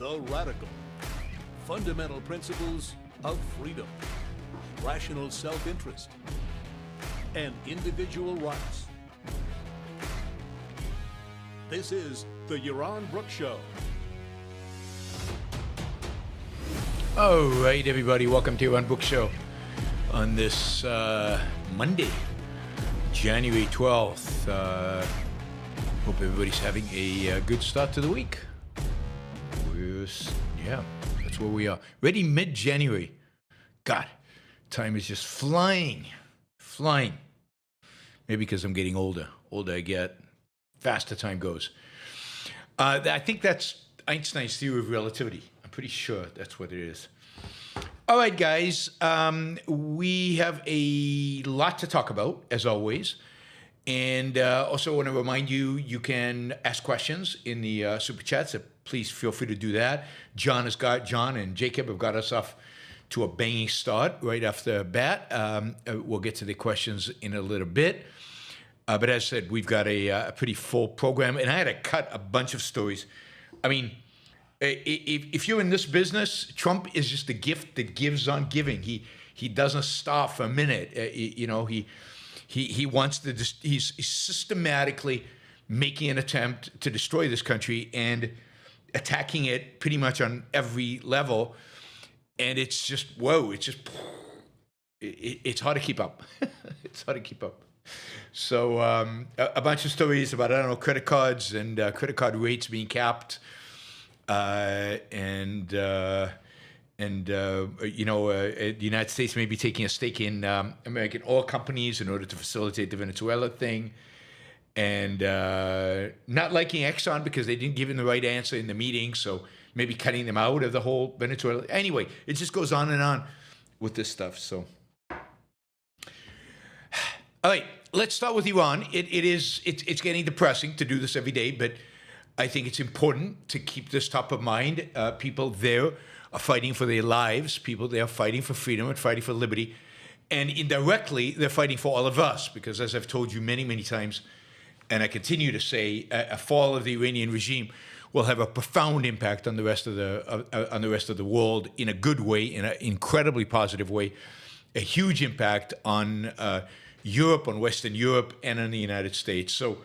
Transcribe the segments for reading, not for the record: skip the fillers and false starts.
The radical. Fundamental principles of freedom, rational self-interest, and individual rights. This is the Yaron Brook Show. All right, everybody, welcome to Yaron Brook Show on this Monday, January 12th. Hope everybody's having a good start to the week. Yeah, that's where we are. Ready mid-January. God, time is just flying. Maybe because I'm getting older. Older I get, faster time goes. I think that's Einstein's theory of relativity. I'm pretty sure that's what it is. All right, guys. We have a lot to talk about, as always. And also want to remind you, you can ask questions in the Super Chats. So please feel free to do that. John and Jacob have got us off to a banging start right off the bat. We'll get to the questions in a little bit. But as I said, we've got a pretty full program. And I had to cut a bunch of stories. I mean, if you're in this business, Trump is just a gift that gives on giving. He doesn't stop for a minute. He wants to. He's systematically making an attempt to destroy this country and attacking it pretty much on every level. And it's just whoa! It's just it's hard to keep up. It's hard to keep up. So a bunch of stories about credit cards and credit card rates being capped. The United States may be taking a stake in American oil companies in order to facilitate the Venezuela thing, and not liking Exxon because they didn't give him the right answer in the meeting, so maybe cutting them out of the whole Venezuela. Anyway, it just goes on and on with this stuff. So, all right, let's start with Iran. It's getting depressing to do this every day, but I think it's important to keep this top of mind. People there are fighting for their lives. People there are fighting for freedom and fighting for liberty. And indirectly, they're fighting for all of us because, as I've told you many, many times, and I continue to say, a fall of the Iranian regime will have a profound impact on the rest of the world in a good way, in an incredibly positive way, a huge impact on Europe, on Western Europe, and on the United States. So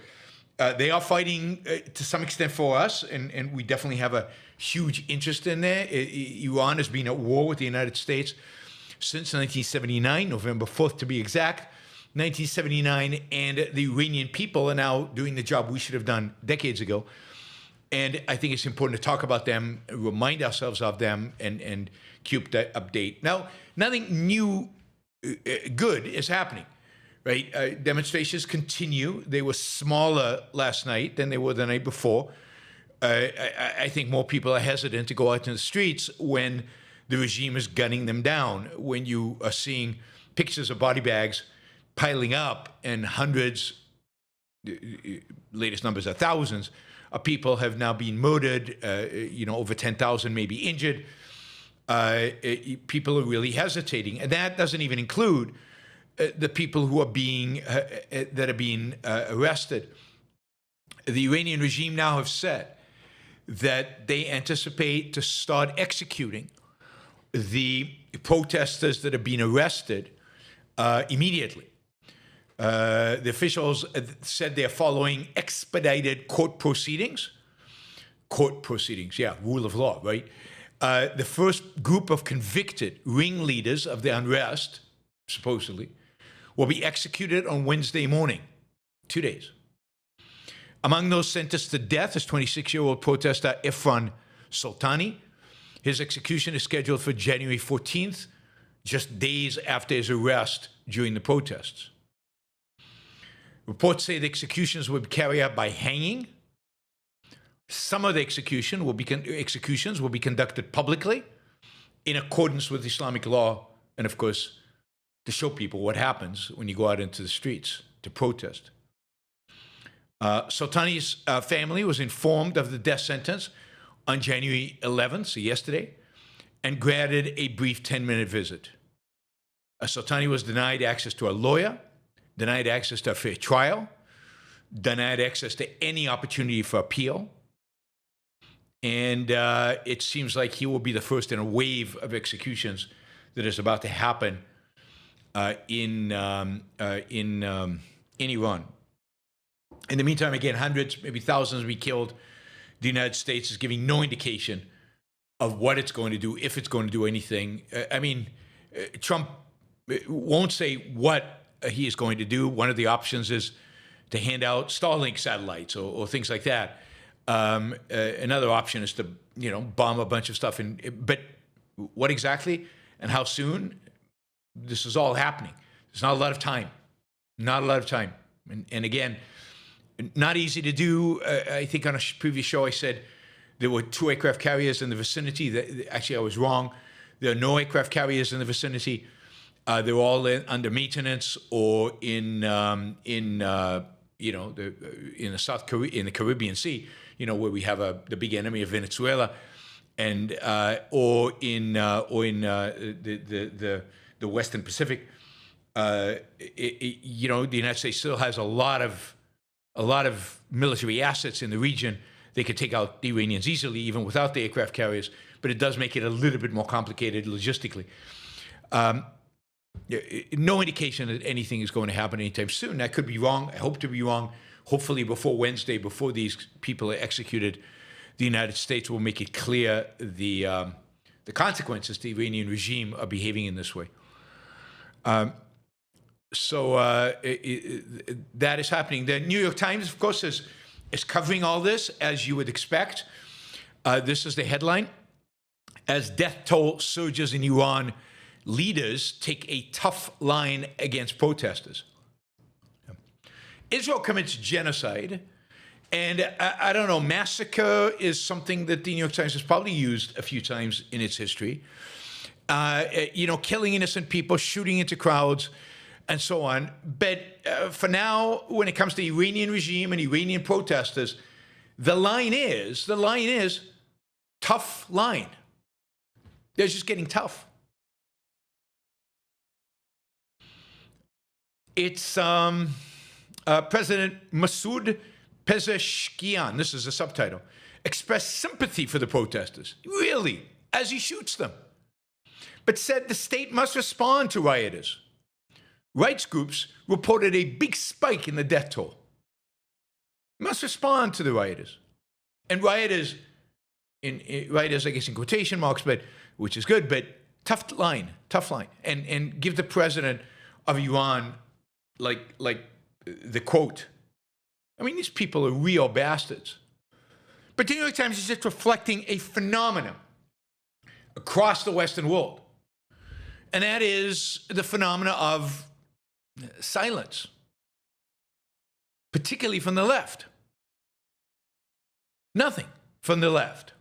they are fighting to some extent for us, and we definitely have a huge interest in there. Iran has been at war with the United States since 1979, November 4th to be exact, 1979, and the Iranian people are now doing the job we should have done decades ago. And I think it's important to talk about them, remind ourselves of them, and keep that update. Now, nothing new good is happening. Right, demonstrations continue. They were smaller last night than they were the night before. I think more people are hesitant to go out in the streets when the regime is gunning them down. When you are seeing pictures of body bags piling up and hundreds, latest numbers are thousands, of people have now been murdered. Over 10,000 may be injured. People are really hesitating, and that doesn't even include the people who are being arrested. The Iranian regime now have said that they anticipate to start executing the protesters that have been arrested immediately. The officials said they're following expedited court proceedings. Court proceedings, yeah, rule of law, right? The first group of convicted ringleaders of the unrest, supposedly, will be executed on Wednesday morning, 2 days. Among those sentenced to death is 26-year-old protester Irfan Soltani. His execution is scheduled for January 14th, just days after his arrest during the protests. Reports say the executions will be carried out by hanging. Some of the executions will be conducted publicly in accordance with Islamic law and, of course, to show people what happens when you go out into the streets to protest. Soltani's family was informed of the death sentence on January 11th, so yesterday, and granted a brief 10-minute visit. Soltani was denied access to a lawyer, denied access to a fair trial, denied access to any opportunity for appeal. And it seems like he will be the first in a wave of executions that is about to happen in Iran. In the meantime, again, hundreds, maybe thousands will be killed. The United States is giving no indication of what it's going to do, if it's going to do anything. Trump won't say what he is going to do. One of the options is to hand out Starlink satellites or things like that. Another option is to, bomb a bunch of stuff. But what exactly and how soon? This is all happening. There's not a lot of time. Not a lot of time. And again, not easy to do. I think on a previous show I said there were 2 aircraft carriers in the vicinity. Actually, I was wrong. There are no aircraft carriers in the vicinity. They're all under maintenance or in the Caribbean Sea, where we have the big enemy of Venezuela, and or in the Western Pacific. The United States still has a lot of military assets in the region. They could take out the Iranians easily, even without the aircraft carriers. But it does make it a little bit more complicated logistically. No indication that anything is going to happen anytime soon. I could be wrong. I hope to be wrong. Hopefully before Wednesday, before these people are executed, the United States will make it clear the consequences the Iranian regime are behaving in this way. So that is happening. The New York Times, of course, is covering all this, as you would expect. This is the headline. As death toll surges in Iran, leaders take a tough line against protesters. Israel commits genocide, and I don't know, massacre is something that the New York Times has probably used a few times in its history. Killing innocent people, shooting into crowds, and so on. But for now, when it comes to the Iranian regime and Iranian protesters, the line is tough line. They're just getting tough. It's President Masoud Pezeshkian, this is a subtitle, expressed sympathy for the protesters, really, as he shoots them, but said the state must respond to rioters. Rights groups reported a big spike in the death toll. Must respond to the rioters. And rioters, I guess in quotation marks, but which is good, but tough line. And give the president of Iran like the quote. I mean, these people are real bastards. But the New York Times is just reflecting a phenomenon across the Western world. And that is the phenomena of silence, particularly from the left. Nothing from the left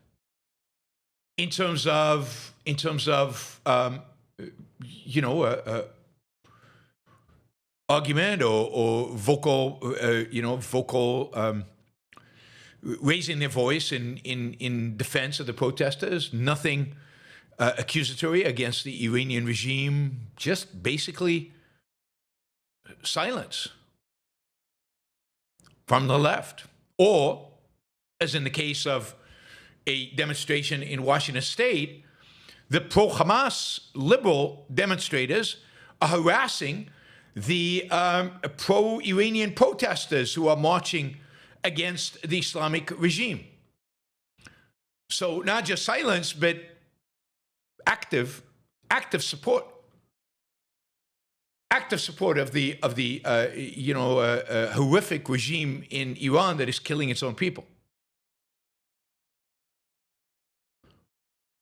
in terms of argument or vocal raising their voice in defense of the protesters. Nothing accusatory against the Iranian regime. Just basically silence from the left. Or, as in the case of a demonstration in Washington State, the pro-Hamas liberal demonstrators are harassing the pro-Iranian protesters who are marching against the Islamic regime. So not just silence, but active support. Active support of the horrific regime in Iran that is killing its own people.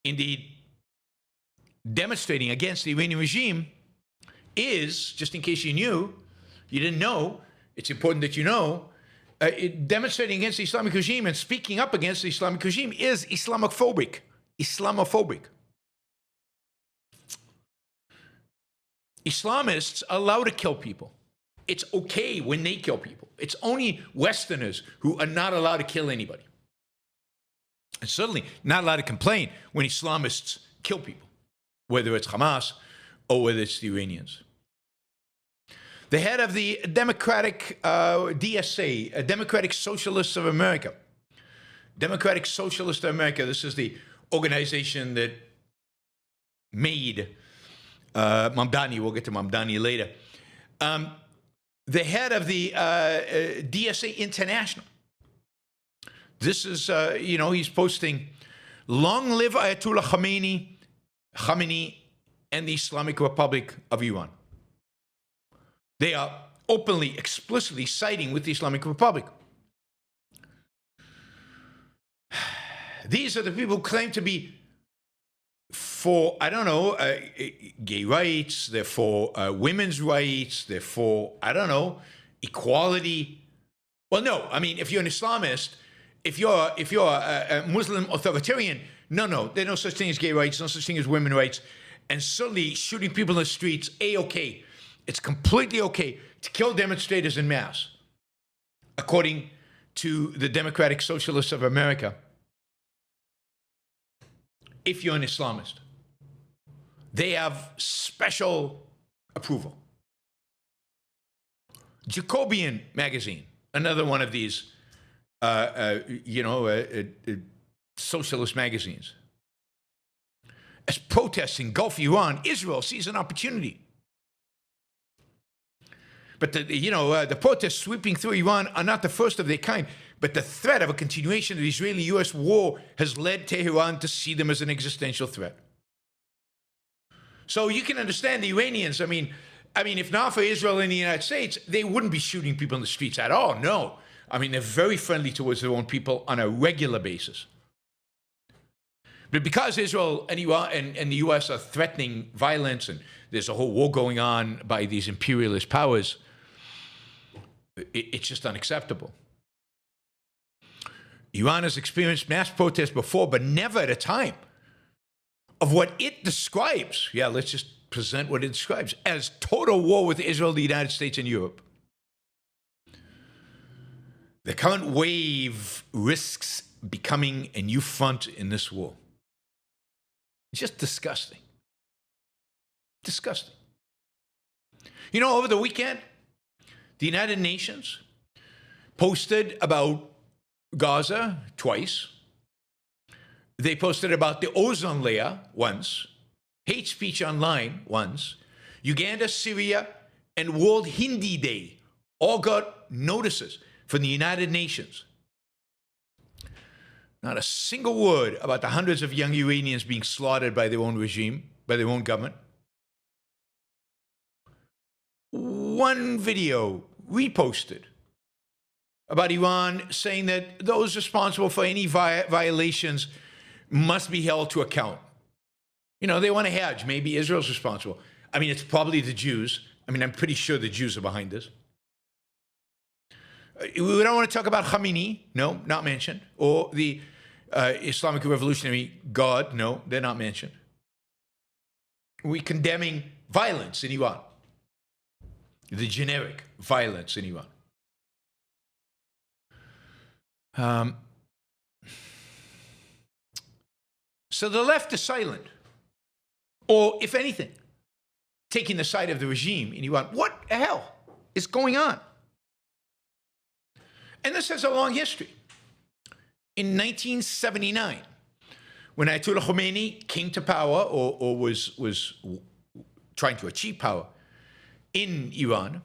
Indeed, demonstrating against the Iranian regime is, just in case you didn't know, it's important that you know, demonstrating against the Islamic regime and speaking up against the Islamic regime is Islamophobic. Islamists are allowed to kill people. It's okay when they kill people. It's only Westerners who are not allowed to kill anybody. And certainly not allowed to complain when Islamists kill people, whether it's Hamas or whether it's the Iranians. The head of the Democratic DSA, Democratic Socialists of America, Democratic Socialist of America, this is the organization that made Mamdani, we'll get to Mamdani later, the head of the DSA International. This is, he's posting, long live Ayatollah Khamenei, and the Islamic Republic of Iran. They are openly, explicitly siding with the Islamic Republic. These are the people who claim to be for, gay rights, they're for women's rights, they're for, equality. Well, no, I mean, if you're an Islamist, if you're a Muslim authoritarian, no, there's no such thing as gay rights, no such thing as women's rights, and suddenly shooting people in the streets, A-okay. It's completely okay to kill demonstrators en masse, according to the Democratic Socialists of America, if you're an Islamist. They have special approval. Jacobian magazine, another one of these, socialist magazines. As protests engulf Iran, Israel sees an opportunity. But the protests sweeping through Iran are not the first of their kind. But the threat of a continuation of the Israeli-U.S. war has led Tehran to see them as an existential threat. So you can understand the Iranians. I mean, if not for Israel and the United States, they wouldn't be shooting people in the streets at all. No. I mean, they're very friendly towards their own people on a regular basis. But because Israel and Iran and the U.S. are threatening violence, and there's a whole war going on by these imperialist powers, it's just unacceptable. Iran has experienced mass protests before, but never at a time of what it describes. Yeah, let's just present what it describes as total war with Israel, the United States, and Europe. The current wave risks becoming a new front in this war. It's just disgusting. Disgusting. Over the weekend, the United Nations posted about Gaza twice. They posted about the ozone layer once, hate speech online once, Uganda, Syria, and World Hindi Day all got notices from the United Nations. Not a single word about the hundreds of young Iranians being slaughtered by their own regime, by their own government. One video reposted about Iran saying that those responsible for any violations must be held to account. They want to hedge. Maybe Israel's responsible. I mean, it's probably the Jews. I mean, I'm pretty sure the Jews are behind this. We don't want to talk about Khamenei. No, not mentioned. Or the Islamic Revolutionary Guard. No, they're not mentioned. We're condemning violence in Iran. The generic violence in Iran. So the left is silent, or if anything, taking the side of the regime in Iran. What the hell is going on? And this has a long history. In 1979, when Ayatollah Khomeini came to power, or was trying to achieve power in Iran,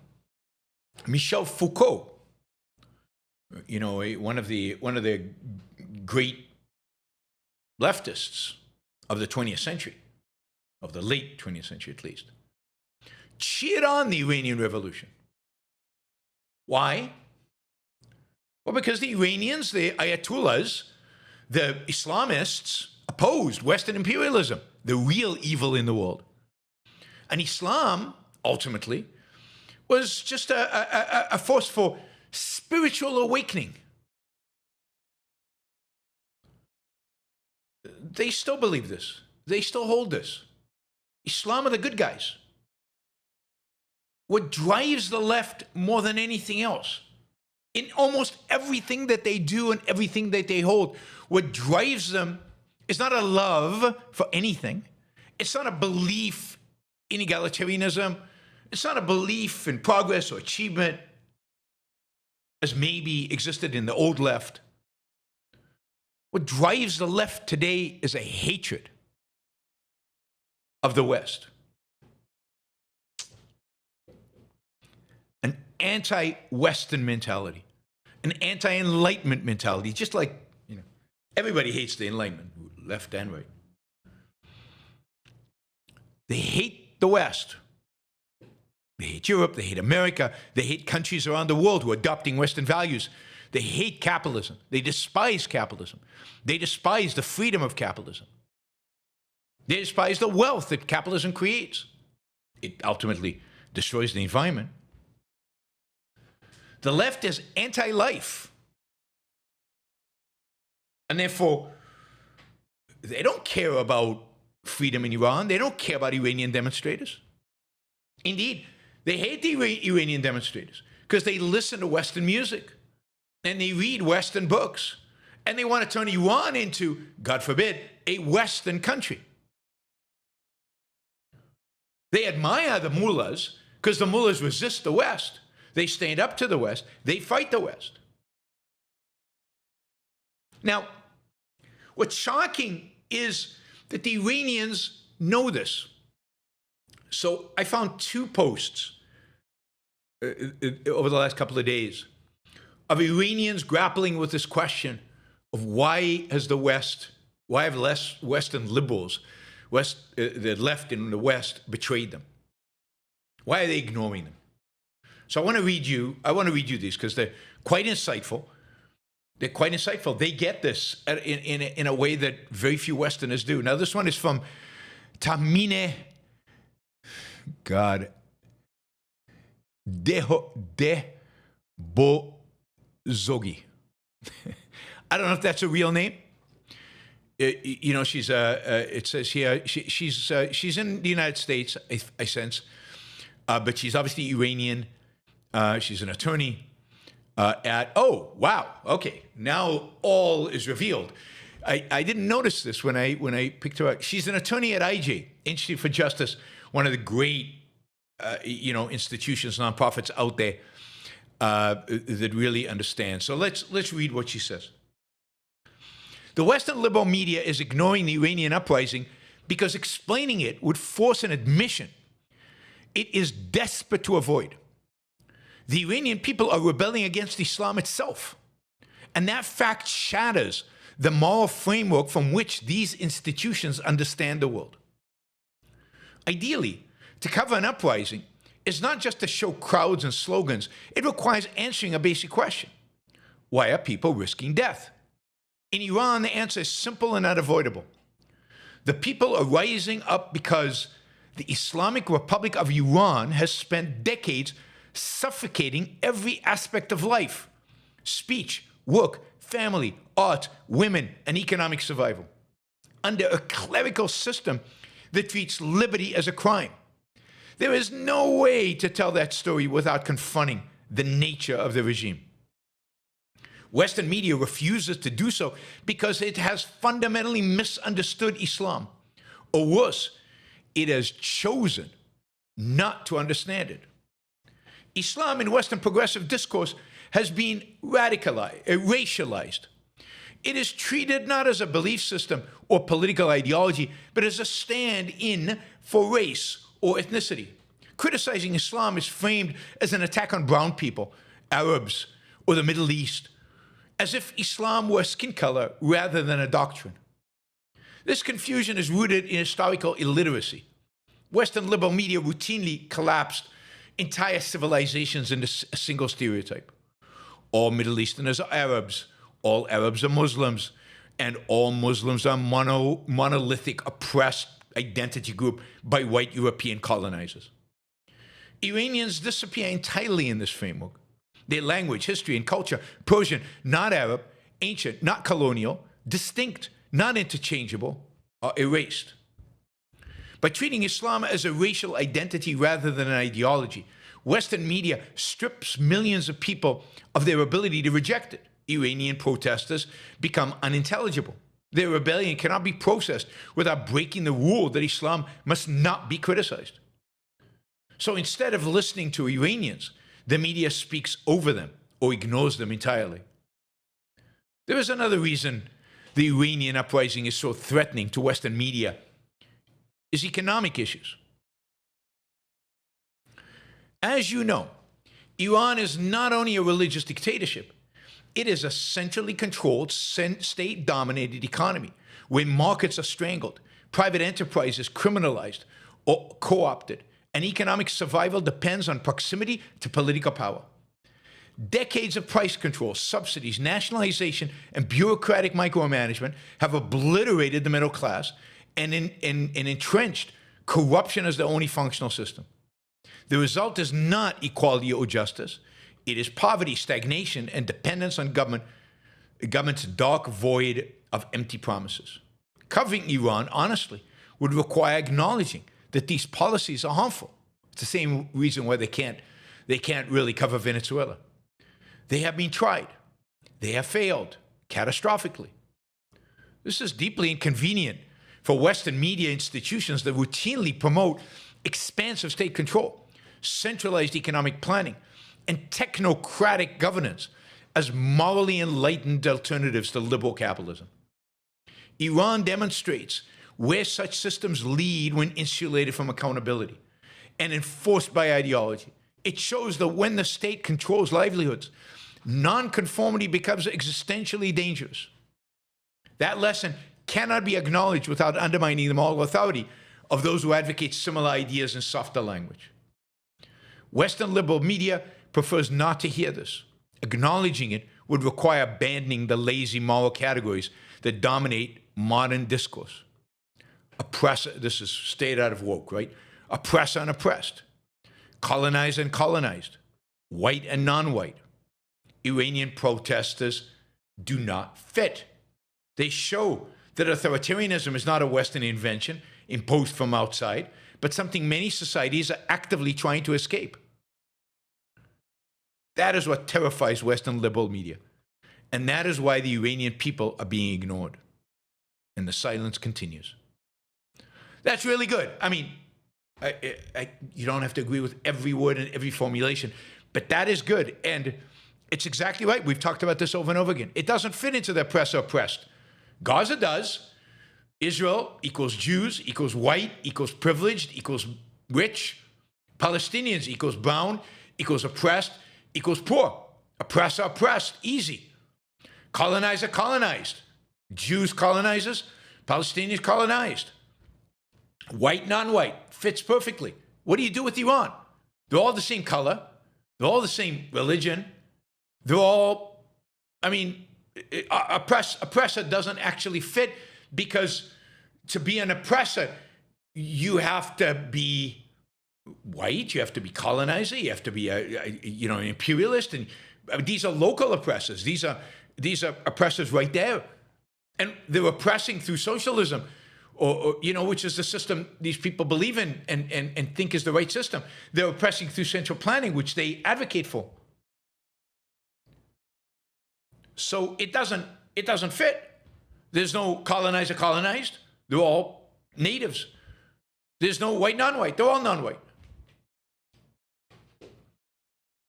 Michel Foucault, one of the great leftists of the 20th century, of the late 20th century at least, cheered on the Iranian Revolution. Why? Well, because the Iranians, the Ayatollahs, the Islamists opposed Western imperialism, the real evil in the world. And Islam, ultimately, was just a force for spiritual awakening. They still believe this. They still hold this. Islam are the good guys. What drives the left more than anything else, in almost everything that they do and everything that they hold, what drives them is not a love for anything. It's not a belief in egalitarianism. It's not a belief in progress or achievement, as maybe existed in the old left. What drives the left today is a hatred of the West. An anti-Western mentality, an anti-Enlightenment mentality, just like, everybody hates the Enlightenment, left and right. They hate the West. They hate Europe, they hate America, they hate countries around the world who are adopting Western values. They hate capitalism. They despise capitalism. They despise the freedom of capitalism. They despise the wealth that capitalism creates. It ultimately destroys the environment. The left is anti-life. And therefore, they don't care about freedom in Iran. They don't care about Iranian demonstrators. Indeed, they hate the Iranian demonstrators because they listen to Western music and they read Western books and they want to turn Iran into, God forbid, a Western country. They admire the mullahs because the mullahs resist the West. They stand up to the West. They fight the West. Now, what's shocking is that the Iranians know this. So I found 2 posts over the last couple of days of Iranians grappling with this question of why have less Western liberals, the left in the West, betrayed them? Why are they ignoring them? So I want to read you these because they're quite insightful. They're quite insightful. They get this in a way that very few Westerners do. Now, this one is from Tamine Debozogi. I don't know if that's a real name. She's it says here she's in the United States, I sense, but she's obviously Iranian. She's an attorney oh, wow, okay, now all is revealed. I didn't notice this when I picked her up. She's an attorney at IJ, Institute for Justice, one of the great institutions, nonprofits out there that really understand. So let's read what she says. The Western liberal media is ignoring the Iranian uprising because explaining it would force an admission it is desperate to avoid. The Iranian people are rebelling against Islam itself, and that fact shatters the moral framework from which these institutions understand the world. Ideally, to cover an uprising is not just to show crowds and slogans. It requires answering a basic question. Why are people risking death? In Iran, the answer is simple and unavoidable. The people are rising up because the Islamic Republic of Iran has spent decades suffocating every aspect of life: speech, work, family, art, women, and economic survival, under a clerical system that treats liberty as a crime. There is no way to tell that story without confronting the nature of the regime. Western media refuses to do so because it has fundamentally misunderstood Islam. Or worse, it has chosen not to understand it. Islam in Western progressive discourse has been racialized. It is treated not as a belief system or political ideology, but as a stand-in for race or ethnicity. Criticizing Islam is framed as an attack on brown people, Arabs, or the Middle East, as if Islam were skin color rather than a doctrine. This confusion is rooted in historical illiteracy. Western liberal media routinely collapsed entire civilizations into a single stereotype. All Middle Easterners are Arabs, all Arabs are Muslims, and all Muslims are monolithic, oppressed identity group by white European colonizers. Iranians disappear entirely in this framework. Their language, history, and culture, Persian, not Arab, ancient, not colonial, distinct, not interchangeable, are erased. By treating Islam as a racial identity rather than an ideology, Western media strips millions of people of their ability to reject it. Iranian protesters become unintelligible. Their rebellion cannot be processed without breaking the rule that Islam must not be criticized. So instead of listening to Iranians, the media speaks over them or ignores them entirely. There is another reason the Iranian uprising is so threatening to Western media is economic issues. As you know, Iran is not only a religious dictatorship, it is a centrally controlled, state-dominated economy where markets are strangled, private enterprise is criminalized or co-opted, and economic survival depends on proximity to political power. Decades of price control, subsidies, nationalization, and bureaucratic micromanagement have obliterated the middle class and entrenched corruption as the only functional system. The result is not equality or justice. It is poverty, stagnation, and dependence on government's dark void of empty promises. Covering Iran, honestly, would require acknowledging that these policies are harmful. It's the same reason why they can't really cover Venezuela. They have been tried. They have failed catastrophically. This is deeply inconvenient for Western media institutions that routinely promote expansive state control, centralized economic planning, and technocratic governance as morally enlightened alternatives to liberal capitalism. Iran demonstrates where such systems lead when insulated from accountability and enforced by ideology. It shows that when the state controls livelihoods, nonconformity becomes existentially dangerous. That lesson cannot be acknowledged without undermining the moral authority of those who advocate similar ideas in softer language. Western liberal media prefers not to hear this. Acknowledging it would require abandoning the lazy moral categories that dominate modern discourse. Oppressor, this is straight out of woke, right? Oppressor and oppressed. Colonizer and colonized. White and non-white. Iranian protesters do not fit. They show that authoritarianism is not a Western invention imposed from outside, but something many societies are actively trying to escape. That is what terrifies Western liberal media. And that is why the Iranian people are being ignored. And the silence continues. That's really good. I mean, you don't have to agree with every word and every formulation, but that is good. And it's exactly right. We've talked about this over and over again. It doesn't fit into the oppressor oppressed. Gaza does. Israel equals Jews, equals white, equals privileged, equals rich. Palestinians equals brown, equals oppressed, equals poor. Oppressor oppressed, easy. Colonizer colonized. Jews colonizers, Palestinians colonized. White, non-white, fits perfectly. What do you do with Iran? They're all the same color. They're all the same religion. They're all, I mean, oppressor doesn't actually fit because to be an oppressor, you have to be white, you have to be colonizer, you have to be an imperialist, and these are local oppressors. These are oppressors right there. And they're oppressing through socialism, or which is the system these people believe in and think is the right system. They're oppressing through central planning, which they advocate for. So it doesn't fit. There's no colonizer colonized. They're all natives. There's no white non-white. They're all non-white.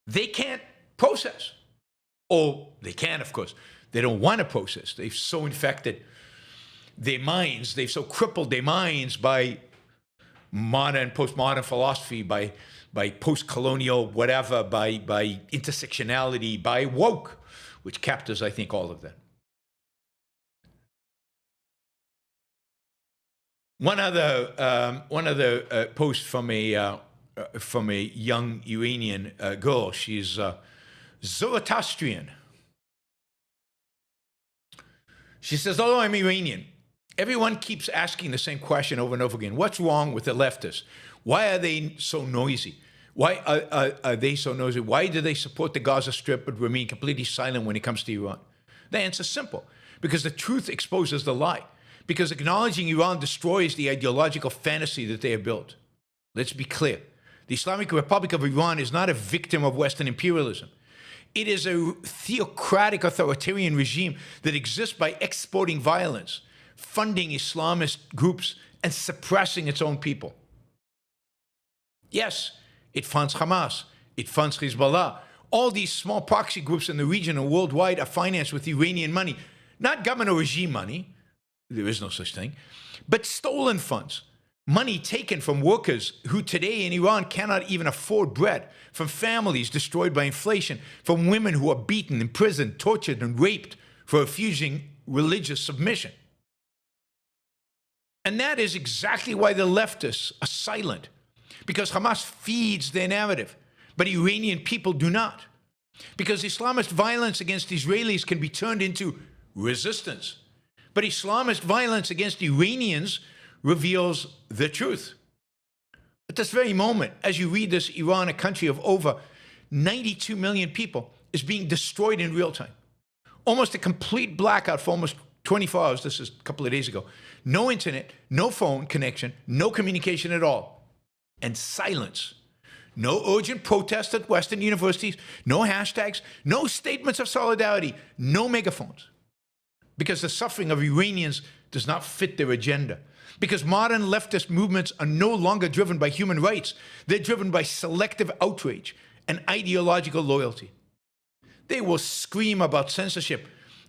They can't process. Or they can, of course. They don't want to process. They've so infected their minds, they've so crippled their minds by modern, postmodern philosophy, by post-colonial whatever, by intersectionality, by woke, which captures, I think, all of that. One other post from a young Iranian girl. She's Zoroastrian. She says, although I'm Iranian, everyone keeps asking the same question over and over again. What's wrong with the leftists? Why are they so noisy? Why are they so noisy? Why do they support the Gaza Strip but remain completely silent when it comes to Iran? The answer is simple. Because the truth exposes the lie. Because acknowledging Iran destroys the ideological fantasy that they have built. Let's be clear. The Islamic Republic of Iran is not a victim of Western imperialism. It is a theocratic authoritarian regime that exists by exporting violence, funding Islamist groups, and suppressing its own people. Yes, it funds Hamas, it funds Hezbollah. All these small proxy groups in the region and worldwide are financed with Iranian money, Not government or regime money. There is no such thing. But stolen funds. Money taken from workers who today in Iran cannot even afford bread, from families destroyed by inflation, from women who are beaten, imprisoned, tortured, and raped for refusing religious submission. And that is exactly why the leftists are silent, because Hamas feeds their narrative, but Iranian people do not. Because Islamist violence against Israelis can be turned into resistance, but Islamist violence against Iranians reveals the truth. At this very moment, as you read this, Iran, a country of over 92 million people, is being destroyed in real time. Almost a complete blackout for almost 24 hours. This is a couple of days ago. No internet, no phone connection, no communication at all, and silence. No urgent protests at Western universities, no hashtags, no statements of solidarity, no megaphones. Because the suffering of Iranians does not fit their agenda. Because modern leftist movements are no longer driven by human rights. They're driven by selective outrage and ideological loyalty. They will scream about censorship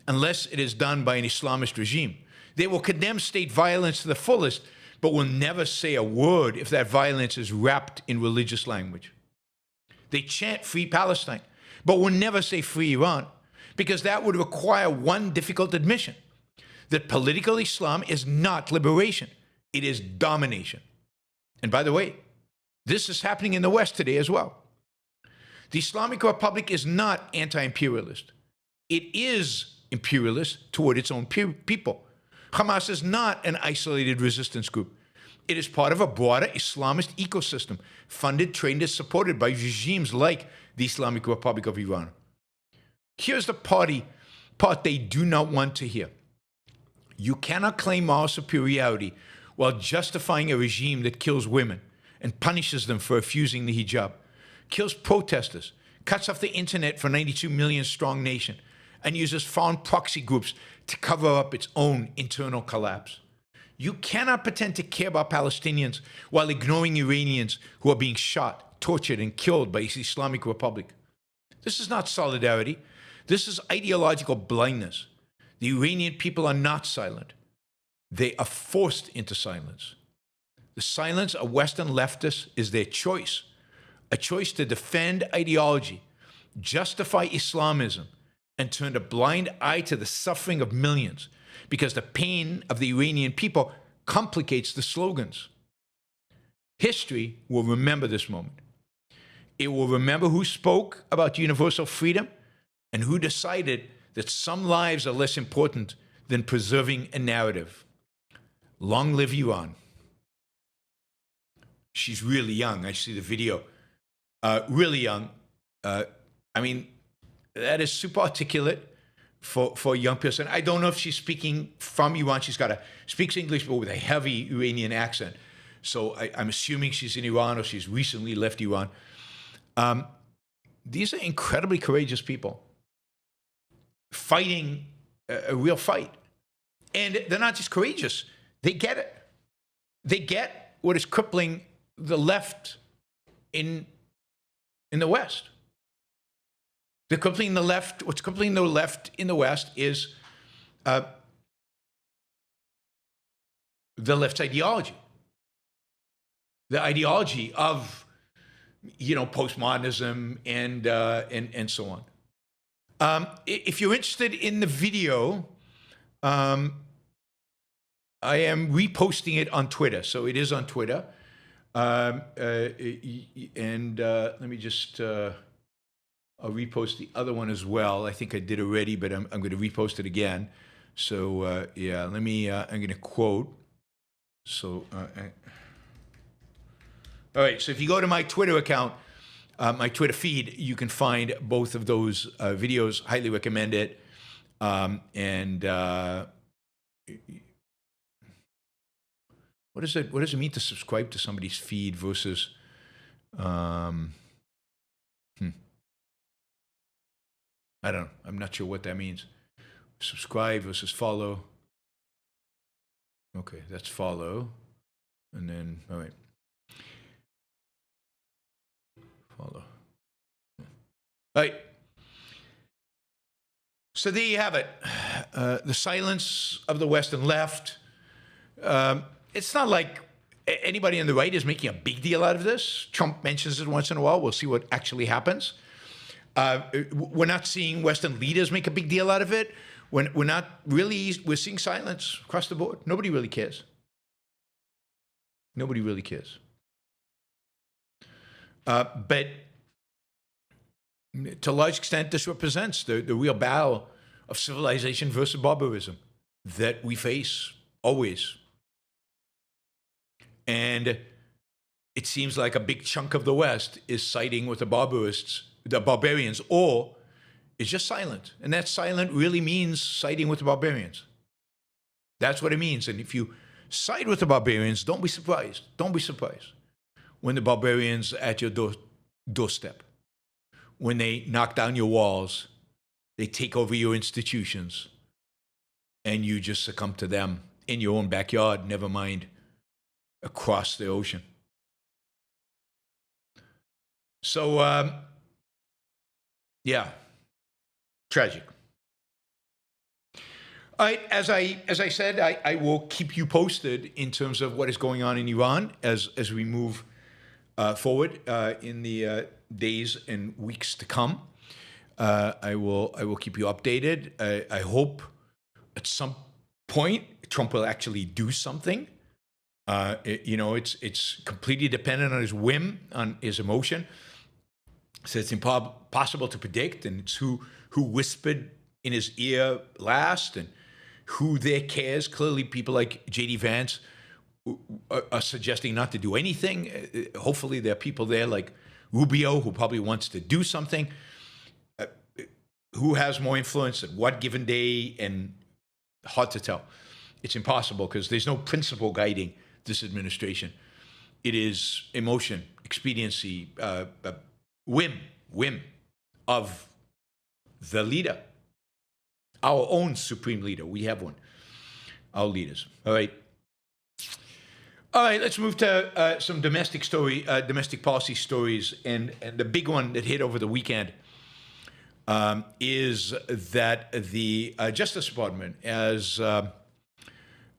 unless it is done by an Islamist regime. They will condemn state violence to the fullest, but will never say a word if that violence is wrapped in religious language. They chant Free Palestine, but will never say Free Iran, because that would require one difficult admission, that political Islam is not liberation, it is domination. And by the way, this is happening in the West today as well. The Islamic Republic is not anti-imperialist. It is imperialist toward its own people. Hamas is not an isolated resistance group. It is part of a broader Islamist ecosystem, funded, trained, and supported by regimes like the Islamic Republic of Iran. Here's the part they do not want to hear. You cannot claim moral superiority while justifying a regime that kills women and punishes them for refusing the hijab, kills protesters, cuts off the internet for a 92 million strong nation, and uses foreign proxy groups to cover up its own internal collapse. You cannot pretend to care about Palestinians while ignoring Iranians who are being shot, tortured, and killed by the Islamic Republic. This is not solidarity. This is ideological blindness. The Iranian people are not silent. They are forced into silence. The silence of Western leftists is their choice, a choice to defend ideology, justify Islamism, and turn a blind eye to the suffering of millions, because the pain of the Iranian people complicates the slogans. History will remember this moment. It will remember who spoke about universal freedom and who decided that some lives are less important than preserving a narrative. Long live Iran. She's really young. I see the video. Really young. I mean, that is super articulate for a young person. I don't know if she's speaking from Iran. Speaks English, but with a heavy Iranian accent. So I'm assuming she's in Iran or she's recently left Iran. These are incredibly courageous people fighting a real fight. And they're not just courageous. They get it. They get what is crippling the left in the West. They're crippling the left. What's crippling the left in the West is the left's ideology. The ideology of, postmodernism and so on. If you're interested in the video, I am reposting it on Twitter. So it is on Twitter. Let me just, I'll repost the other one as well. I think I did already, but I'm going to repost it again. So, let me, I'm going to quote. So, all right, so if you go to my Twitter account, my Twitter feed, you can find both of those videos. Highly recommend it. What does it mean to subscribe to somebody's feed versus I don't know. I'm not sure what that means. Subscribe versus follow. Okay, that's follow. And then, all right. Follow. All right. So there you have it. the silence of the Western left. It's not like anybody on the right is making a big deal out of this. Trump mentions it once in a while. We'll see what actually happens. We're not seeing Western leaders make a big deal out of it. We're seeing silence across the board. Nobody really cares. Nobody really cares. But to a large extent, this represents the real battle of civilization versus barbarism that we face always. And it seems like a big chunk of the West is siding with the barbarians, or is just silent. And that silent really means siding with the barbarians. That's what it means. And if you side with the barbarians, don't be surprised. Don't be surprised when the barbarians are at your doorstep, when they knock down your walls, they take over your institutions, and you just succumb to them in your own backyard, never mind across the ocean. So, yeah, tragic. All right, as I said, I will keep you posted in terms of what is going on in Iran as we move forward in the days and weeks to come. I will keep you updated. I hope at some point Trump will actually do something. It's completely dependent on his whim, on his emotion. So it's impossible to predict, and it's who whispered in his ear last, and who there cares. Clearly, people like J.D. Vance are suggesting not to do anything. Hopefully, there are people there like Rubio who probably wants to do something. Who has more influence at what given day? And hard to tell. It's impossible because there's no principle guiding this administration. It is emotion, expediency, whim of the leader, our own supreme leader. We have one, our leaders. All right, let's move to some domestic policy stories. And the big one that hit over the weekend is that the Justice Department has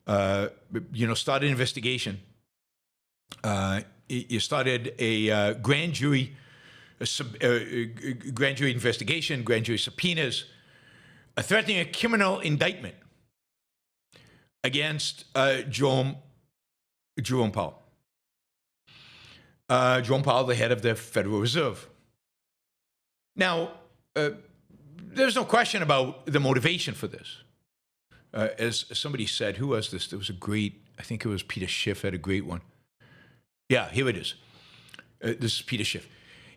started an investigation. You started a grand jury investigation, grand jury subpoenas, threatening a criminal indictment against Jerome Powell. Jerome Powell, the head of the Federal Reserve. Now, there's no question about the motivation for this. As somebody said, who was this? There was I think it was Peter Schiff had a great one. Yeah, here it is. This is Peter Schiff.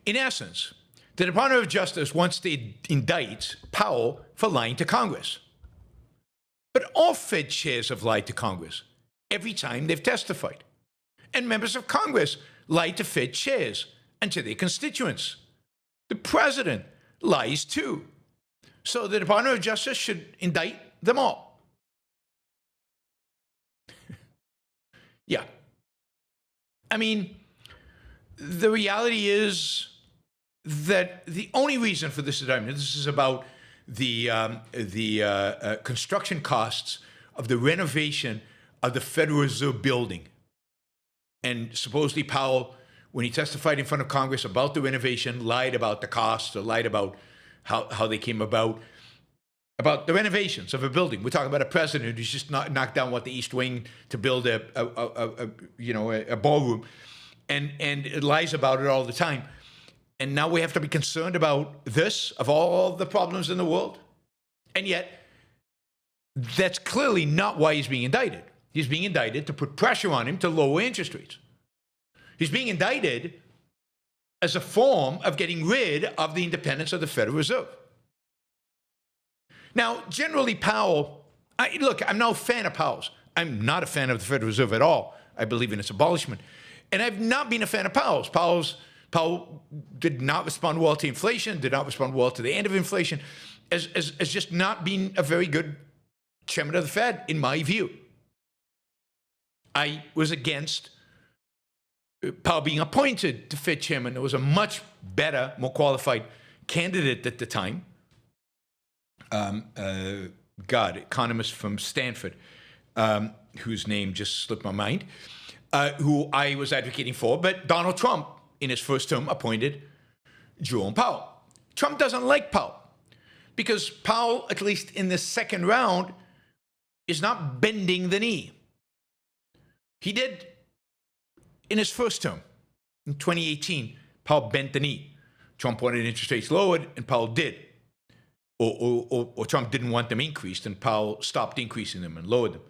In essence, the Department of Justice wants to indict Powell for lying to Congress. But all Fed chairs have lied to Congress every time they've testified. And members of Congress lie to Fed chairs and to their constituents. The president lies too. So the Department of Justice should indict them all. Yeah. I mean, the reality is that the only reason for this indictment, this is about the construction costs of the renovation of the Federal Reserve building. And supposedly Powell, when he testified in front of Congress about the renovation, lied about the costs, or lied about how they came about the renovations of a building. We're talking about a president who's just knocked down the East Wing to build a ballroom, and it lies about it all the time. And now we have to be concerned about this, of all the problems in the world. And yet, that's clearly not why he's being indicted. He's being indicted to put pressure on him to lower interest rates. He's being indicted as a form of getting rid of the independence of the Federal Reserve. Now, generally, Powell, I'm no fan of Powell's. I'm not a fan of the Federal Reserve at all. I believe in its abolishment. And I've not been a fan of Powell's. Powell did not respond well to inflation, did not respond well to the end of inflation, as just not being a very good chairman of the Fed, in my view. I was against Powell being appointed to Fed chairman. There was a much better, more qualified candidate at the time. economist from Stanford, whose name just slipped my mind, who I was advocating for. But Donald Trump, in his first term, appointed Jerome Powell. Trump doesn't like Powell because Powell, at least in the second round, is not bending the knee. He did in his first term. In 2018, Powell bent the knee. Trump wanted interest rates lowered, and Powell did. Or Trump didn't want them increased, and Powell stopped increasing them and lowered them.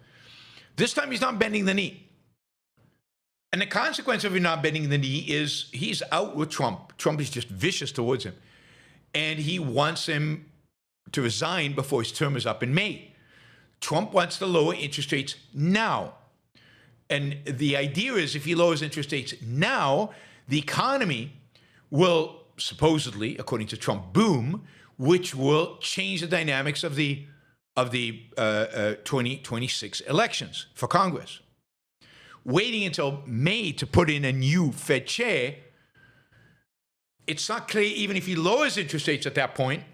This time, he's not bending the knee. And the consequence of him not bending the knee is he's out with Trump. Trump is just vicious towards him. And he wants him to resign before his term is up in May. Trump wants to lower interest rates now. And the idea is if he lowers interest rates now, the economy will supposedly, according to Trump, boom, which will change the dynamics of the 2026 elections for Congress. Waiting until May to put in a new Fed chair, it's not clear, even if he lowers interest rates at that point,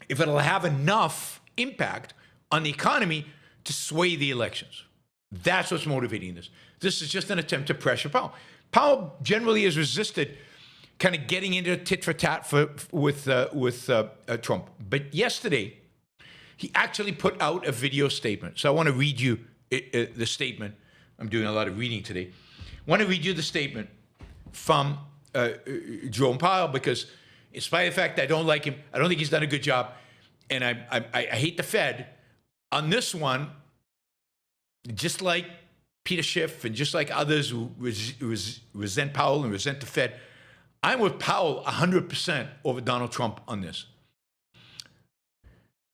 if it'll have enough impact on the economy to sway the elections. That's what's motivating this. This is just an attempt to pressure Powell. Powell generally has resisted kind of getting into tit for tat with Trump. But yesterday, he actually put out a video statement. So I want to read you the statement. I'm doing a lot of reading today. I want to read you the statement from Jerome Powell because in spite of the fact I don't like him, I don't think he's done a good job, and I hate the Fed. On this one, just like Peter Schiff and just like others who resent Powell and resent the Fed, I'm with Powell 100% over Donald Trump on this.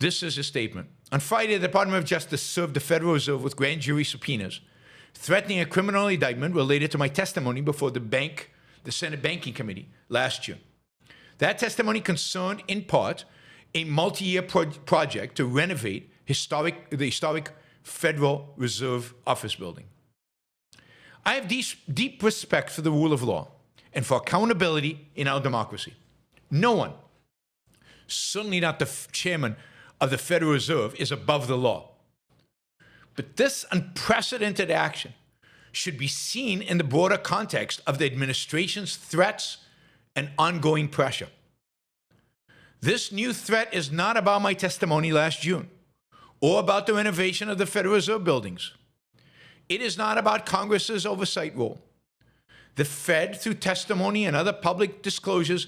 This is a statement. On Friday, the Department of Justice served the Federal Reserve with grand jury subpoenas, threatening a criminal indictment related to my testimony before the Senate Banking Committee last year. That testimony concerned, in part, a multi-year project to renovate the historic Federal Reserve Office Building. I have deep respect for the rule of law and for accountability in our democracy. No one, certainly not the chairman of the Federal Reserve, is above the law. But this unprecedented action should be seen in the broader context of the administration's threats and ongoing pressure. This new threat is not about my testimony last June or about the renovation of the Federal Reserve buildings. It is not about Congress's oversight role. The Fed, through testimony and other public disclosures,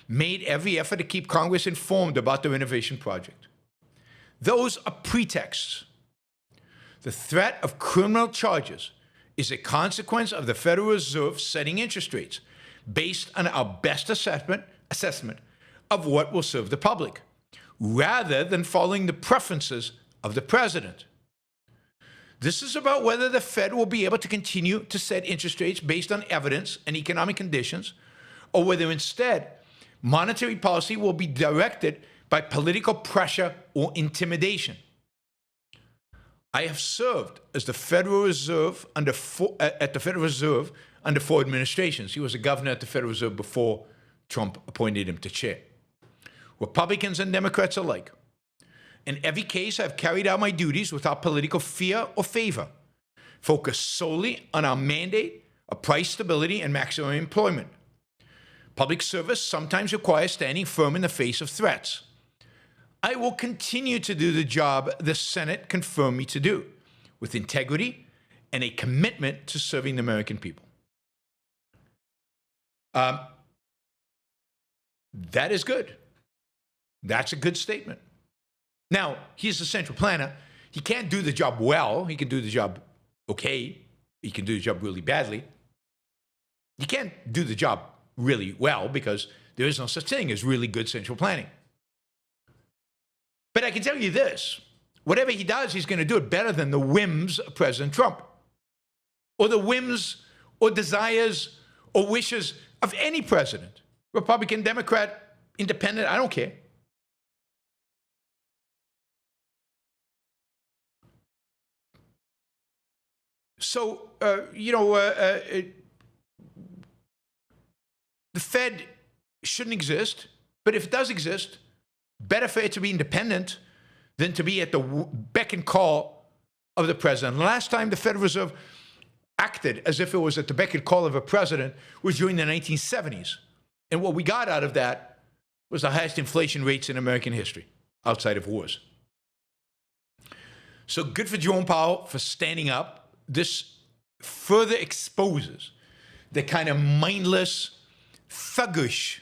made every effort to keep Congress informed about the renovation project. Those are pretexts. The threat of criminal charges is a consequence of the Federal Reserve setting interest rates based on our best assessment of what will serve the public, rather than following the preferences of the president. This is about whether the Fed will be able to continue to set interest rates based on evidence and economic conditions, or whether instead monetary policy will be directed by political pressure or intimidation. I have served as the Federal Reserve at the Federal Reserve under 4 administrations. He was a governor at the Federal Reserve before Trump appointed him to chair. Republicans and Democrats alike. In every case, I've carried out my duties without political fear or favor, focused solely on our mandate of price stability and maximum employment. Public service sometimes requires standing firm in the face of threats. I will continue to do the job the Senate confirmed me to do, with integrity and a commitment to serving the American people. That is good. That's a good statement. Now, he's the central planner. He can't do the job well. He can do the job okay. He can do the job really badly. He can't do the job really well because there is no such thing as really good central planning. But I can tell you this, whatever he does, he's going to do it better than the whims of President Trump, or the whims or desires or wishes of any president, Republican, Democrat, Independent, I don't care. So, the Fed shouldn't exist, but if it does exist, better for it to be independent than to be at the beck and call of the president. The last time the Federal Reserve acted as if it was at the beck and call of a president was during the 1970s. And what we got out of that was the highest inflation rates in American history, outside of wars. So good for Jerome Powell for standing up. This further exposes the kind of mindless, thuggish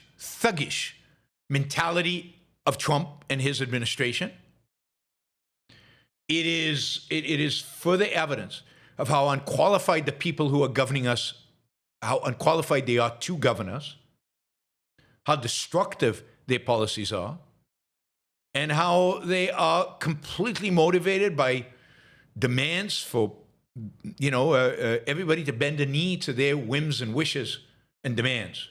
mentality of Trump and his administration. It is further evidence of how unqualified the people who are governing us, how unqualified they are to govern us, how destructive their policies are, and how they are completely motivated by demands for, everybody to bend the knee to their whims and wishes and demands.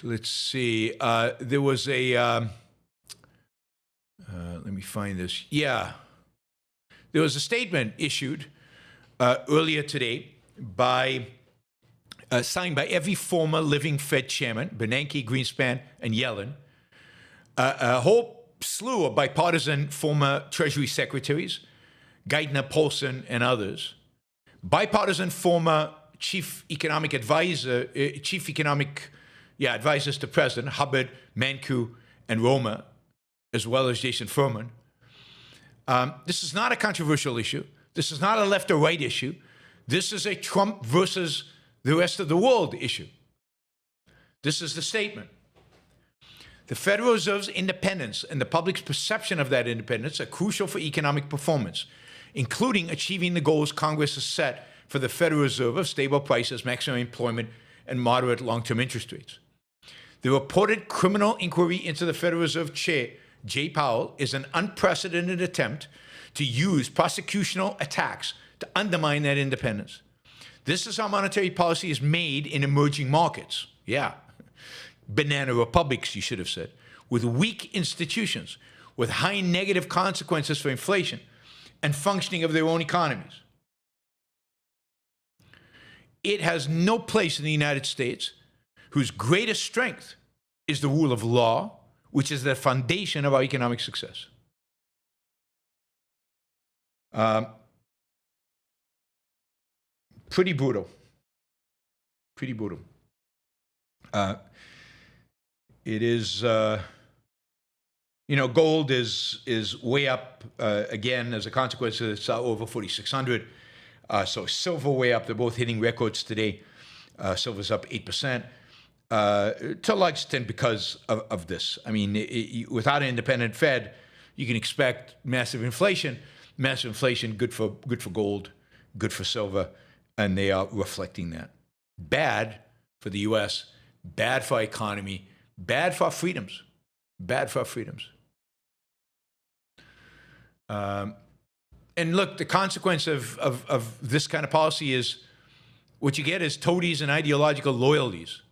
Let's see. There was a, let me find this. Yeah. There was a statement issued earlier today signed by every former living Fed chairman, Bernanke, Greenspan, and Yellen, a whole slew of bipartisan former Treasury secretaries, Geithner, Paulson, and others, bipartisan former advisors to President, Hubbard, Mankiw, and Roma, as well as Jason Furman. This is not a controversial issue. This is not a left or right issue. This is a Trump versus the rest of the world issue. This is the statement. The Federal Reserve's independence and the public's perception of that independence are crucial for economic performance, including achieving the goals Congress has set for the Federal Reserve of stable prices, maximum employment, and moderate long-term interest rates. The reported criminal inquiry into the Federal Reserve Chair, Jay Powell, is an unprecedented attempt to use prosecutional attacks to undermine that independence. This is how monetary policy is made in emerging markets. Yeah. Banana republics, you should have said, with weak institutions, with high negative consequences for inflation and functioning of their own economies. It has no place in the United States, whose greatest strength is the rule of law, which is the foundation of our economic success. Pretty brutal. Pretty brutal. It is, gold is way up again as a consequence of it's over 4,600. So silver way up. They're both hitting records today. Silver's up 8%. To a large extent because of this. I mean, without an independent Fed, you can expect massive inflation. Massive inflation, good for gold, good for silver, and they are reflecting that. Bad for the U.S., bad for our economy, bad for our freedoms, bad for our freedoms. And look, the consequence of this kind of policy is what you get is toadies and ideological loyalties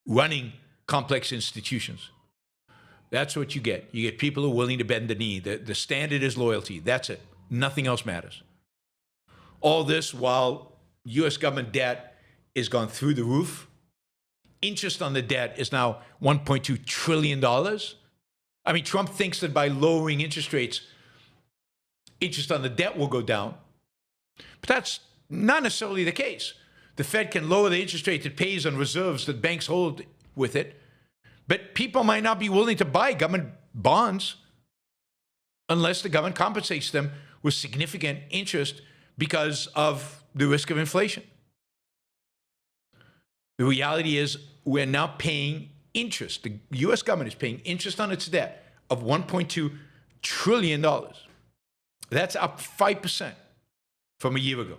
running complex institutions. That's what you get. You get people who are willing to bend the knee. The standard is loyalty. That's it. Nothing else matters. All this while U.S. government debt is gone through the roof. Interest on the debt is now $1.2 trillion. I mean, Trump thinks that by lowering interest rates, interest on the debt will go down. But that's not necessarily the case. The Fed can lower the interest rate it pays on reserves that banks hold with it, but people might not be willing to buy government bonds unless the government compensates them with significant interest because of the risk of inflation. The reality is we're now paying interest. The U.S. government is paying interest on its debt of $1.2 trillion. That's up 5% from a year ago.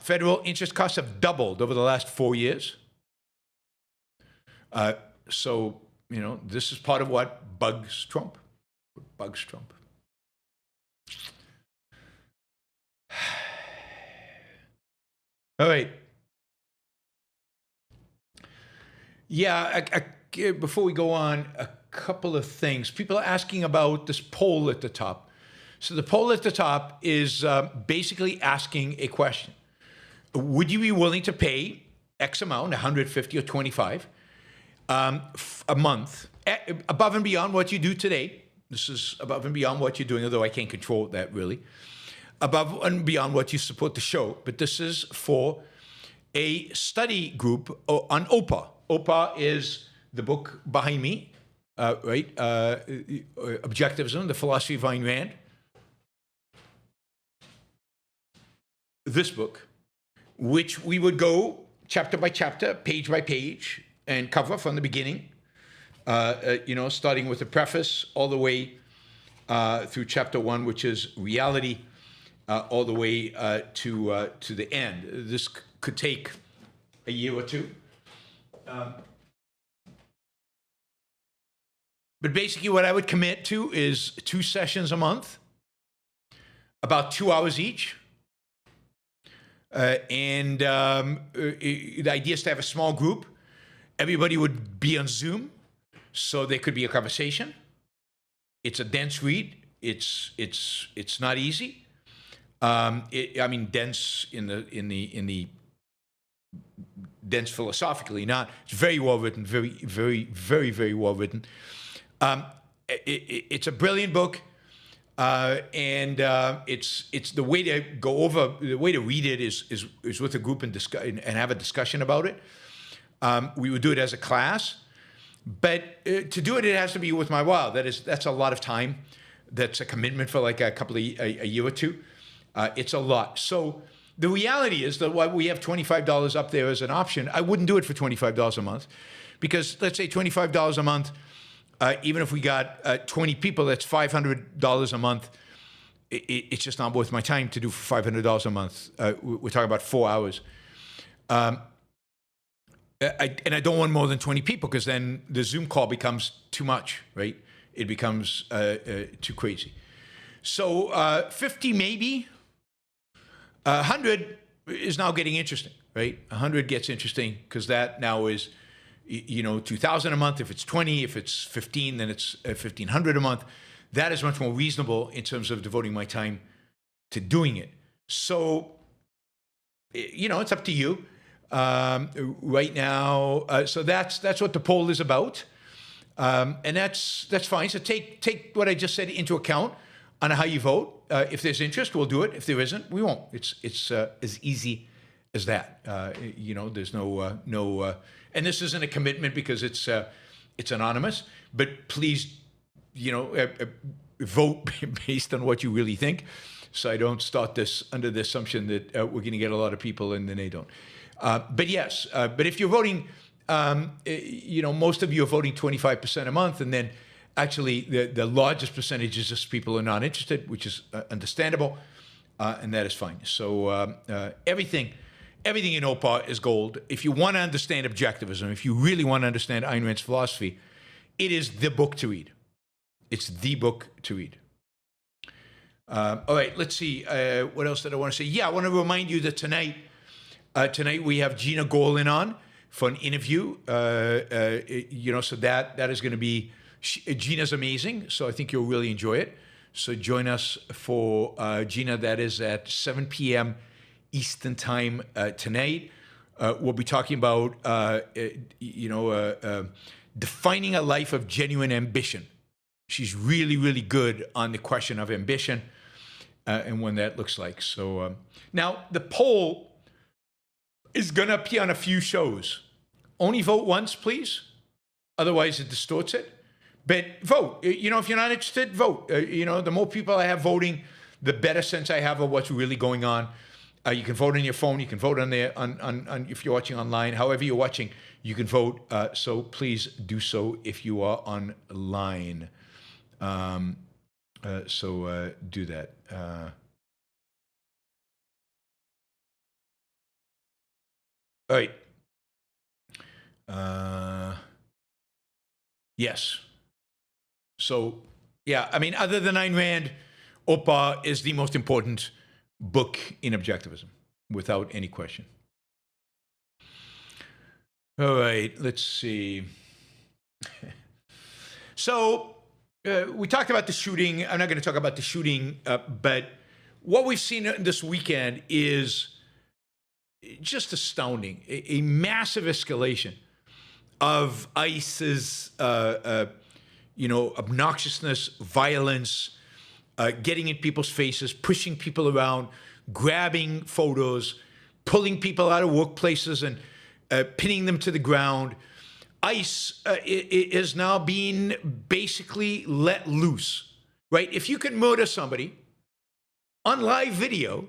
Federal interest costs have doubled over the last 4 years. So, this is part of what bugs Trump. Bugs Trump. All right. Yeah, before we go on, a couple of things. People are asking about this poll at the top. So the poll at the top is basically asking a question. would you be willing to pay X amount, 150 or 25, a month, above and beyond what you do today? This is above and beyond what you're doing, although I can't control that really. Above and beyond what you support the show. But this is for a study group on OPA. OPA is the book behind me, right? Objectivism, the philosophy of Ayn Rand. This book, which we would go chapter by chapter, page by page, and cover from the beginning, starting with the preface all the way through chapter 1, which is reality, all the way to the end. This could take a year or two. But basically what I would commit to is 2 sessions a month, about 2 hours each. The idea is to have a small group. Everybody would be on Zoom, so there could be a conversation. It's a dense read. It's not easy. Dense in the dense philosophically, not. It's very well written. Very, very, very, very well written. It's a brilliant book. It's the way to go over, the way to read it is with a group and have a discussion about it. We would do it as a class, but to do it, it has to be worth my while. That's a lot of time. That's a commitment for like a year or two. It's a lot. So the reality is that while we have $25 up there as an option, I wouldn't do it for $25 a month, because let's say $25 a month. Even if we got 20 people, that's $500 a month. It's just not worth my time to do for $500 a month. We're talking about 4 hours. I don't want more than 20 people, because then the Zoom call becomes too much, right? It becomes too crazy. So 50 maybe. 100 is now getting interesting, right? 100 gets interesting, because that now is, $2,000 a month. If it's 20, if it's 15, then it's $1,500 a month. That is much more reasonable in terms of devoting my time to doing it. So, it's up to you. Right now, so that's what the poll is about, and that's fine. So take what I just said into account on how you vote. If there's interest, we'll do it. If there isn't, we won't. It's as easy as that. There's no. And this isn't a commitment because it's anonymous, but please, vote based on what you really think. So I don't start this under the assumption that we're going to get a lot of people and then they don't. But yes, but if you're voting, most of you are voting 25% a month, and then actually the largest percentage is just people who are not interested, which is understandable, and that is fine. So everything in OPA is gold. If you want to understand objectivism, if you really want to understand Ayn Rand's philosophy, it is the book to read. It's the book to read. All right, let's see. What else did I want to say? Yeah, I want to remind you that tonight we have Gina Gorlin on for an interview. So that is going to be. Gina's amazing, so I think you'll really enjoy it. So join us for Gina. That is at 7 p.m. Eastern Time tonight. We'll be talking about, defining a life of genuine ambition. She's really, really good on the question of ambition and when that looks like. So now the poll is going to appear on a few shows. Only vote once, please. Otherwise, it distorts it. But vote. If you're not interested, vote. The more people I have voting, the better sense I have of what's really going on. You can vote on your phone. You can vote on there. On if you're watching online, however you're watching, you can vote. So please do so if you are online. So do that. All right. Yes. So, yeah, other than Ayn Rand, OPA is the most important book in objectivism, without any question. All right, let's see. So, we talked about the shooting. I'm not going to talk about the shooting, but what we've seen this weekend is just astounding, a massive escalation of ICE's, obnoxiousness, violence, getting in people's faces, pushing people around, grabbing photos, pulling people out of workplaces and pinning them to the ground. ICE is now being basically let loose, right? If you can murder somebody on live video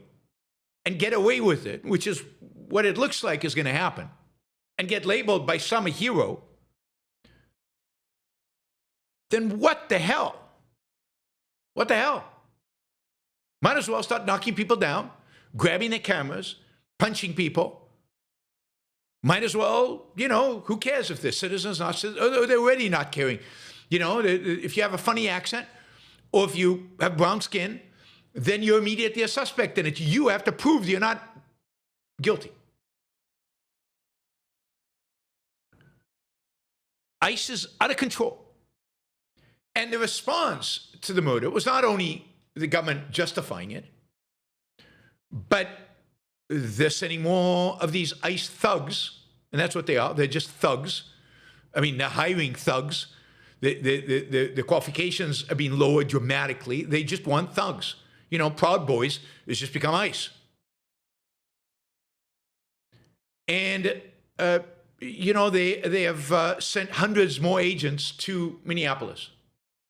and get away with it, which is what it looks like is going to happen, and get labeled by some a hero, then what the hell? What the hell? Might as well start knocking people down, grabbing their cameras, punching people. Might as well, who cares if they're citizens, not citizens, or they're already not caring. If you have a funny accent or if you have brown skin, then you're immediately a suspect, and you have to prove you're not guilty. ICE is out of control. And the response to the murder was not only the government justifying it, but they're sending more of these ICE thugs, and that's what they are. They're just thugs. I mean, they're hiring thugs. The qualifications are being lowered dramatically. They just want thugs. Proud Boys has just become ICE. And, they have sent hundreds more agents to Minneapolis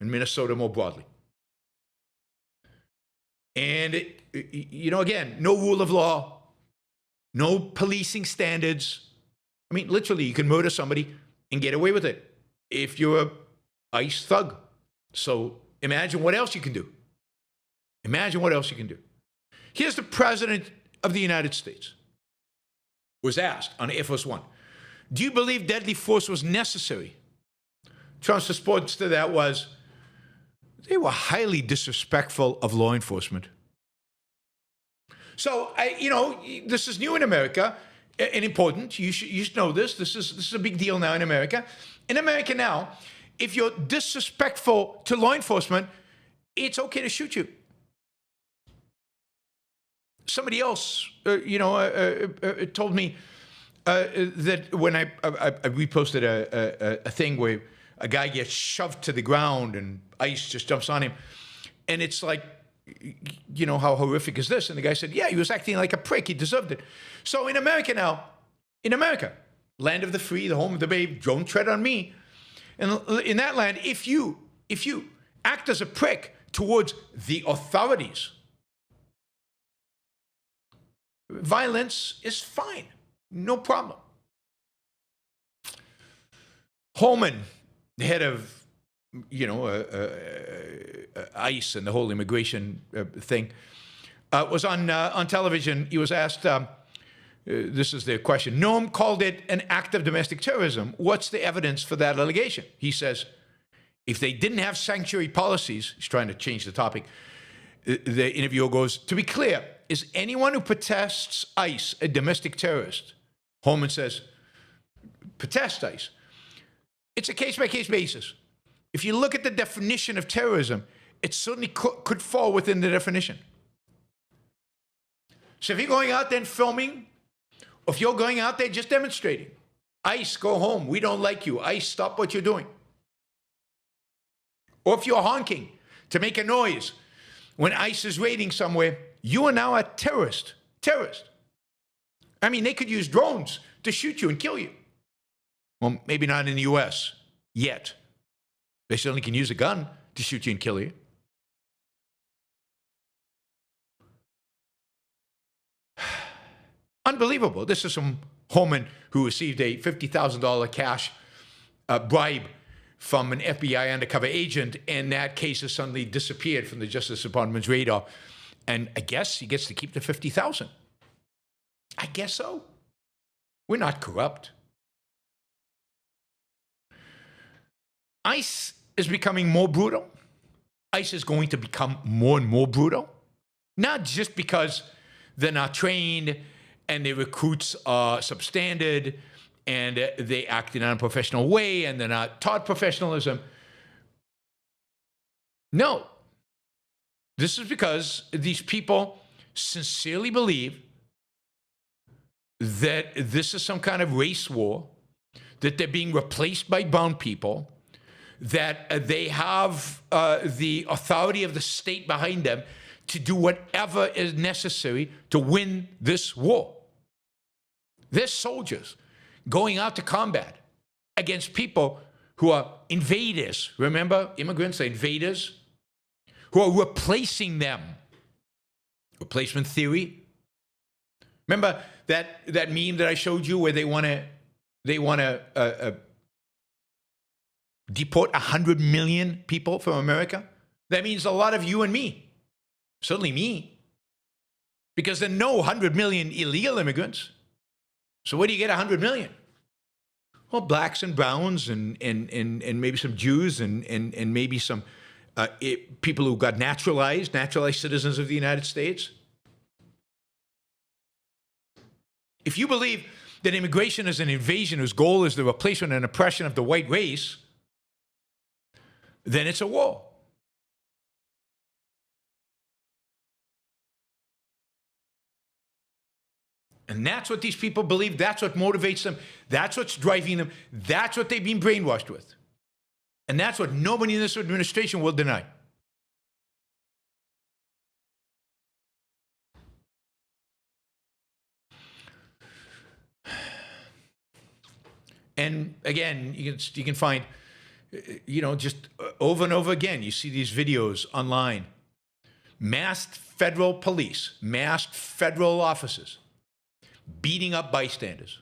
and Minnesota more broadly. And, again, no rule of law, no policing standards. I mean, literally, you can murder somebody and get away with it if you're a ICE thug. So imagine what else you can do. Imagine what else you can do. Here's the President of the United States was asked on Air Force One, do you believe deadly force was necessary? Trump's response to that was, they were highly disrespectful of law enforcement. So, this is new in America and important. You should know this. This is a big deal now in America. In America now, if you're disrespectful to law enforcement, it's okay to shoot you. Somebody else, told me that when I reposted a thing where a guy gets shoved to the ground and ICE just jumps on him, and it's like, how horrific is this? And the guy said, yeah, he was acting like a prick. He deserved it. So in America now, land of the free, the home of the brave, don't tread on me. And in that land, if you act as a prick towards the authorities, violence is fine, no problem. Homeland, the head of, ICE and the whole immigration thing, was on television. He was asked, this is the question, Noam called it an act of domestic terrorism. What's the evidence for that allegation? He says, if they didn't have sanctuary policies, he's trying to change the topic, the interviewer goes, to be clear, is anyone who protests ICE a domestic terrorist? Holman says, protest ICE. It's a case-by-case basis. If you look at the definition of terrorism, it certainly could fall within the definition. So if you're going out there and filming, or if you're going out there just demonstrating, ICE, go home, we don't like you, ICE, stop what you're doing. Or if you're honking to make a noise when ICE is raiding somewhere, you are now a terrorist. I mean, they could use drones to shoot you and kill you. Well, maybe not in the US yet. They certainly can use a gun to shoot you and kill you. Unbelievable. This is some Homeland who received a $50,000 cash bribe from an FBI undercover agent, and that case has suddenly disappeared from the Justice Department's radar. And I guess he gets to keep the $50,000. I guess so. We're not corrupt. ICE is becoming more brutal. ICE is going to become more and more brutal, not just because they're not trained and their recruits are substandard and they act in an unprofessional way and they're not taught professionalism. No. This is because these people sincerely believe that this is some kind of race war, that they're being replaced by brown people, that they have the authority of the state behind them to do whatever is necessary to win this war. They're soldiers going out to combat against people who are invaders. Remember, immigrants are invaders who are replacing them. Replacement theory. Remember that meme that I showed you where they want to deport 100 million people from America? That means a lot of you and me. Certainly me. Because there are no 100 million illegal immigrants. So where do you get 100 million? Well, blacks and browns and maybe some Jews and maybe some people who got naturalized citizens of the United States. If you believe that immigration is an invasion whose goal is the replacement and oppression of the white race, then it's a war. And that's what these people believe. That's what motivates them. That's what's driving them. That's what they've been brainwashed with. And that's what nobody in this administration will deny. And again, you can find, just over and over again, you see these videos online. Masked federal police, masked federal officers beating up bystanders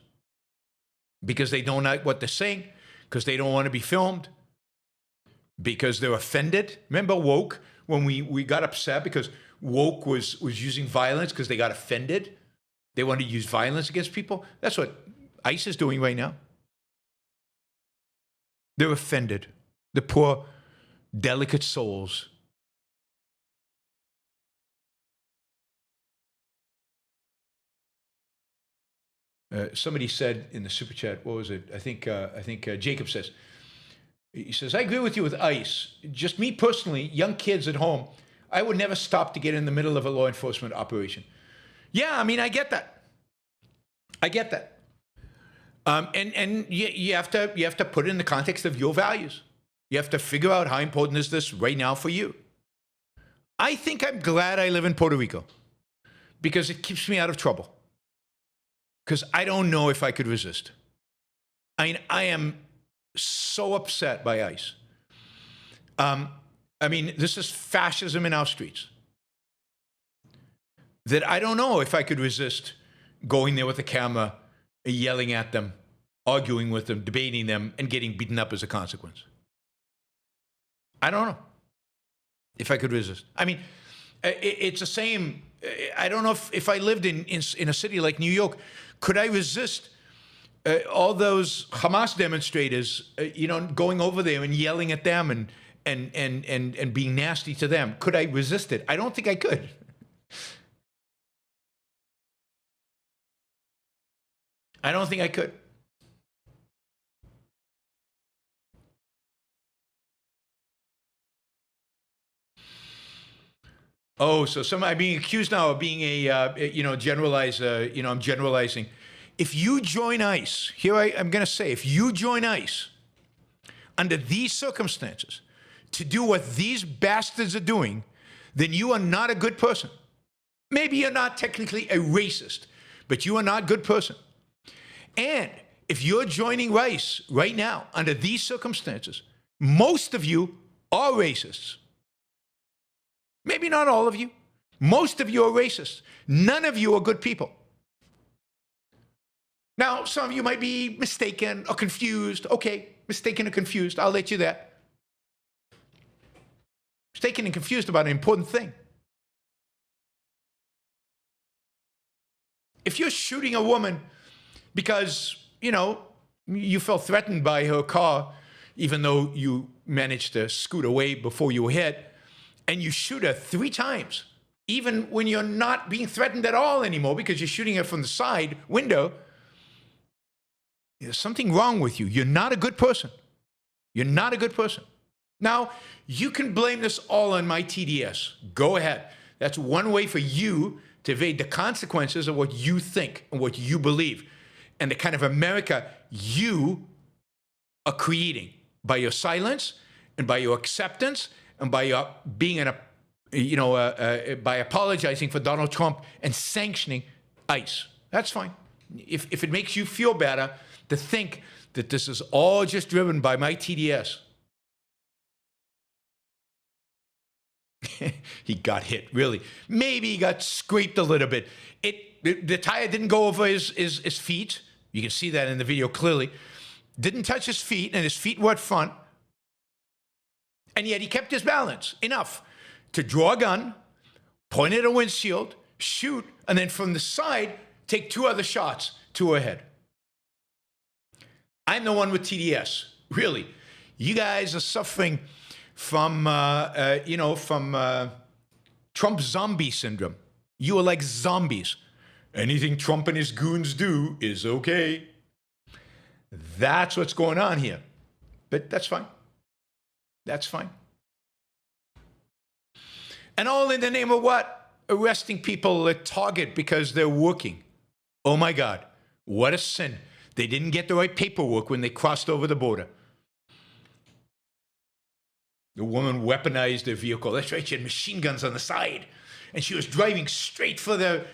because they don't like what they're saying, because they don't want to be filmed, because they're offended. Remember woke, when we got upset because woke was using violence because they got offended? They wanted to use violence against people? That's what ICE is doing right now. They're offended. The poor, delicate souls. Somebody said in the super chat, what was it? I think Jacob says, he says, I agree with you with ICE. Just me personally, young kids at home, I would never stop to get in the middle of a law enforcement operation. Yeah, I mean, I get that. I get that. And you have to put it in the context of your values. You have to figure out how important is this right now for you. I think I'm glad I live in Puerto Rico because it keeps me out of trouble. Because I don't know if I could resist. I mean, I am so upset by ICE. This is fascism in our streets. That I don't know if I could resist going there with a camera, yelling at them, arguing with them, debating them, and getting beaten up as a consequence. I don't know if I could resist. I mean, it's the same. I don't know if I lived in a city like New York, could I resist all those Hamas demonstrators, going over there and yelling at them and being nasty to them? Could I resist it? I don't think I could. I don't think I could. Oh, so I'm being accused now of being I'm generalizing. If you join ICE, I'm going to say, if you join ICE under these circumstances to do what these bastards are doing, then you are not a good person. Maybe you're not technically a racist, but you are not a good person. And if you're joining ICE right now under these circumstances, most of you are racists. Maybe not all of you. Most of you are racist. None of you are good people. Now, some of you might be mistaken or confused. Okay, mistaken or confused. I'll let you that. Mistaken and confused about an important thing. If you're shooting a woman because, you felt threatened by her car, even though you managed to scoot away before you were hit, and you shoot her 3 times, even when you're not being threatened at all anymore because you're shooting her from the side window, there's something wrong with you. You're not a good person. You're not a good person. Now, you can blame this all on my TDS. Go ahead. That's one way for you to evade the consequences of what you think and what you believe and the kind of America you are creating by your silence and by your acceptance and by your being by apologizing for Donald Trump and sanctioning ICE. That's fine. If it makes you feel better to think that this is all just driven by my TDS. He got hit, really. Maybe he got scraped a little bit. The tire didn't go over his feet. You can see that in the video clearly. Didn't touch his feet, and his feet were at front. And yet he kept his balance enough to draw a gun, point at a windshield, shoot, and then from the side, take 2 other shots to her head. I'm the one with TDS, really. You guys are suffering from Trump zombie syndrome. You are like zombies. Anything Trump and his goons do is okay. That's what's going on here. But that's fine. That's fine. And all in the name of what? Arresting people at Target because they're working. Oh my God, what a sin. They didn't get the right paperwork when they crossed over the border. The woman weaponized their vehicle. That's right, she had machine guns on the side. And she was driving straight for the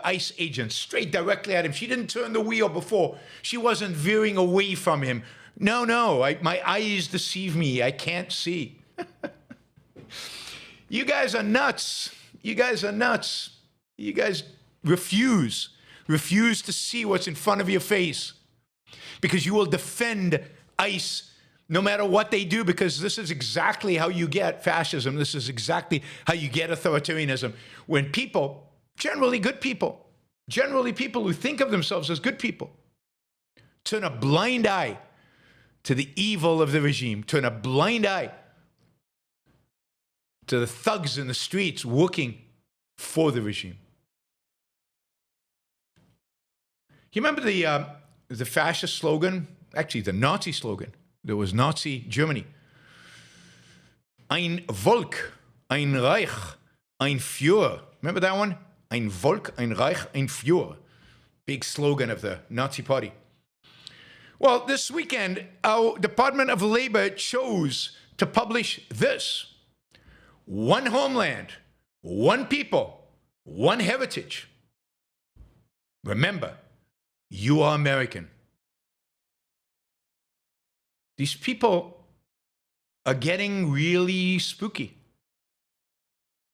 ICE agents, straight directly at him. She didn't turn the wheel before. She wasn't veering away from him. No, my eyes deceive me. I can't see. You guys are nuts. You guys are nuts. You guys refuse to see what's in front of your face because you will defend ICE no matter what they do, because this is exactly how you get fascism. This is exactly how you get authoritarianism. When people, generally good people, generally people who think of themselves as good people, turn a blind eye to the evil of the regime, turn a blind eye to the thugs in the streets working for the regime. You remember the fascist slogan, actually the Nazi slogan? There was Nazi Germany. Ein Volk, ein Reich, ein Führer. Remember that one? Ein Volk, ein Reich, ein Führer. Big slogan of the Nazi party. Well, this weekend, our Department of Labor chose to publish this. One homeland, one people, one heritage. Remember, you are American. These people are getting really spooky.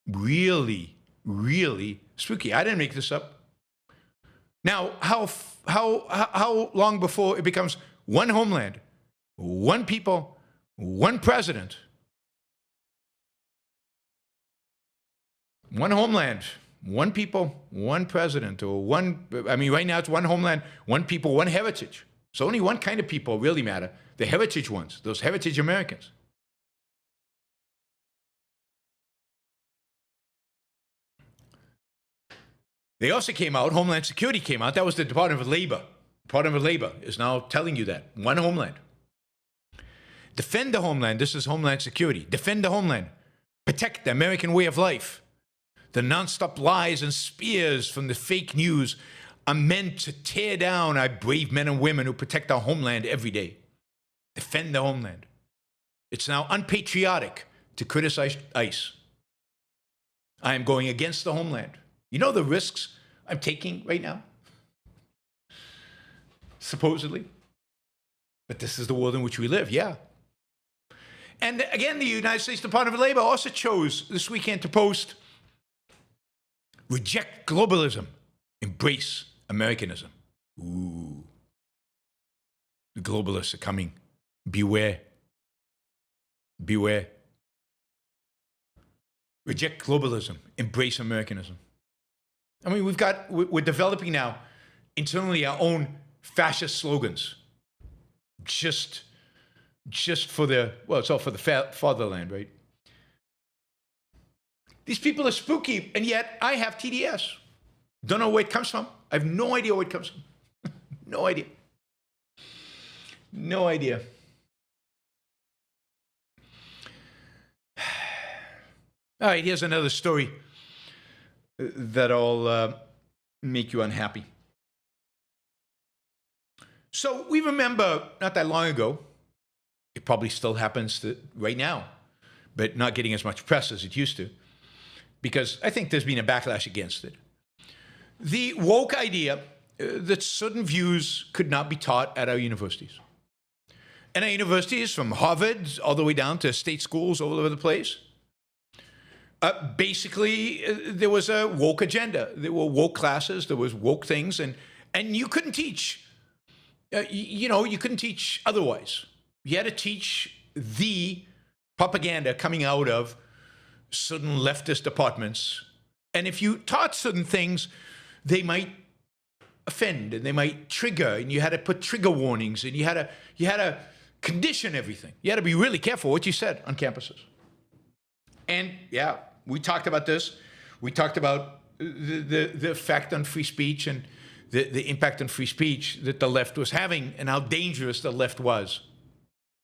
Really, really spooky. I didn't make this up. Now, how long before it becomes one homeland, one people, one president? One homeland, one people, one president, or right now it's one homeland, one people, one heritage. So only one kind of people really matter. The heritage ones, those heritage Americans. They also came out, Homeland Security came out, that was the Department of Labor. Department of Labor is now telling you that. One homeland. Defend the homeland, this is Homeland Security. Defend the homeland. Protect the American way of life. The nonstop lies and spears from the fake news are meant to tear down our brave men and women who protect our homeland every day. Defend the homeland. It's now unpatriotic to criticize ICE. I am going against the homeland. You know the risks I'm taking right now? Supposedly. But this is the world in which we live, yeah. And again, the United States Department of Labor also chose this weekend to post, reject globalism, embrace Americanism. Ooh. The globalists are coming. Beware. Beware. Reject globalism, embrace Americanism. I mean, we're developing now internally our own fascist slogans. Just for it's all for the fatherland, right? These people are spooky, and yet I have TDS. Don't know where it comes from. I have no idea where it comes from. No idea. No idea. All right, here's another story that'll make you unhappy. So we remember not that long ago, it probably still happens right now, but not getting as much press as it used to, because I think there's been a backlash against it. The woke idea that certain views could not be taught at our universities. And our universities, from Harvard all the way down to state schools all over the place, basically, there was a woke agenda. There were woke classes, there was woke things, and you couldn't teach, you couldn't teach otherwise. You had to teach the propaganda coming out of certain leftist departments. And if you taught certain things, they might offend and they might trigger, and you had to put trigger warnings, and you had to condition everything. You had to be really careful what you said on campuses. And yeah, we talked about this. We talked about the effect on free speech and the impact on free speech that the left was having and how dangerous the left was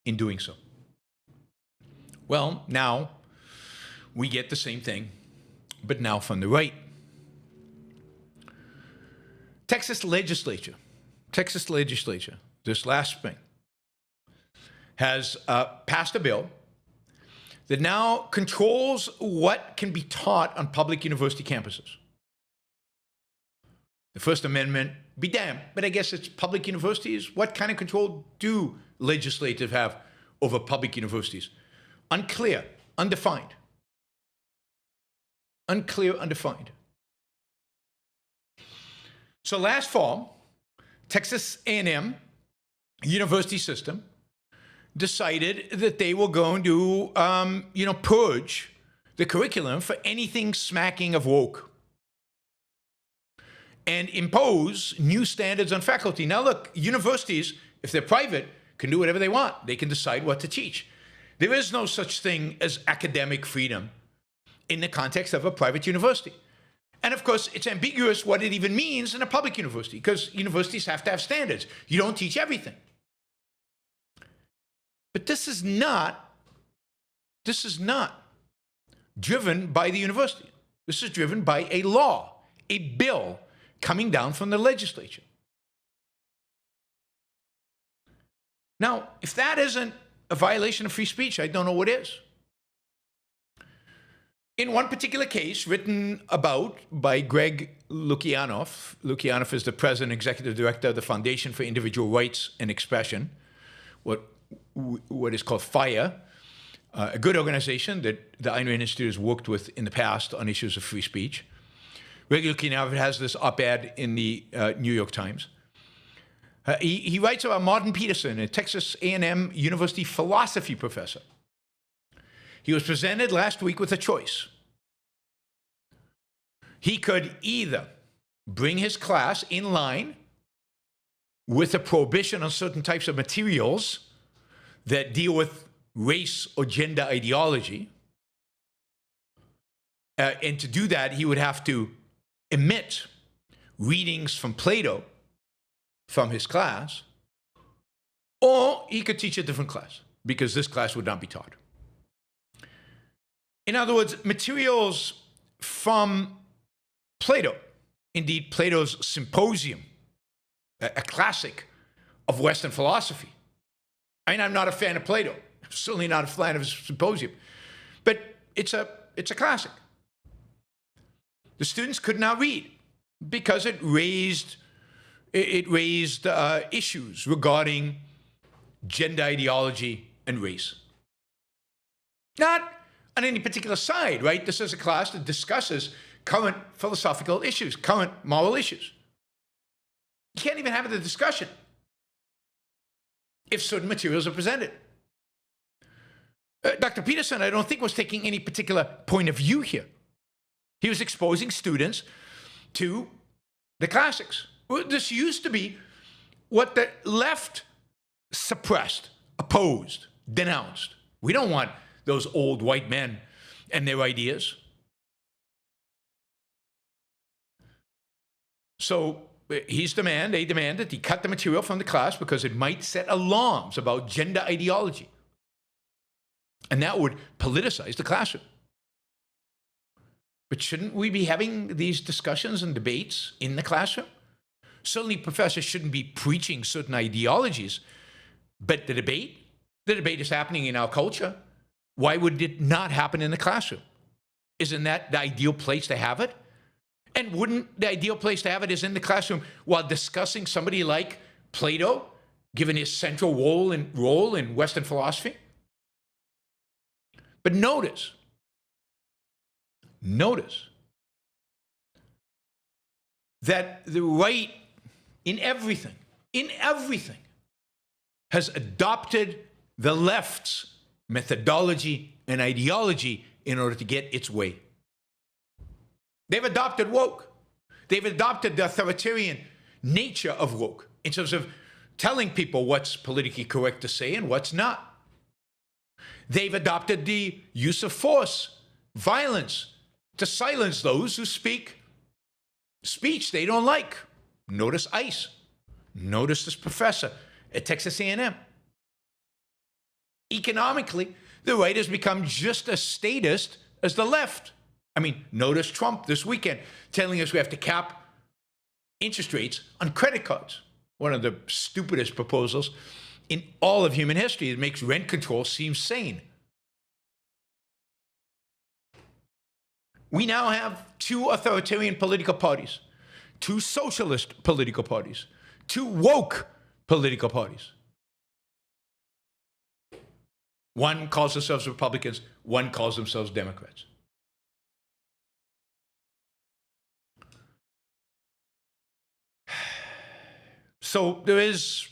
in doing so. Well, now we get the same thing, but now from the right. Texas legislature, this last spring, has passed a bill that now controls what can be taught on public university campuses. The First Amendment, be damned, but I guess it's public universities. What kind of control do legislators have over public universities? Unclear, undefined. Unclear, undefined. So last fall, Texas A&M university system decided that they were going to, purge the curriculum for anything smacking of woke and impose new standards on faculty. Now, look, universities, if they're private, can do whatever they want. They can decide what to teach. There is no such thing as academic freedom in the context of a private university. And of course, it's ambiguous what it even means in a public university, because universities have to have standards. You don't teach everything. But this is not driven by the university. This is driven by a law, a bill coming down from the legislature. Now, if that isn't a violation of free speech, I don't know what is. In one particular case written about by Greg Lukianoff, Lukianoff is the president and executive director of the Foundation for Individual Rights and Expression, what is called FIRE, a good organization that the Ayn Rand Institute has worked with in the past on issues of free speech. Greg Lukianoff has this op-ed in the New York Times. He writes about Martin Peterson, a Texas A&M University philosophy professor. He was presented last week with a choice. He could either bring his class in line with a prohibition on certain types of materials that deal with race or gender ideology, and to do that, he would have to omit readings from Plato from his class, or he could teach a different class, because this class would not be taught. In other words, materials from Plato, indeed Plato's Symposium, a classic of Western philosophy. I mean, I'm not a fan of Plato. I'm certainly not a fan of his Symposium, but it's a classic. The students could not read because it raised issues regarding gender ideology and race. Not on any particular side, right? This is a class that discusses current philosophical issues, current moral issues. You can't even have the discussion if certain materials are presented. Dr. Peterson, I don't think, was taking any particular point of view here. He was exposing students to the classics. This used to be what the left suppressed, opposed, denounced. We don't want those old white men and their ideas. So they demand that he cut the material from the class because it might set alarms about gender ideology. And that would politicize the classroom. But shouldn't we be having these discussions and debates in the classroom? Certainly professors shouldn't be preaching certain ideologies, but the debate is happening in our culture. Why would it not happen in the classroom? Isn't that the ideal place to have it? And wouldn't the ideal place to have it is in the classroom while discussing somebody like Plato, given his central role in Western philosophy? But notice that the right in everything, has adopted the left's methodology and ideology in order to get its way. They've adopted woke. They've adopted the authoritarian nature of woke in terms of telling people what's politically correct to say and what's not. They've adopted the use of force, violence, to silence those who speak speech they don't like. Notice ICE. Notice this professor at Texas A&M. Economically, the right has become just as statist as the left. I mean, notice Trump this weekend telling us we have to cap interest rates on credit cards. One of the stupidest proposals in all of human history. It makes rent control seem sane. We now have two authoritarian political parties, two socialist political parties, two woke political parties. One calls themselves Republicans, one calls themselves Democrats. So there is,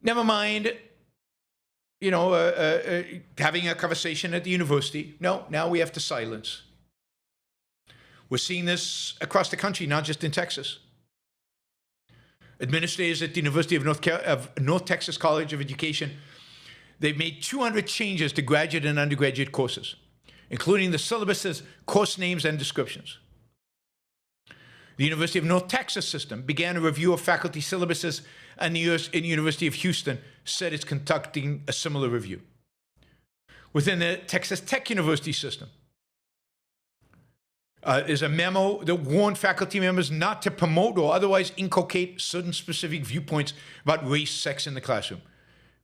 never mind, having a conversation at the university. No, now we have to silence. We're seeing this across the country, not just in Texas. Administrators at the University of North Texas College of Education, they've made 200 changes to graduate and undergraduate courses, including the syllabuses, course names, and descriptions. The University of North Texas system began a review of faculty syllabuses, and the University of Houston said it's conducting a similar review. Within the Texas Tech University system, there's a memo that warned faculty members not to promote or otherwise inculcate certain specific viewpoints about race, sex in the classroom.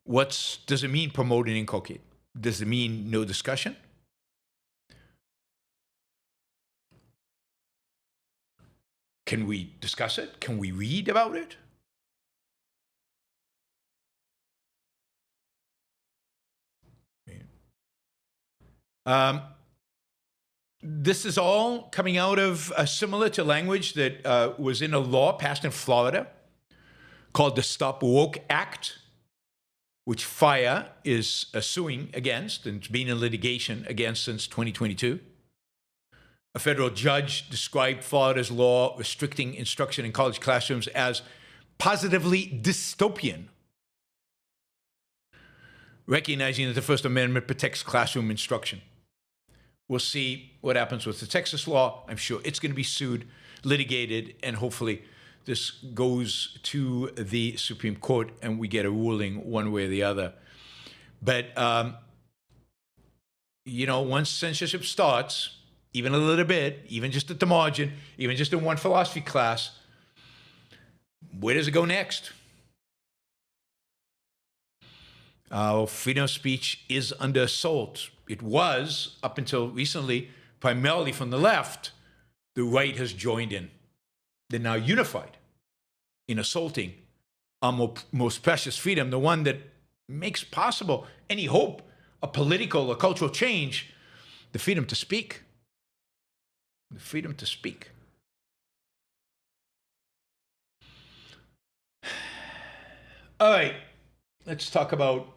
What does it mean, promote and inculcate? Does it mean no discussion? Can we discuss it? Can we read about it? This is all coming out of similar to language that was in a law passed in Florida called the Stop Woke Act, which FIRE is suing against and it's been in litigation against since 2022. A federal judge described Florida's law restricting instruction in college classrooms as positively dystopian, recognizing that the First Amendment protects classroom instruction. We'll see what happens with the Texas law. I'm sure it's going to be sued, litigated, and hopefully this goes to the Supreme Court and we get a ruling one way or the other. But, once censorship starts, even a little bit, even just at the margin, even just in one philosophy class, where does it go next? Freedom of speech is under assault. It was, up until recently, primarily from the left. The right has joined in. They're now unified in assaulting our most precious freedom, the one that makes possible any hope of political or cultural change, the freedom to speak. The freedom to speak. All right, let's talk about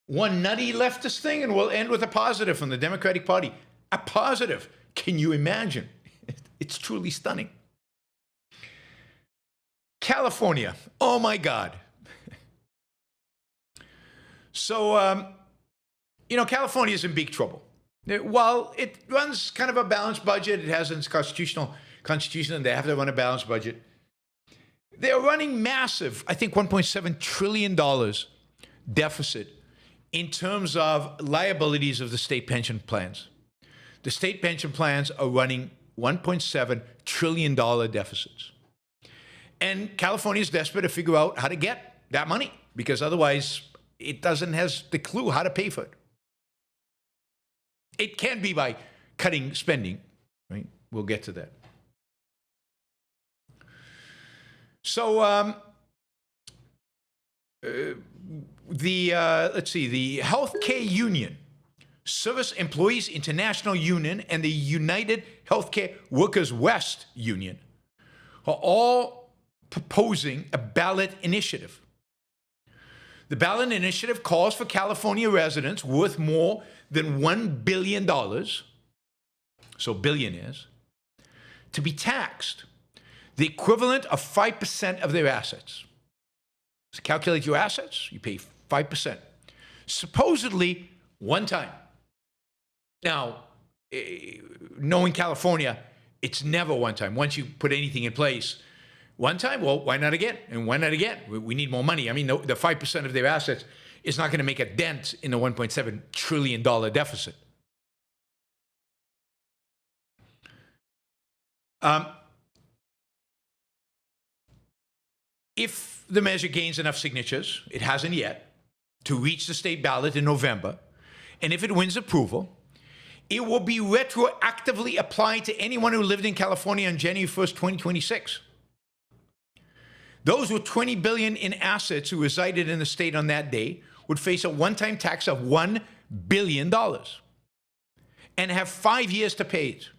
one nutty leftist thing, and we'll end with a positive from the Democratic Party. A positive. Can you imagine? It's truly stunning. California. Oh, my God. So, California is in big trouble. While it runs kind of a balanced budget, it has its constitution, and they have to run a balanced budget. They're running massive, I think $1.7 trillion deficit in terms of liabilities of the state pension plans. the state pension plans are running $1.7 trillion deficits. And California is desperate to figure out how to get that money, because otherwise it doesn't have the clue how to pay for it. It can be by cutting spending, right? We'll get to that. So let's see, the Healthcare Union, Service Employees International Union, and the United Healthcare Workers West Union are all proposing a ballot initiative. The ballot initiative calls for California residents worth more than $1 billion, so billionaires, to be taxed the equivalent of 5% of their assets. So calculate your assets, you pay 5%. Supposedly, one time. Now, knowing California, it's never one time. Once you put anything in place, one time, well, why not again? And why not again? We need more money. I mean, the 5% of their assets is not going to make a dent in the $1.7 trillion deficit. If the measure gains enough signatures, it hasn't yet, to reach the state ballot in November, and if it wins approval, it will be retroactively applied to anyone who lived in California on January 1st, 2026. Those with $20 billion in assets who resided in the state on that day would face a one-time tax of $1 billion and have 5 years to pay it.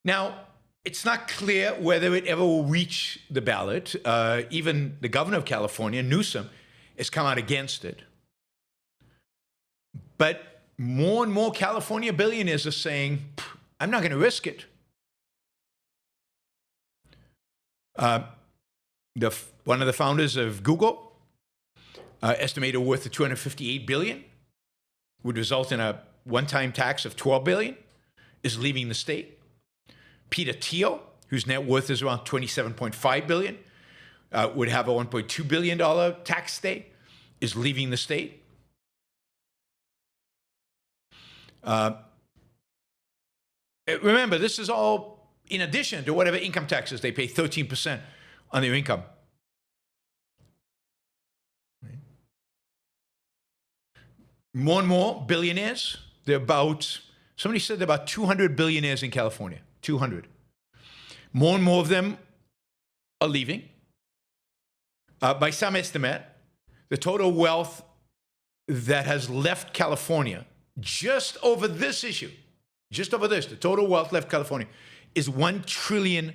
Now, it's not clear whether it ever will reach the ballot. Even the governor of California, Newsom, has come out against it. But more and more California billionaires are saying, I'm not going to risk it. One of the founders of Google, estimated worth of $258 billion, would result in a one-time tax of $12 billion, is leaving the state. Peter Thiel, whose net worth is around $27.5 billion, would have a $1.2 billion tax stay, is leaving the state. Remember, this is all in addition to whatever income taxes they pay, 13% on their income. Right. More and more billionaires, somebody said there are about 200 billionaires in California, 200. More and more of them are leaving. By some estimate, the total wealth that has left California just over this issue, just over this, the total wealth left California is $1 trillion.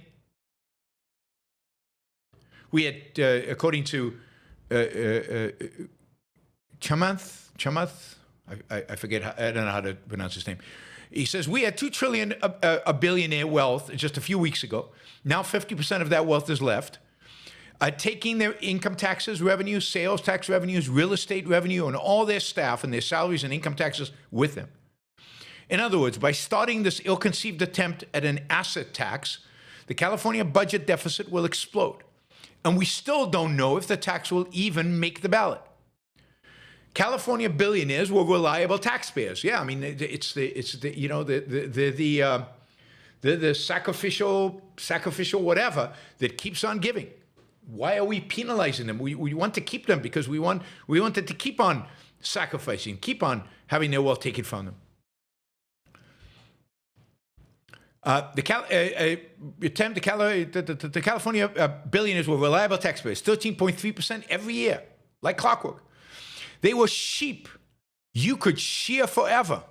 We had, according to Chamath, I forget, I don't know how to pronounce his name. He says, we had $2 trillion a billionaire wealth just a few weeks ago. Now 50% of that wealth is left. Taking their income taxes revenue, sales tax revenues, real estate revenue, and all their staff and their salaries and income taxes with them. In other words, by starting this ill-conceived attempt at an asset tax, the California budget deficit will explode. And we still don't know if the tax will even make the ballot. California billionaires were reliable taxpayers. Yeah, I mean, it's the sacrificial whatever that keeps on giving. Why are we penalizing them? We want to keep them because we want them to keep on sacrificing, keep on having their wealth taken from them. The California billionaires were reliable taxpayers, 13.3% every year, like clockwork. They were sheep you could shear forever.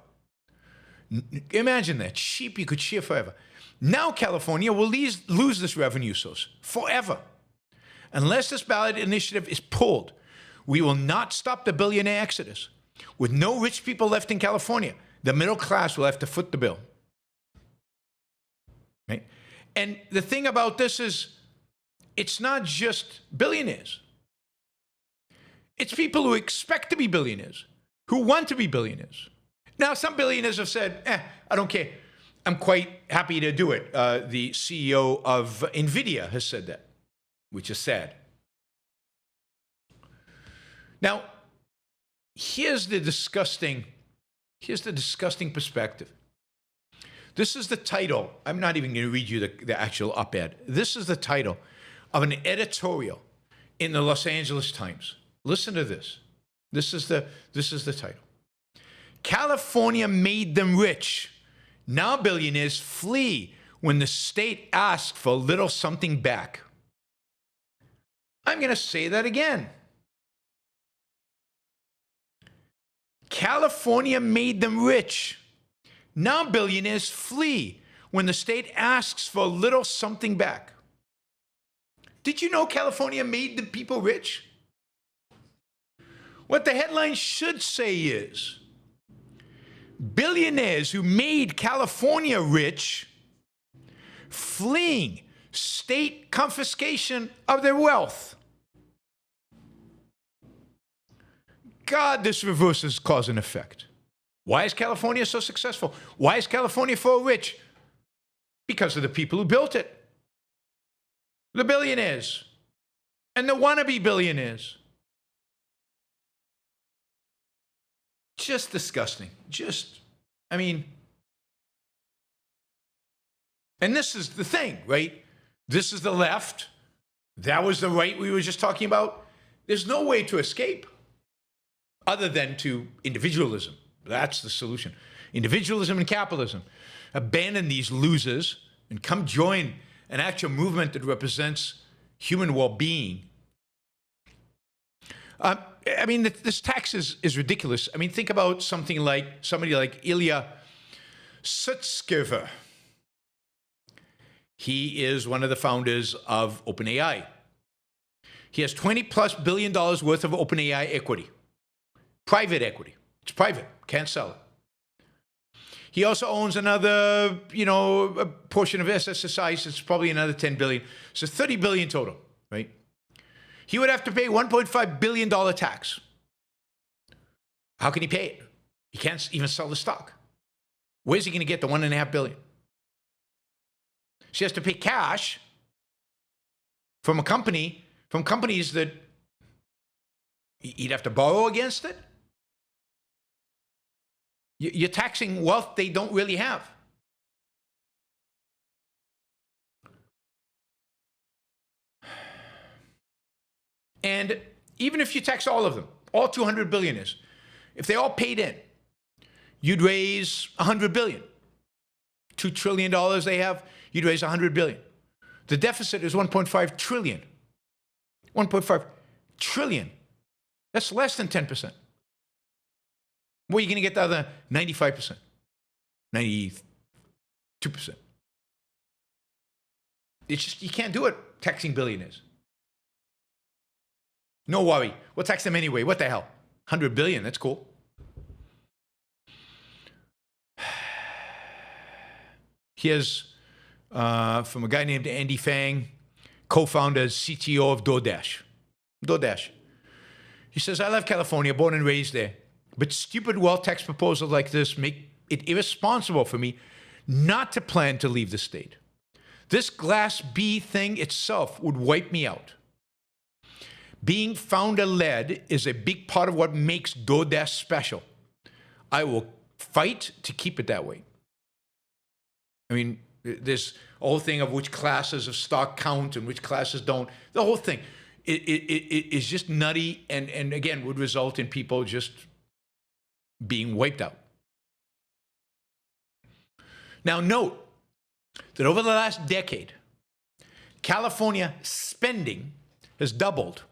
Imagine that, sheep you could shear forever. Now California will lose this revenue source forever. Unless this ballot initiative is pulled, we will not stop the billionaire exodus. With no rich people left in California, the middle class will have to foot the bill. Right? And the thing about this is, it's not just billionaires. It's people who expect to be billionaires, who want to be billionaires. Now, some billionaires have said, I don't care. I'm quite happy to do it. The CEO of NVIDIA has said that, which is sad. Now, here's the disgusting Here's the disgusting perspective. This is the title. I'm not even going to read you the actual op-ed. This is the title of an editorial in the Los Angeles Times. Listen to this. This is the title. California made them rich. Now billionaires flee when the state asks for a little something back. I'm going to say that again. California made them rich. Now billionaires flee when the state asks for a little something back. Did you know California made the people rich? What the headline should say is, billionaires who made California rich fleeing state confiscation of their wealth. God, this reverses cause and effect. Why is California so successful? Why is California so rich? Because of the people who built it. The billionaires and the wannabe billionaires. Just disgusting. And this is the thing, right? This is the left. That was the right we were just talking about. There's no way to escape other than to individualism. That's the solution. Individualism and capitalism. Abandon these losers and come join an actual movement that represents human well-being. This tax is ridiculous. Think about somebody like Ilya Sutskever. He is one of the founders of OpenAI. He has $20+ billion worth of OpenAI equity. Private equity. It's private. Can't sell it. He also owns another, a portion of SSSI. So it's probably another 10 billion. So 30 billion total, right? He would have to pay $1.5 billion tax. How can he pay it? He can't even sell the stock. Where's he going to get the $1.5 billion? So he has to pay cash from companies that he'd have to borrow against it. You're taxing wealth they don't really have. And even if you tax all of them, all 200 billionaires, if they all paid in, you'd raise 100 billion. $2 trillion they have, you'd raise 100 billion. The deficit is 1.5 trillion. 1.5 trillion. That's less than 10%. Where are you going to get the other 95%? 92%? It's just, you can't do it taxing billionaires. No worry. We'll tax them anyway. What the hell? 100 billion, that's cool. Here's from a guy named Andy Fang, co-founder, CTO of DoorDash. He says, I love California, born and raised there. But stupid wealth tax proposals like this make it irresponsible for me not to plan to leave the state. This Class B thing itself would wipe me out. Being founder-led is a big part of what makes DoorDash special. I will fight to keep it that way. This whole thing of which classes of stock count and which classes don't, the whole thing it is just nutty and again, would result in people just being wiped out. Now note that over the last decade, California spending has doubled,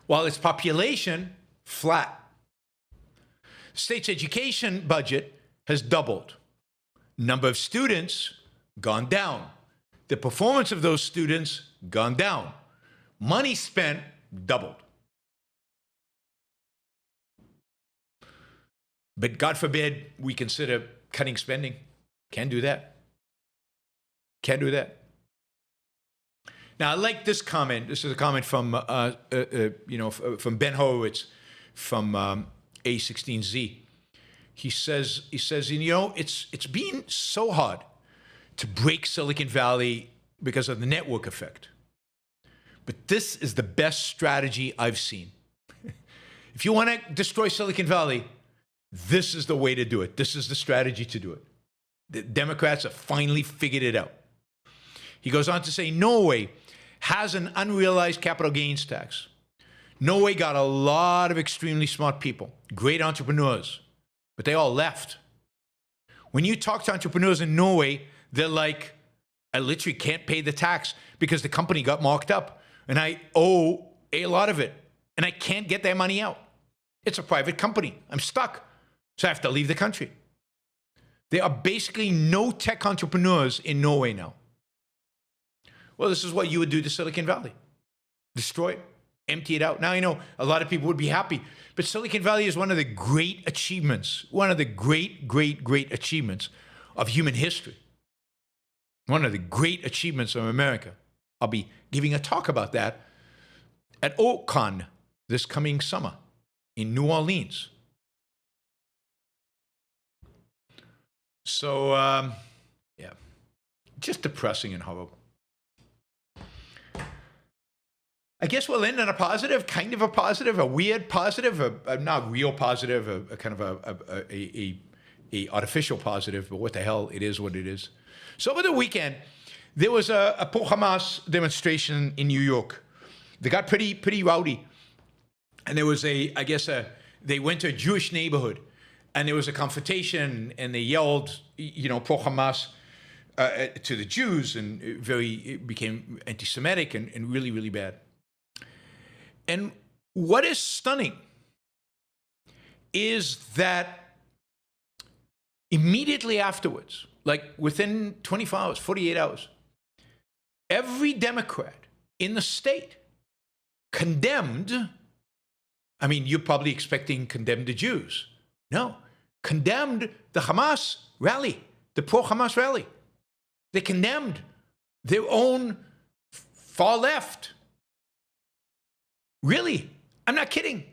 while its population flat. The state's education budget has doubled. Number of students gone down. The performance of those students gone down. Money spent doubled. But God forbid we consider cutting spending. Can't do that. Can't do that. Now, I like this comment. This is a comment from Ben Horowitz from A16Z. He says, it's been so hard to break Silicon Valley because of the network effect. But this is the best strategy I've seen. If you want to destroy Silicon Valley, This is the way to do it. This is the strategy to do it. The Democrats have finally figured it out. He goes on to say, Norway has an unrealized capital gains tax. Norway got a lot of extremely smart people, great entrepreneurs, but they all left. When you talk to entrepreneurs in Norway, they're like, I literally can't pay the tax because the company got marked up and I owe a lot of it and I can't get that money out. It's a private company. I'm stuck. So I have to leave the country. There are basically no tech entrepreneurs in Norway now. Well, this is what you would do to Silicon Valley. Destroy it, empty it out. Now, I know a lot of people would be happy, but Silicon Valley is one of the great achievements, one of the great achievements of human history. One of the great achievements of America. I'll be giving a talk about that at OCON this coming summer in New Orleans. So, yeah, just depressing and horrible. I guess we'll end on a positive, kind of a positive, a weird positive, a not real positive, a kind of a artificial positive, but what the hell, it is what it is. So over the weekend, there was a pro-Hamas demonstration in New York. They got pretty rowdy. And there was they went to a Jewish neighborhood and there was a confrontation and they yelled, pro-Hamas to the Jews, and it became anti-Semitic and really, really bad. And what is stunning is that immediately afterwards, like within 24 hours, 48 hours, every Democrat in the state condemned, I mean, you're probably expecting condemned the Jews. No, condemned the Hamas rally, the pro-Hamas rally. They condemned their own far left. Really? I'm not kidding.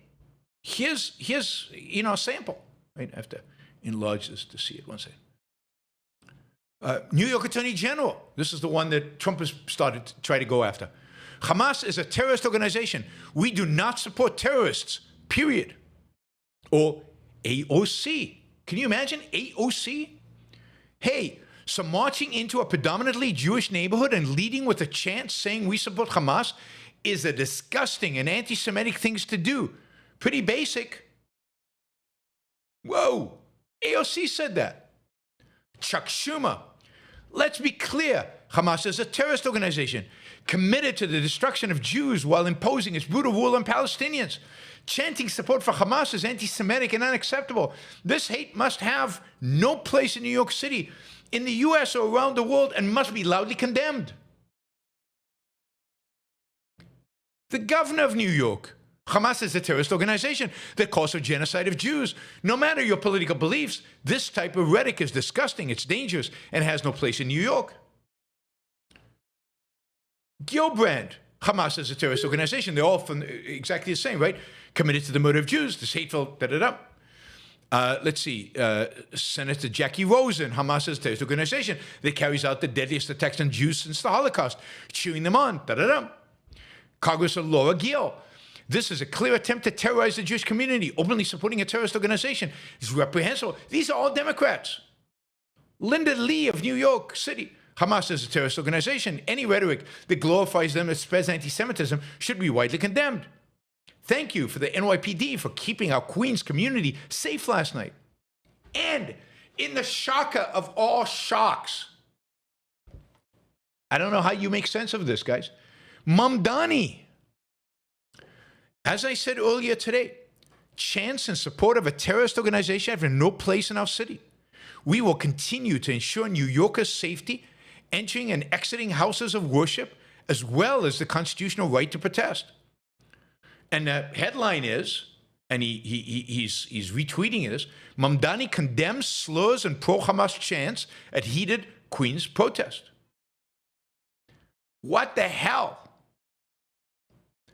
Here's a sample. Right? I have to enlarge this to see it. One second. New York Attorney General. This is the one that Trump has started to try to go after. Hamas is a terrorist organization. We do not support terrorists, period. Or AOC. Can you imagine AOC? Hey, so marching into a predominantly Jewish neighborhood and leading with a chant saying we support Hamas is a disgusting and anti-Semitic things to do. Pretty basic. Whoa, AOC said that. Chuck Schumer. Let's be clear, Hamas is a terrorist organization committed to the destruction of Jews while imposing its brutal rule on Palestinians. Chanting support for Hamas is anti-Semitic and unacceptable. This hate must have no place in New York City, in the US or around the world, and must be loudly condemned. The governor of New York. Hamas is a terrorist organization that calls for genocide of Jews. No matter your political beliefs, this type of rhetoric is disgusting, it's dangerous, and has no place in New York. Gilbrand. Hamas is a terrorist organization. They're all from exactly the same, right? Committed to the murder of Jews, this hateful, da-da-da. Let's see, Senator Jackie Rosen. Hamas is a terrorist organization that carries out the deadliest attacks on Jews since the Holocaust, cheering them on, da-da-da. Congressman Laura Gill. This is a clear attempt to terrorize the Jewish community. Openly supporting a terrorist organization is reprehensible. These are all Democrats. Linda Lee of New York City. Hamas is a terrorist organization. Any rhetoric that glorifies them and spreads anti-Semitism should be widely condemned. Thank you for the NYPD for keeping our Queens community safe last night. And in the shocker of all shocks, I don't know how you make sense of this, guys. Mamdani. As I said earlier today, chants in support of a terrorist organization have no place in our city. We will continue to ensure New Yorkers' safety, entering and exiting houses of worship, as well as the constitutional right to protest. And the headline is, and he's retweeting this, Mamdani condemns slurs and pro-Hamas chants at heated Queens protest. What the hell?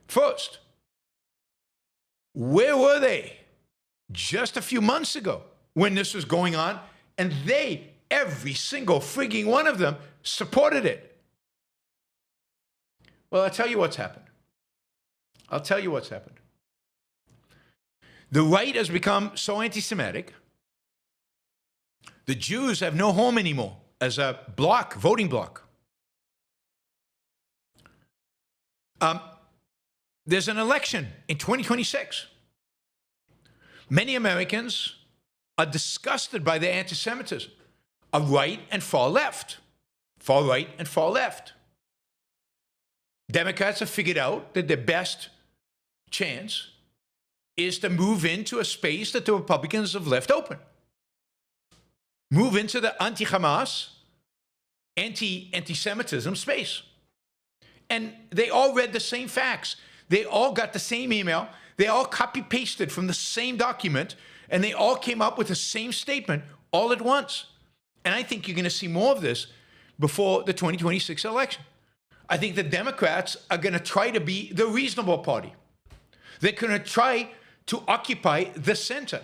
First, where were they just a few months ago when this was going on? And they, every single frigging one of them, supported it. Well, I'll tell you what's happened. The right has become so anti-Semitic. The Jews have no home anymore as a bloc, voting bloc. There's an election in 2026. Many Americans are disgusted by the anti-Semitism of right and far left. Far right and far left. Democrats have figured out that their best chance is to move into a space that the Republicans have left open. Move into the anti-Hamas, anti-Semitism space. And they all read the same facts. They all got the same email. They all copy-pasted from the same document, and they all came up with the same statement all at once. And I think you're going to see more of this before the 2026 election. I think the Democrats are going to try to be the reasonable party. They're going to try to occupy the center.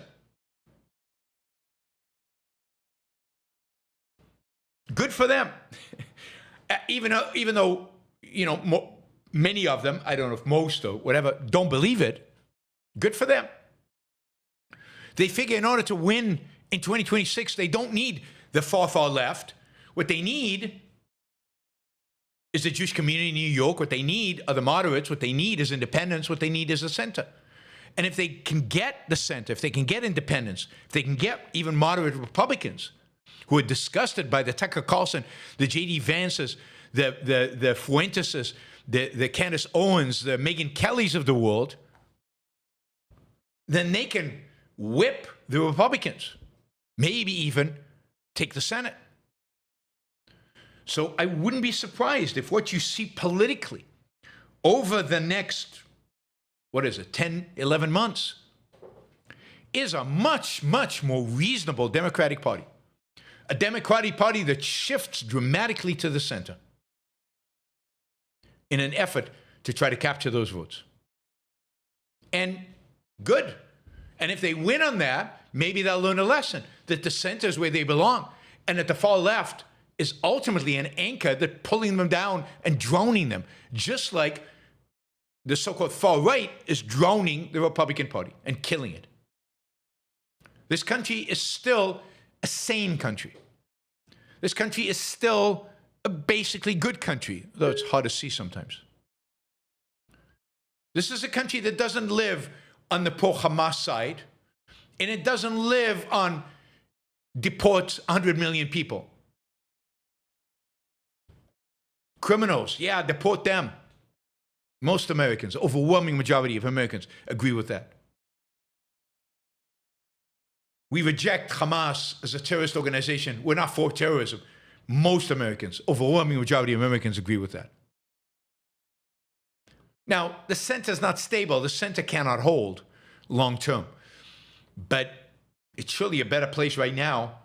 Good for them. Even though, you know, many of them, I don't know if most or whatever, don't believe it, good for them. They figure in order to win in 2026, they don't need the far left. What they need is the Jewish community in New York. What they need are the moderates. What they need is independence. What they need is the center. And if they can get the center, if they can get independence, if they can get even moderate Republicans who are disgusted by the Tucker Carlson, the J.D. Vances, the Fuenteses, the Candace Owens, the Megyn Kellys of the world, then they can whip the Republicans, maybe even take the Senate. So I wouldn't be surprised if what you see politically over the next, 10, 11 months, is a much, much more reasonable Democratic Party. A Democratic Party that shifts dramatically to the center in an effort to try to capture those votes. And good. And if they win on that, maybe they'll learn a lesson that the center is where they belong and that the far left is ultimately an anchor that's pulling them down and droning them, just like the so-called far right is droning the Republican Party and killing it. This country is still a sane country. This country is still a basically good country, though it's hard to see sometimes. This is a country that doesn't live on the pro-Hamas side, and it doesn't live on deport 100 million people. Criminals, yeah, deport them. Most Americans, overwhelming majority of Americans agree with that. We reject Hamas as a terrorist organization. We're not for terrorism. Most Americans, overwhelming majority of Americans agree with that. Now, the center is not stable. The center cannot hold long term. But it's surely a better place right now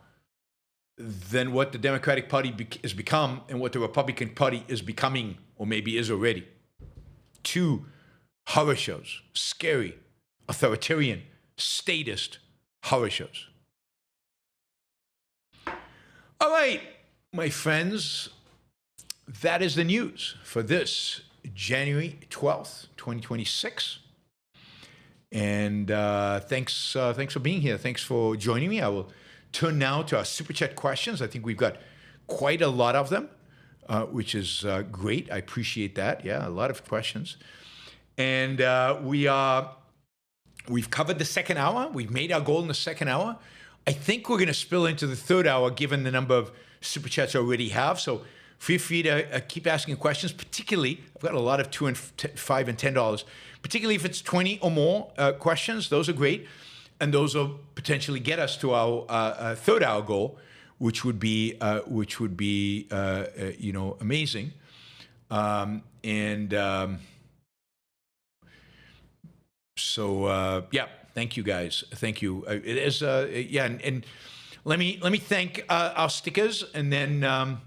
than what the Democratic Party has become and what the Republican Party is becoming, or maybe is already. Two horror shows, scary, authoritarian, statist horror shows. All right, my friends, that is the news for this January 12th, 2026. And thanks for being here. Thanks for joining me. I will turn now to our Super Chat questions. I think we've got quite a lot of them, which is great. I appreciate that. Yeah, a lot of questions. And we've covered the second hour. We've made our goal in the second hour. I think we're going to spill into the third hour, given the number of Super Chats I already have. So feel free to keep asking questions, particularly, I've got a lot of $2 and $5 and $10, particularly if it's 20 or more questions. Those are great. And those will potentially get us to our third hour goal, which would be amazing. Yeah, thank you guys. Thank you. It is, and let me thank our stickers, and then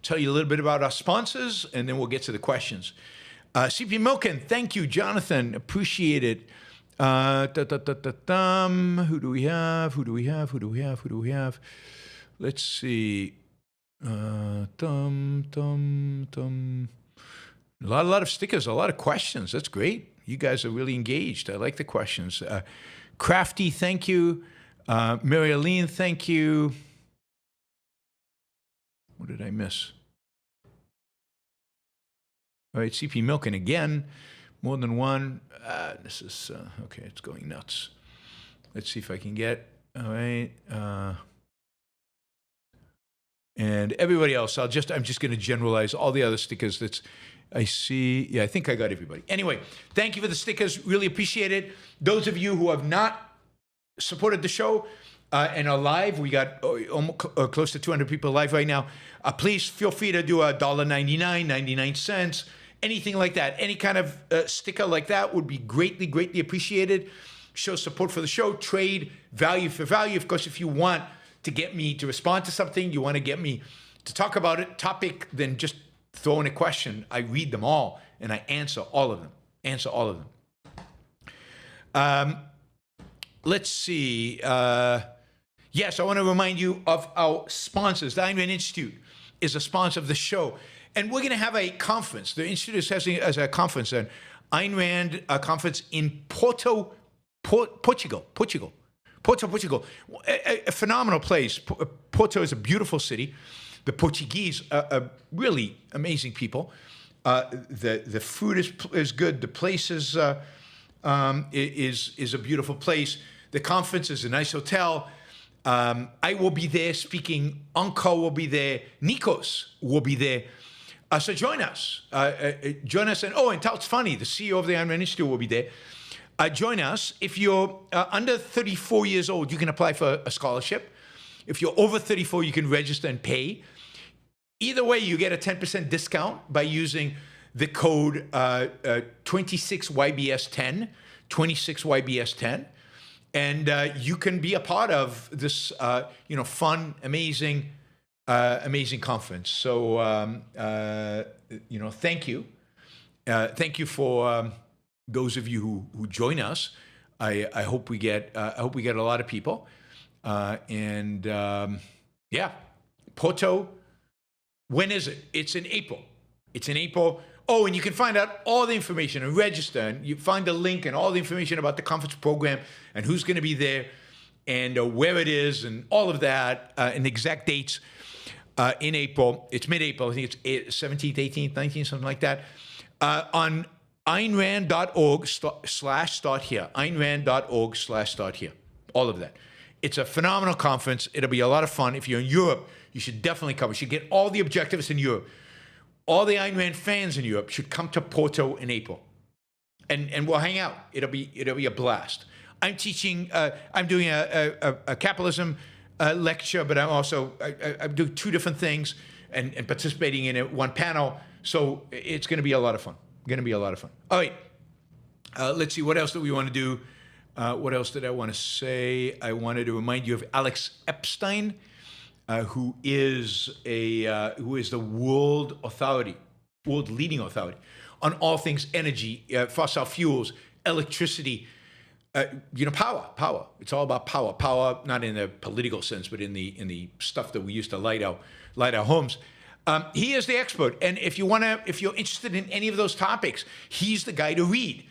tell you a little bit about our sponsors, and then we'll get to the questions. CP Milken, thank you. Jonathan, appreciate it. Who do we have? Let's see. A lot of stickers, a lot of questions. That's great. You guys are really engaged. I like the questions. Crafty, thank you. Mary Aline, thank you. What did I miss? All right, CP Milken again. More than one. This is, okay, it's going nuts. Let's see if I can get, all right. And everybody else, I'm just going to generalize all the other stickers that's, I see. Yeah, I think I got everybody. Anyway, thank you for the stickers. Really appreciate it. Those of you who have not supported the show and are live, we got almost, close to 200 people live right now. Please feel free to do $1.99, 99 cents, anything like that. Any kind of sticker like that would be greatly, greatly appreciated. Show support for the show. Trade value for value. Of course, if you want to get me to respond to something, you want to get me to talk about it, topic, then just throw in a question. I read them all and I answer all of them. Let's see. Yes, I want to remind you of our sponsors. The Ayn Rand Institute is a sponsor of the show. And we're going to have a conference. The Institute is having a conference, an Ayn Rand conference in Porto, Portugal. Portugal, a phenomenal place. Porto is a beautiful city. The Portuguese are really amazing people. The food is good. The place is a beautiful place. The conference is a nice hotel. I will be there speaking. Anko will be there. Nikos will be there. So join us. And Talt's funny. The CEO of the Ayn Rand Institute will be there. Join us. If you're under 34 years old, you can apply for a scholarship. If you're over 34, you can register and pay. Either way, you get a 10% discount by using the code 26YBS10, 26YBS10. And you can be a part of this, fun, amazing conference. So, thank you. Thank you for those of you who join us. I hope we get a lot of people. Porto. When is it? It's in April. Oh, and you can find out all the information and register, and you find the link and all the information about the conference program and who's going to be there and where it is and all of that and exact dates in April. It's mid-April. I think it's 17th, 18th, 19th, something like that. On AynRand.org/start here. AynRand.org/start here. All of that. It's a phenomenal conference. It'll be a lot of fun. If you're in Europe, you should definitely come. You should get all the objectivists in Europe. All the Ayn Rand fans in Europe should come to Porto in April, and we'll hang out. It'll be a blast. I'm teaching. I'm doing a capitalism lecture, but I'm doing two different things and participating in one panel. So it's going to be a lot of fun. All right. Let's see. What else do we want to do? What else did I want to say? I wanted to remind you of Alex Epstein, who is the world leading authority on all things energy, fossil fuels, electricity, power. It's all about power. Power, not in a political sense, but in the stuff that we use to light our homes. He is the expert, and if you're interested in any of those topics, he's the guy to read.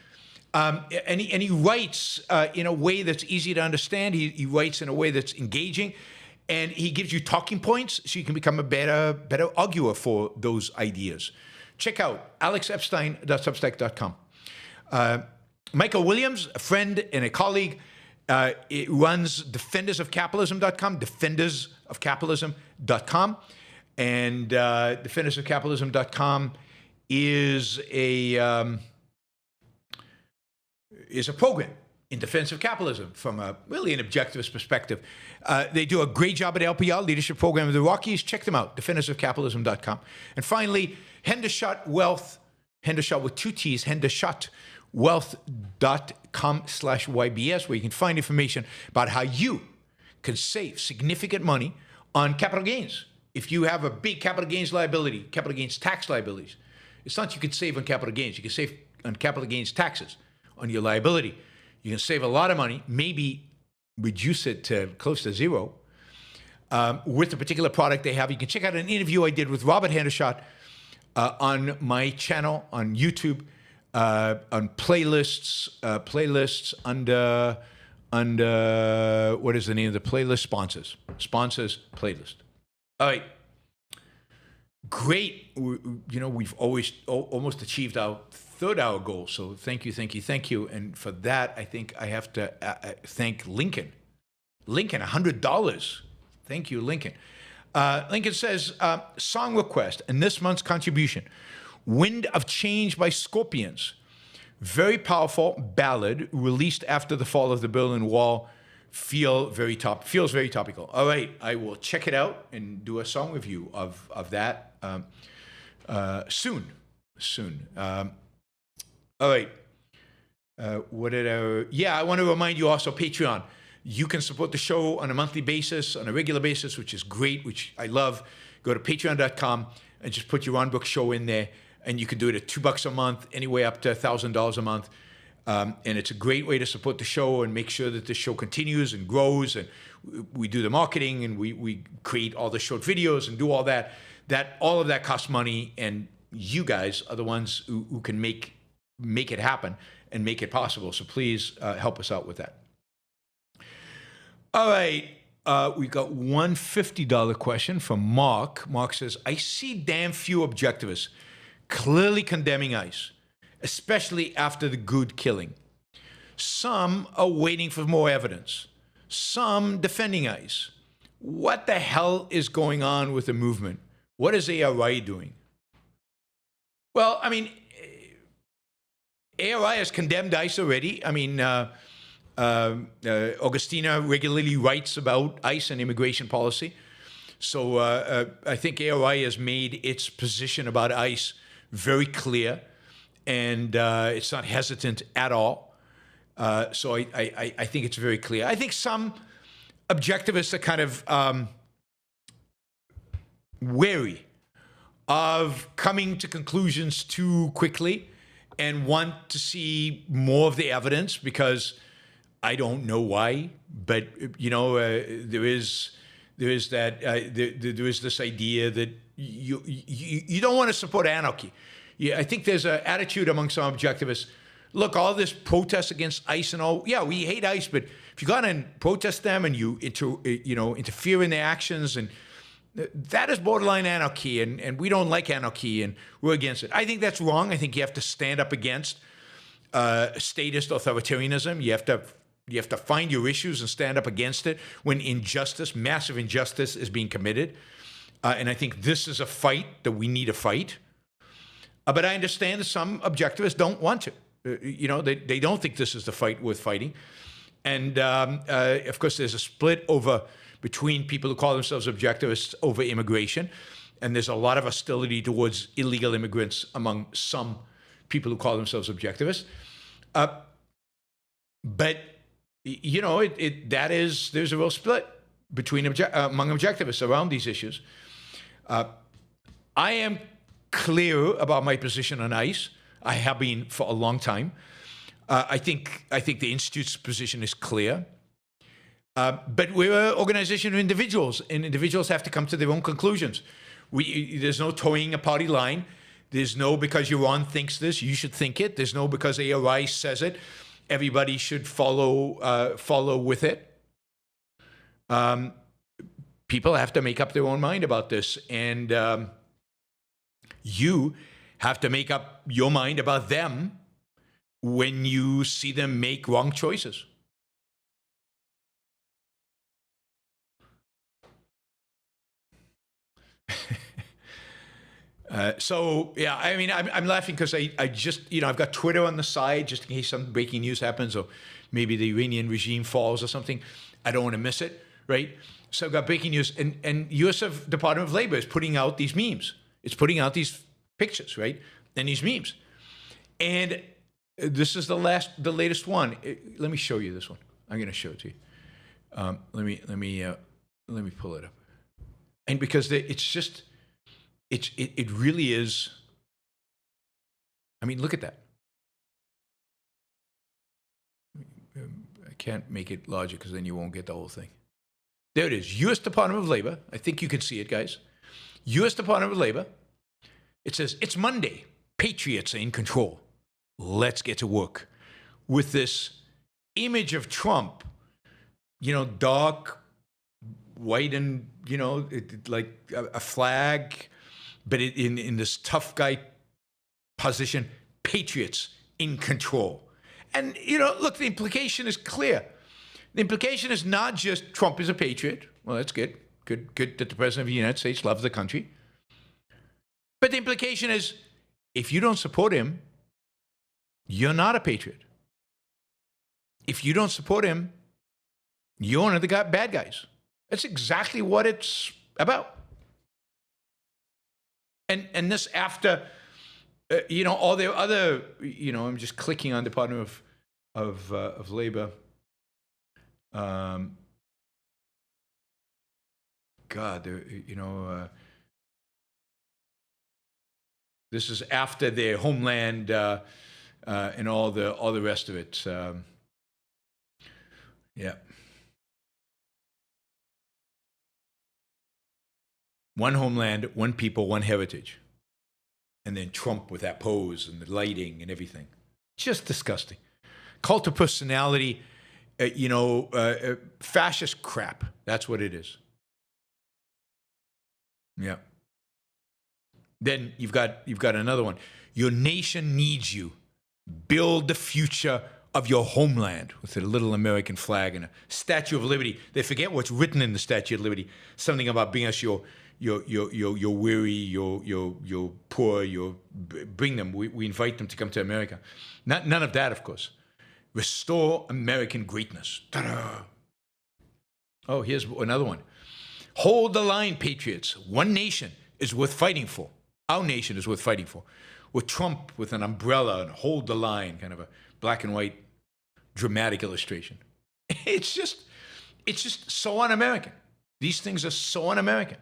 And he writes in a way that's easy to understand. He writes in a way that's engaging. And he gives you talking points so you can become a better arguer for those ideas. Check out alexepstein.substack.com. Michael Williams, a friend and a colleague, runs defendersofcapitalism.com, defendersofcapitalism.com. And defendersofcapitalism.com is a program in defense of capitalism from really an objectivist perspective. They do a great job at LPL, Leadership Program of the Rockies. Check them out, defendersofcapitalism.com. And finally, Hendershot Wealth, Hendershot with two T's, hendershotwealth.com/YBS, where you can find information about how you can save significant money on capital gains. If you have a big capital gains liability, capital gains tax liabilities, it's not you can save on capital gains. You can save on capital gains taxes on your liability. You can save a lot of money, maybe reduce it to close to zero with a particular product they have. You can check out an interview I did with Robert Hendershot on my channel on YouTube, on playlists under under, what is the name of the playlist? Sponsors. Sponsors playlist. All right. Great. We've always almost achieved our third-hour goal. So thank you, thank you, thank you. And for that, I think I have to thank Lincoln. Lincoln, $100. Thank you, Lincoln. Lincoln says, song request, and this month's contribution, Wind of Change by Scorpions. Very powerful ballad released after the fall of the Berlin Wall. Feels very topical. All right, I will check it out and do a song review of that soon. All right. I want to remind you also, Patreon. You can support the show on a monthly basis, on a regular basis, which is great, which I love. Go to patreon.com and just put Yaron Brook Show in there. And you can do it at $2 a month, anywhere up to $1,000 a month. And it's a great way to support the show and make sure that the show continues and grows. And we do the marketing and we create all the short videos and do all that. All of that costs money. And you guys are the ones who can make it happen and make it possible. So please help us out with that. All right. We got one $50 question from Mark. Mark says, I see damn few objectivists clearly condemning ICE, especially after the Good killing. Some are waiting for more evidence. Some defending ICE. What the hell is going on with the movement? What is ARI doing? Well, I mean, ARI has condemned ICE already. I mean, Augustina regularly writes about ICE and immigration policy. So I think ARI has made its position about ICE very clear, and it's not hesitant at all. So I think it's very clear. I think some objectivists are kind of wary of coming to conclusions too quickly and want to see more of the evidence because I don't know why, but there is this idea that you don't want to support anarchy. Yeah, I think there's an attitude among some objectivists. Look, all this protest against ICE and all. Yeah, we hate ICE, but if you go out and protest them and you interfere in their actions, and that is borderline anarchy, and we don't like anarchy, and we're against it. I think that's wrong. I think you have to stand up against statist authoritarianism. You have to find your issues and stand up against it when injustice, massive injustice, is being committed. And I think this is a fight that we need to fight. But I understand that some objectivists don't want to. They don't think this is the fight worth fighting. And of course, there's a split between people who call themselves objectivists over immigration. And there's a lot of hostility towards illegal immigrants among some people who call themselves objectivists. But there's a real split between among objectivists around these issues. I am clear about my position on ICE. I have been for a long time. I think the Institute's position is clear. But we're an organization of individuals, and individuals have to come to their own conclusions. There's no towing a party line. There's no because Yaron thinks this, you should think it. There's no because ARI says it, everybody should follow with it. People have to make up their own mind about this, and you have to make up your mind about them when you see them make wrong choices. I'm laughing because I just, I've got Twitter on the side just in case some breaking news happens or maybe the Iranian regime falls or something. I don't want to miss it, right? So I've got breaking news, and U.S. Department of Labor is putting out these memes. It's putting out these pictures, right? And these memes. And this is the latest one. Let me show you this one. I'm going to show it to you. Let me pull it up. And because it really is. I mean, look at that. I can't make it larger because then you won't get the whole thing. There it is. U.S. Department of Labor. I think you can see it, guys. U.S. Department of Labor. It says, it's Monday. Patriots are in control. Let's get to work. With this image of Trump dark, white, and like a flag, but in this tough guy position, patriots in control. And look, the implication is clear. The implication is not just Trump is a patriot. Well, that's good. Good that the president of the United States loves the country. But the implication is, if you don't support him, you're not a patriot. If you don't support him, you're one of the bad guys. That's exactly what it's about. And this after, all the other, I'm just clicking on Department of Labor. This is after their Homeland and all the rest of it. Yeah. One homeland, one people, one heritage. And then Trump with that pose and the lighting and everything. Just disgusting. Cult of personality, fascist crap. That's what it is. Yeah. Then you've got another one. Your nation needs you. Build the future of your homeland, with a little American flag and a Statue of Liberty. They forget what's written in the Statue of Liberty. Something about being us your weary, your poor, bring them. We invite them to come to America. None of that, of course. Restore American greatness. Ta-da! Oh, here's another one. Hold the line, patriots. One nation is worth fighting for. Our nation is worth fighting for. With Trump with an umbrella and hold the line, kind of a black and white dramatic illustration. It's just so un-American. These things are so un-American.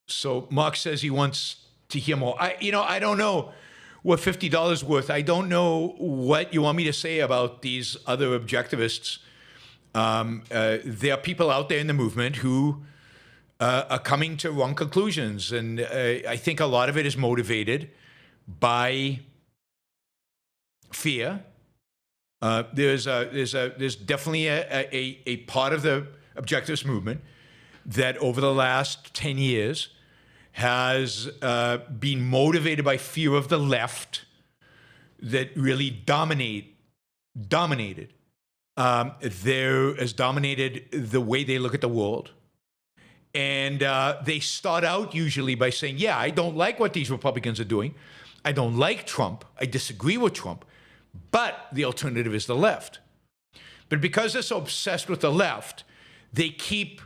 So Mark says he wants to hear more. I don't know what $50 worth. I don't know what you want me to say about these other objectivists. There are people out there in the movement who are coming to wrong conclusions, and I think a lot of it is motivated by fear. There's definitely a part of the objectivist movement that over the last 10 years has been motivated by fear of the left that really dominated. Has dominated the way they look at the world. And they start out usually by saying, yeah, I don't like what these Republicans are doing. I don't like Trump. I disagree with Trump. But the alternative is the left. But because they're so obsessed with the left, they keep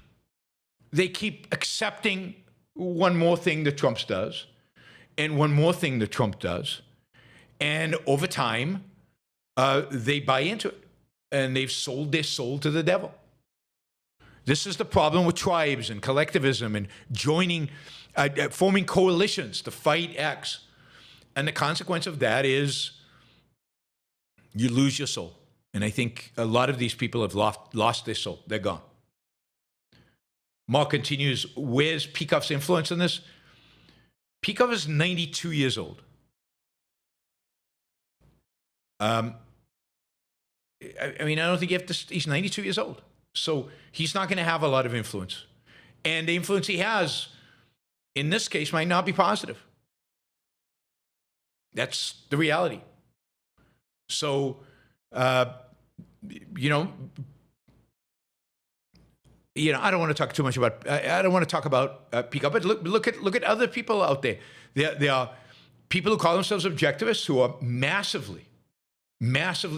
accepting one more thing that Trump does and one more thing that Trump does. And over time, they buy into it. And they've sold their soul to the devil. This is the problem with tribes and collectivism and joining, forming coalitions to fight X. And the consequence of that is you lose your soul. And I think a lot of these people have lost their soul. They're gone. Mark continues, where's Peikoff's influence in this? Peikoff is 92 years old. I don't think you have to, he's 92 years old. So he's not going to have a lot of influence. And the influence he has, in this case, might not be positive. That's the reality. So, I don't want to talk too much about, I don't want to talk about Peikoff, but look at other people out there. There are people who call themselves objectivists who are massively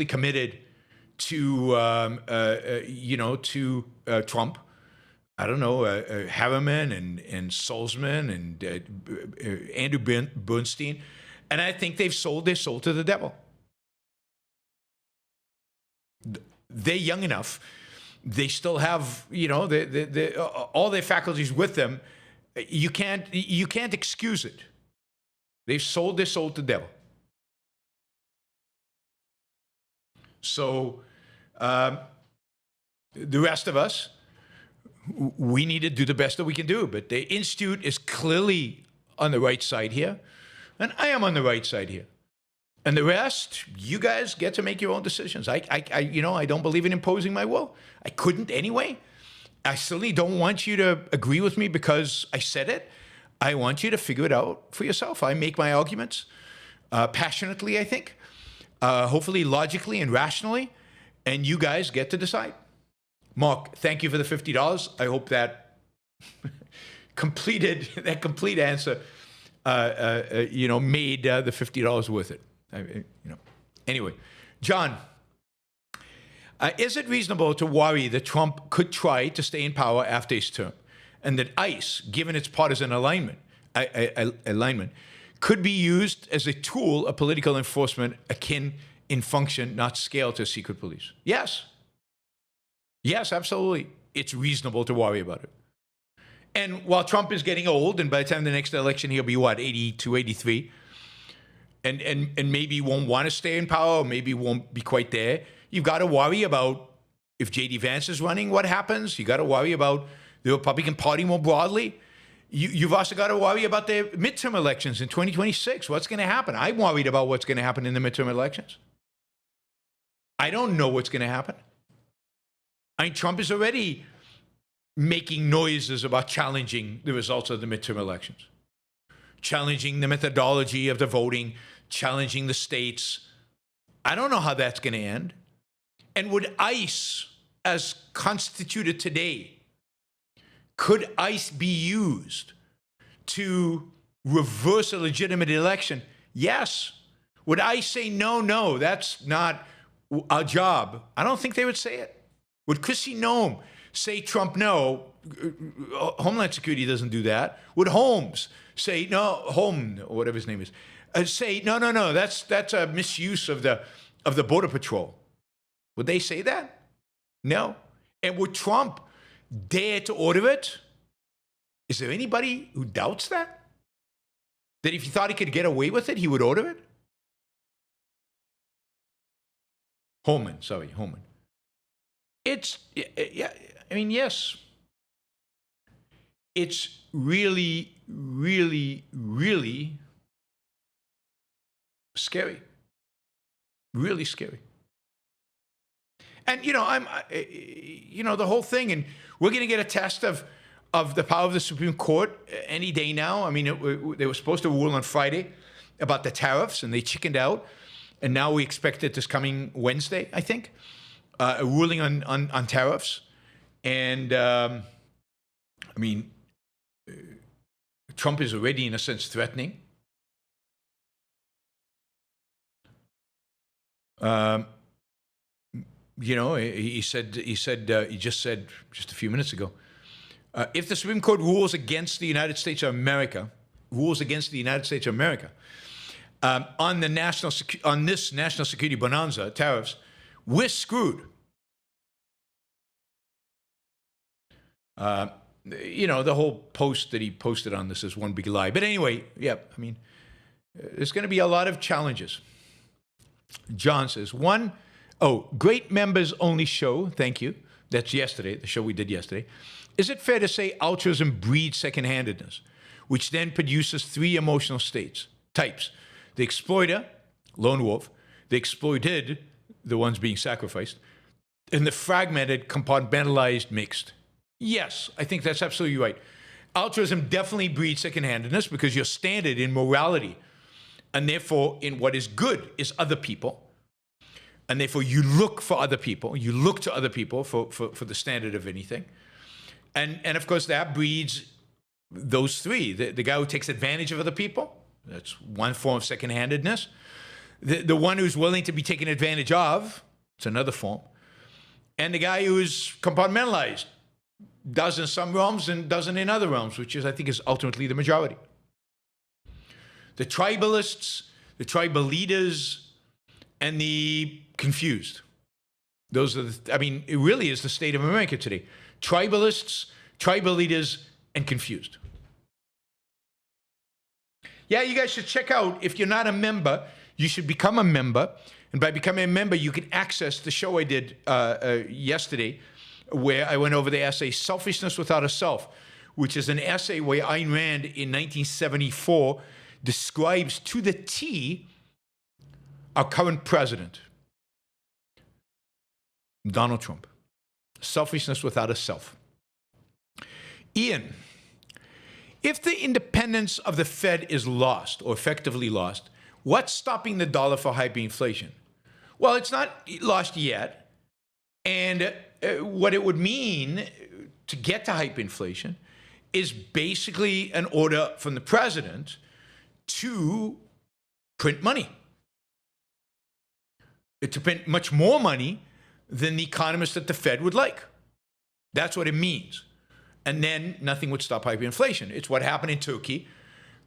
committed to Trump. I don't know, Harriman and Salzman and Andrew Bernstein. And I think they've sold their soul to the devil. They're young enough. They still have, all their faculties with them. You can't excuse it. They've sold their soul to the devil. So the rest of us, we need to do the best that we can do. But the Institute is clearly on the right side here, and I am on the right side here. And the rest, you guys get to make your own decisions. I don't believe in imposing my will. I couldn't anyway. I certainly don't want you to agree with me because I said it. I want you to figure it out for yourself. I make my arguments passionately, I think, hopefully logically and rationally, and you guys get to decide. Mark, thank you for the $50. I hope that complete answer, made the $50 worth it. Anyway, John, is it reasonable to worry that Trump could try to stay in power after his term, and that ICE, given its partisan alignment, could be used as a tool of political enforcement akin in function, not scale, to secret police? Yes. Yes, absolutely. It's reasonable to worry about it. And while Trump is getting old, and by the time the next election, he'll be, 82, 83, and maybe won't want to stay in power, or maybe won't be quite there, you've got to worry about if J.D. Vance is running, what happens? You got to worry about the Republican Party more broadly. You've also got to worry about the midterm elections in 2026. What's going to happen? I'm worried about what's going to happen in the midterm elections. I don't know what's going to happen. I mean, Trump is already making noises about challenging the results of the midterm elections, challenging the methodology of the voting, challenging the states. I don't know how that's going to end. And would ICE, as constituted today, could ICE be used to reverse a legitimate election? Yes. Would ICE say, no, that's not our job? I don't think they would say it. Would Kristi Noem say Trump no? Homeland Security doesn't do that. Would Holmes say no? Or whatever his name is, say no. That's a misuse of the Border Patrol. Would they say that? No. And would Trump dare to order it? Is there anybody who doubts that? That if he thought he could get away with it, he would order it? Holman. Yes. It's really, really, really scary. Really scary. And, the whole thing, and we're going to get a test of the power of the Supreme Court any day now. I mean, they were supposed to rule on Friday about the tariffs, and they chickened out. And now we expect it this coming Wednesday, I think, a ruling on tariffs. And, Trump is already, in a sense, threatening. He just said just a few minutes ago, if the Supreme Court rules against the United States of America, on this national security bonanza, tariffs, we're screwed. The whole post that he posted on this is one big lie. But anyway, there's going to be a lot of challenges. John says, great members only show, thank you. That's yesterday, the show we did yesterday. Is it fair to say altruism breeds second-handedness, which then produces three emotional types? The exploiter, lone wolf, the exploited, the ones being sacrificed, and the fragmented, compartmentalized, mixed. Yes, I think that's absolutely right. Altruism definitely breeds second-handedness because your standard in morality, and therefore in what is good, is other people. And therefore you look for other people. You look to other people for the standard of anything. And of course that breeds those three. The guy who takes advantage of other people, that's one form of second-handedness. The one who's willing to be taken advantage of, it's another form. And the guy who's compartmentalized, does in some realms and doesn't in other realms, which is, I think, is ultimately the majority. The tribalists, the tribal leaders, and the confused. Those are it really is the state of America today. Tribalists, tribal leaders, and confused. Yeah, you guys should check out, if you're not a member, you should become a member. And by becoming a member, you can access the show I did yesterday, where I went over the essay, Selfishness Without a Self, which is an essay where Ayn Rand in 1974 describes to the T our current president, Donald Trump. Selfishness without a self. Ian, if the independence of the Fed is lost, or effectively lost, what's stopping the dollar from hyperinflation? Well, it's not lost yet. And what it would mean to get to hyperinflation is basically an order from the president to print money. To print much more money than the economists at the Fed would like. That's what it means. And then nothing would stop hyperinflation. It's what happened in Turkey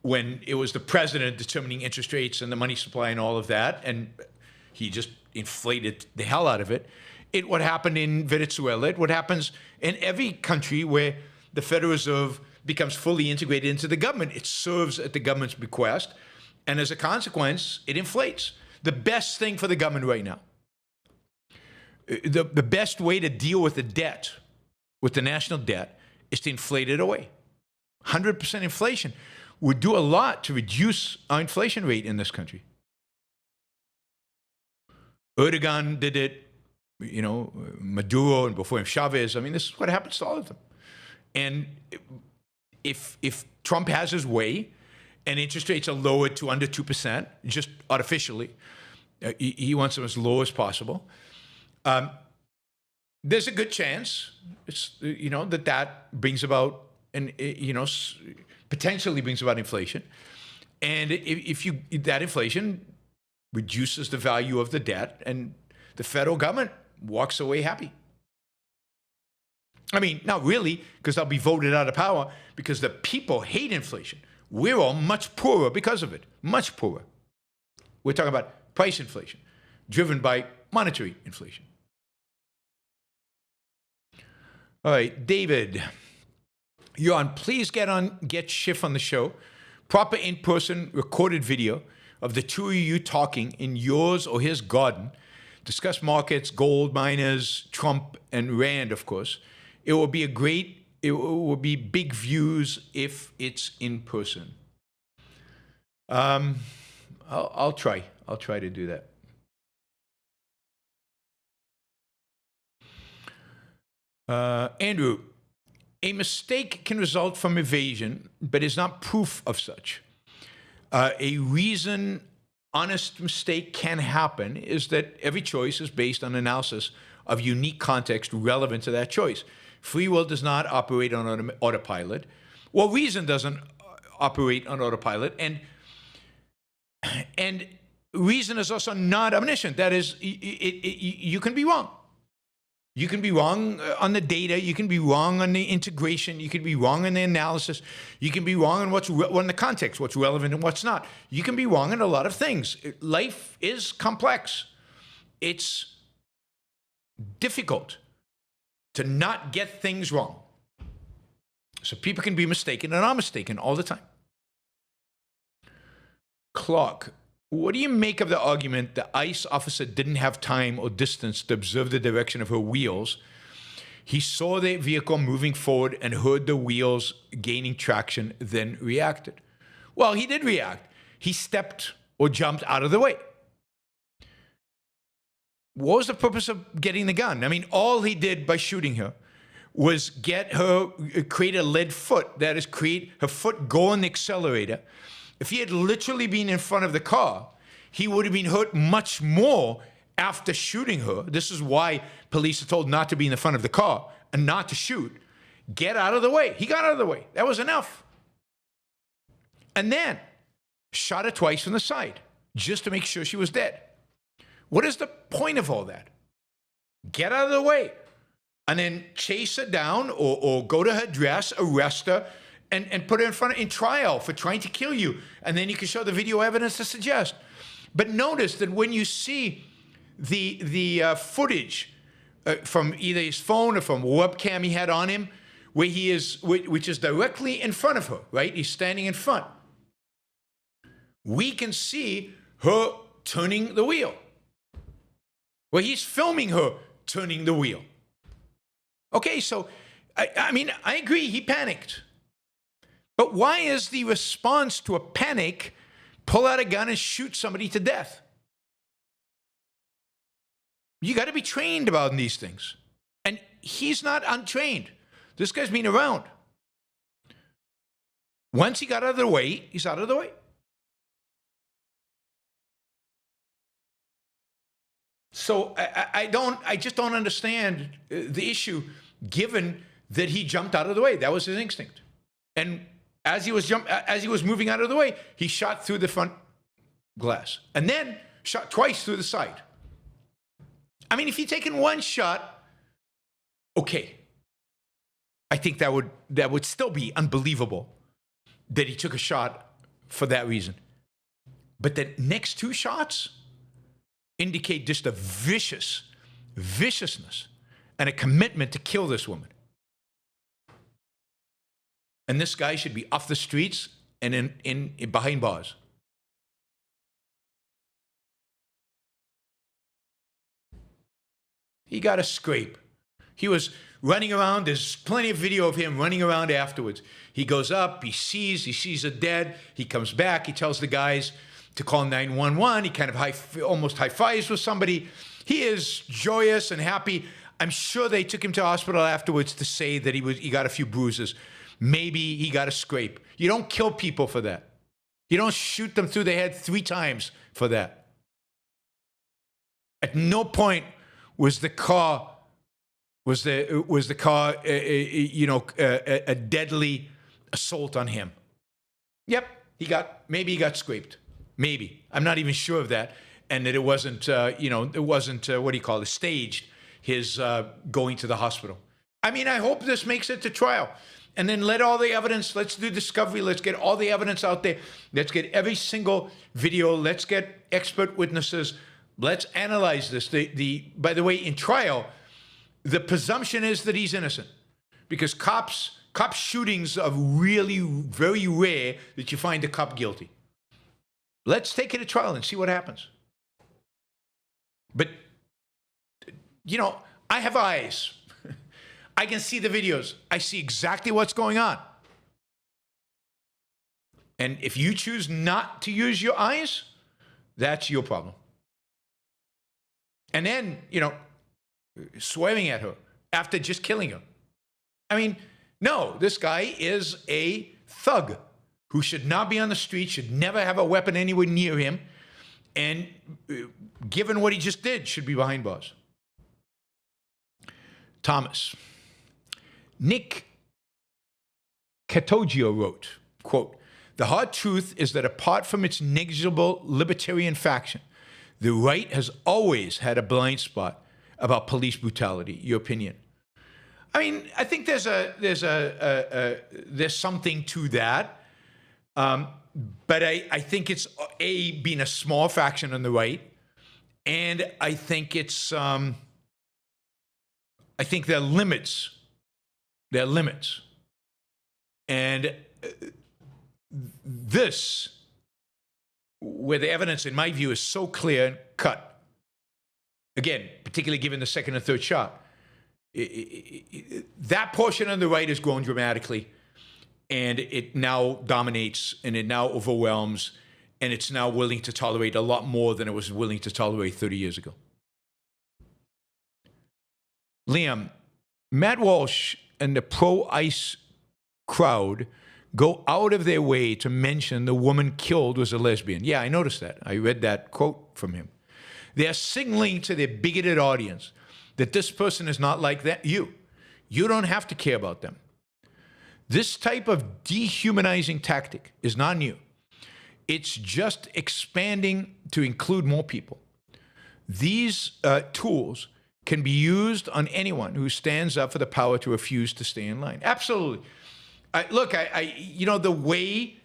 when it was the president determining interest rates and the money supply and all of that, and he just inflated the hell out of it. It what happened in Venezuela. It what happens in every country where the Federal Reserve becomes fully integrated into the government. It serves at the government's bequest, and as a consequence, it inflates. The best thing for the government right now, the best way to deal with the debt, with the national debt, is to inflate it away. 100% inflation would do a lot to reduce our inflation rate in this country. Erdogan did it, Maduro, and before him Chavez. I mean, this is what happens to all of them. And if Trump has his way and interest rates are lowered to under 2%, just artificially, he wants them as low as possible, there's a good chance, that brings about, potentially brings about inflation. And if that inflation reduces the value of the debt, and the federal government walks away happy. I mean, not really, because they'll be voted out of power because the people hate inflation. We're all much poorer because of it, much poorer. We're talking about price inflation, driven by monetary inflation. All right, David, Yaron, please get Schiff on the show. Proper in-person recorded video of the two of you talking in yours or his garden. Discuss markets, gold miners, Trump, and Rand, of course. It will be big views if it's in person. I'll try to do that. Andrew, a mistake can result from evasion, but is not proof of such. A reason honest mistake can happen is that every choice is based on analysis of unique context relevant to that choice. Free will does not operate on autopilot. Well, reason doesn't operate on autopilot, and reason is also not omniscient. That is, you can be wrong. You can be wrong on the data. You can be wrong on the integration. You can be wrong on the analysis. You can be wrong on the context, what's relevant and what's not. You can be wrong on a lot of things. Life is complex. It's difficult to not get things wrong. So people can be mistaken and are mistaken all the time. Clark, what do you make of the argument the ICE officer didn't have time or distance to observe the direction of her wheels? He saw the vehicle moving forward and heard the wheels gaining traction, then reacted. Well, he did react. He stepped or jumped out of the way. What was the purpose of getting the gun? I mean, all he did by shooting her was create a lead foot. That is, create her foot go on the accelerator. If he had literally been in front of the car, he would have been hurt much more after shooting her. This is why police are told not to be in the front of the car and not to shoot. Get out of the way. He got out of the way. That was enough. And then shot her twice from the side just to make sure she was dead. What is the point of all that? Get out of the way. And then chase her down or go to her dress, arrest her, and put her in trial for trying to kill you. And then you can show the video evidence to suggest. But notice that when you see the footage from either his phone or from a webcam he had on him, where he is, which is directly in front of her, right? He's standing in front. We can see her turning the wheel. Well, he's filming her turning the wheel. Okay, so, I mean, I agree, he panicked. But why is the response to a panic pull out a gun and shoot somebody to death? You got to be trained about these things. And he's not untrained. This guy's been around. Once he got out of the way, he's out of the way. So I just don't understand the issue, given that he jumped out of the way. That was his instinct. And as he was moving out of the way, he shot through the front glass and then shot twice through the side. I mean, if he'd taken one shot, okay. I think that would still be unbelievable that he took a shot for that reason. But the next two shots indicate just a viciousness and a commitment to kill this woman. And this guy should be off the streets and in behind bars. He got a scrape. He was running around. There's plenty of video of him running around afterwards. He goes up, he sees her dead. He comes back, he tells the guys to call 911. He kind of almost high-fives with somebody. He is joyous and happy. I'm sure they took him to hospital afterwards to say that he got a few bruises. Maybe he got a scrape. You don't kill people for that. You don't shoot them through the head 3 times for that. At no point was the car a deadly assault on him. Yep, maybe he got scraped. Maybe. I'm not even sure of that. And that it wasn't staged, his going to the hospital. I mean, I hope this makes it to trial. And then let's do discovery, let's get all the evidence out there. Let's get every single video, let's get expert witnesses. Let's analyze this. By the way, in trial, the presumption is that he's innocent, because cop shootings are really very rare that you find a cop guilty. Let's take it to trial and see what happens. But, I have eyes. I can see the videos. I see exactly what's going on. And if you choose not to use your eyes, that's your problem. And then, swearing at her after just killing her. I mean, no, this guy is a thug who should not be on the street, should never have a weapon anywhere near him, and given what he just did, should be behind bars. Thomas. Nick Catogio wrote, quote, "The hard truth is that apart from its negligible libertarian faction, the right has always had a blind spot about police brutality." Your opinion? I mean, I think there's something to that, but I think it's being a small faction on the right, and I think it's I think there are limits. There are limits, and this, where the evidence, in my view, is so clear and cut. Again, particularly given the second and third shot, that portion on the right has grown dramatically, and it now dominates, and it now overwhelms, and it's now willing to tolerate a lot more than it was willing to tolerate 30 years ago. Liam, Matt Walsh and the pro-ICE crowd go out of their way to mention the woman killed was a lesbian. Yeah, I noticed that. I read that quote from him. They are signaling to their bigoted audience that this person is not like that. You don't have to care about them. This type of dehumanizing tactic is not new. It's just expanding to include more people. These tools can be used on anyone who stands up for the power to refuse to stay in line. Absolutely. The way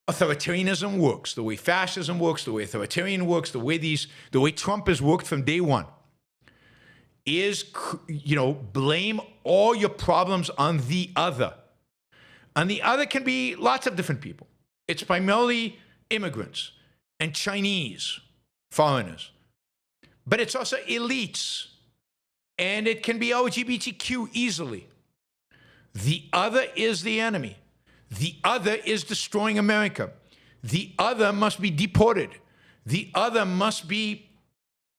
authoritarianism works, the way fascism works, the way authoritarian works, the way Trump has worked from day one, is, blame all your problems on the other. And the other can be lots of different people. It's primarily immigrants and Chinese, foreigners. But it's also elites. And it can be LGBTQ easily. The other is the enemy. The other is destroying America. The other must be deported. The other must be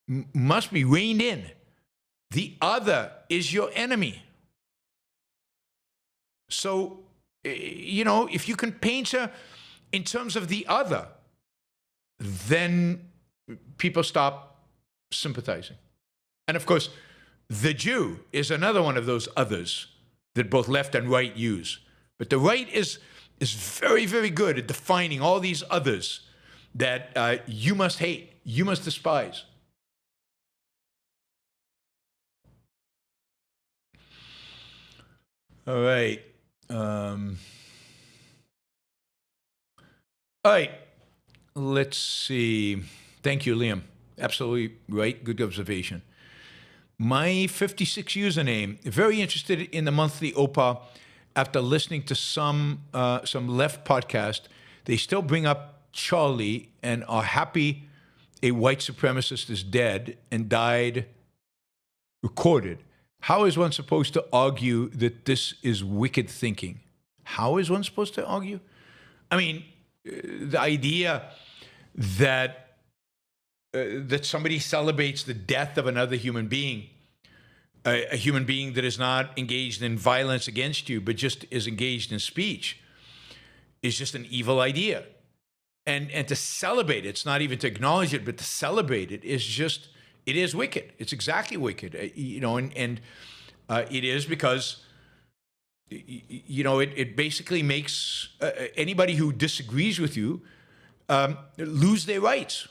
reined in. The other is your enemy. So, if you can paint her in terms of the other, then people stop sympathizing. And of course, the Jew is another one of those others that both left and right use. But the right is very, very good at defining all these others that you must hate, you must despise. All right. All right. Let's see. Thank you, Liam. Absolutely right. Good observation. My 56 username, very interested in the monthly OPA. After listening to some left podcast, they still bring up Charlie and are happy a white supremacist is dead and died recorded. How is one supposed to argue that this is wicked thinking? How is one supposed to argue? I mean, the idea that somebody celebrates the death of another human being, a human being that is not engaged in violence against you, but just is engaged in speech, is just an evil idea. And to celebrate it, it's not even to acknowledge it, but to celebrate it is just, it is wicked. It's exactly wicked, and it is because, it basically makes anybody who disagrees with you lose their rights.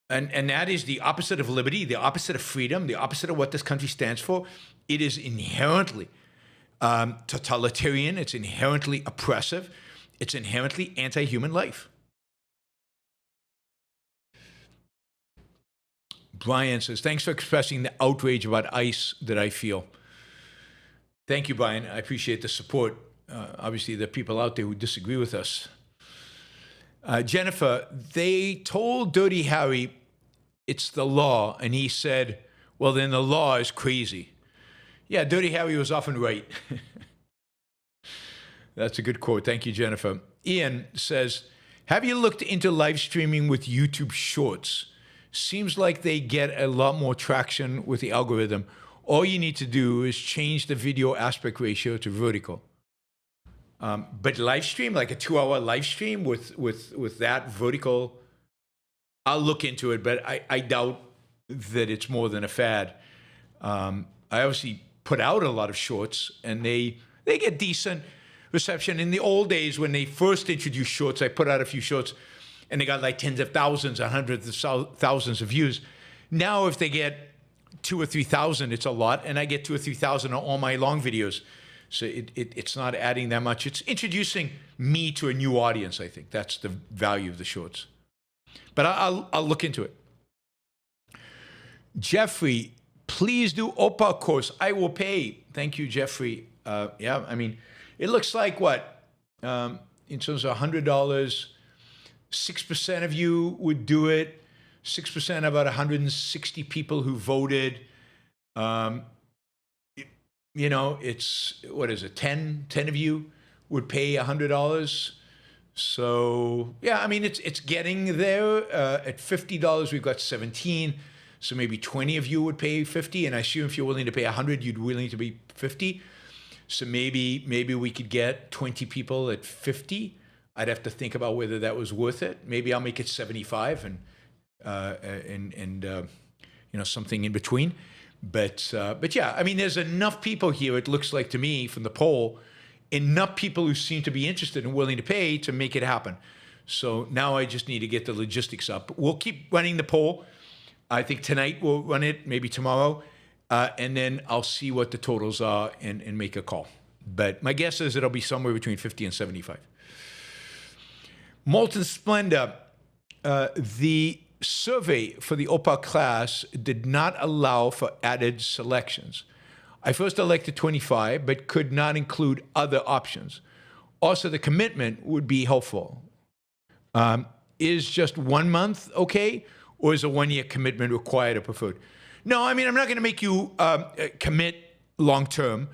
And that is the opposite of liberty, the opposite of freedom, the opposite of what this country stands for. It is inherently totalitarian. It's inherently oppressive. It's inherently anti-human life. Brian says, thanks for expressing the outrage about ICE that I feel. Thank you, Brian. I appreciate the support. Obviously, there are people out there who disagree with us. Jennifer, they told Dirty Harry it's the law, and he said, well, then the law is crazy. Yeah, Dirty Harry was often right. That's a good quote. Thank you, Jennifer. Ian says, have you looked into live streaming with YouTube Shorts? Seems like they get a lot more traction with the algorithm. All you need to do is change the video aspect ratio to vertical. But live stream, like a 2-hour live stream with that vertical, I'll look into it, but I doubt that it's more than a fad. I obviously put out a lot of shorts, and they get decent reception. In the old days, when they first introduced shorts, I put out a few shorts, and they got like tens of thousands and hundreds of thousands of views. Now, if they get 2,000 or 3,000, it's a lot, and I get 2,000 or 3,000 on all my long videos. So it's not adding that much. It's introducing me to a new audience, I think. That's the value of the shorts. But I'll look into it. Jeffrey, please do OPA course. I will pay. Thank you, Jeffrey. Yeah, I mean, it looks like what? In terms of $100, 6% of you would do it. 6%, about 160 people who voted. It's, what is it, 10 of you would pay $100. So, yeah, I mean, it's getting there. At $50, we've got 17. So maybe 20 of you would pay 50. And I assume if you're willing to pay 100, you'd willing to pay 50. So maybe we could get 20 people at 50. I'd have to think about whether that was worth it. Maybe I'll make it 75 and something in between. But yeah, I mean, there's enough people here, it looks like to me from the poll, enough people who seem to be interested and willing to pay to make it happen. So now I just need to get the logistics up. We'll keep running the poll. I think tonight we'll run it, maybe tomorrow, and then I'll see what the totals are and make a call. But my guess is it'll be somewhere between 50 and 75. Molten Splendor, the survey for the OPA class did not allow for added selections. I first elected 25, but could not include other options. Also, the commitment would be helpful. Is just 1 month okay, or is a 1-year commitment required or preferred? No, I mean, I'm not going to make you commit long term.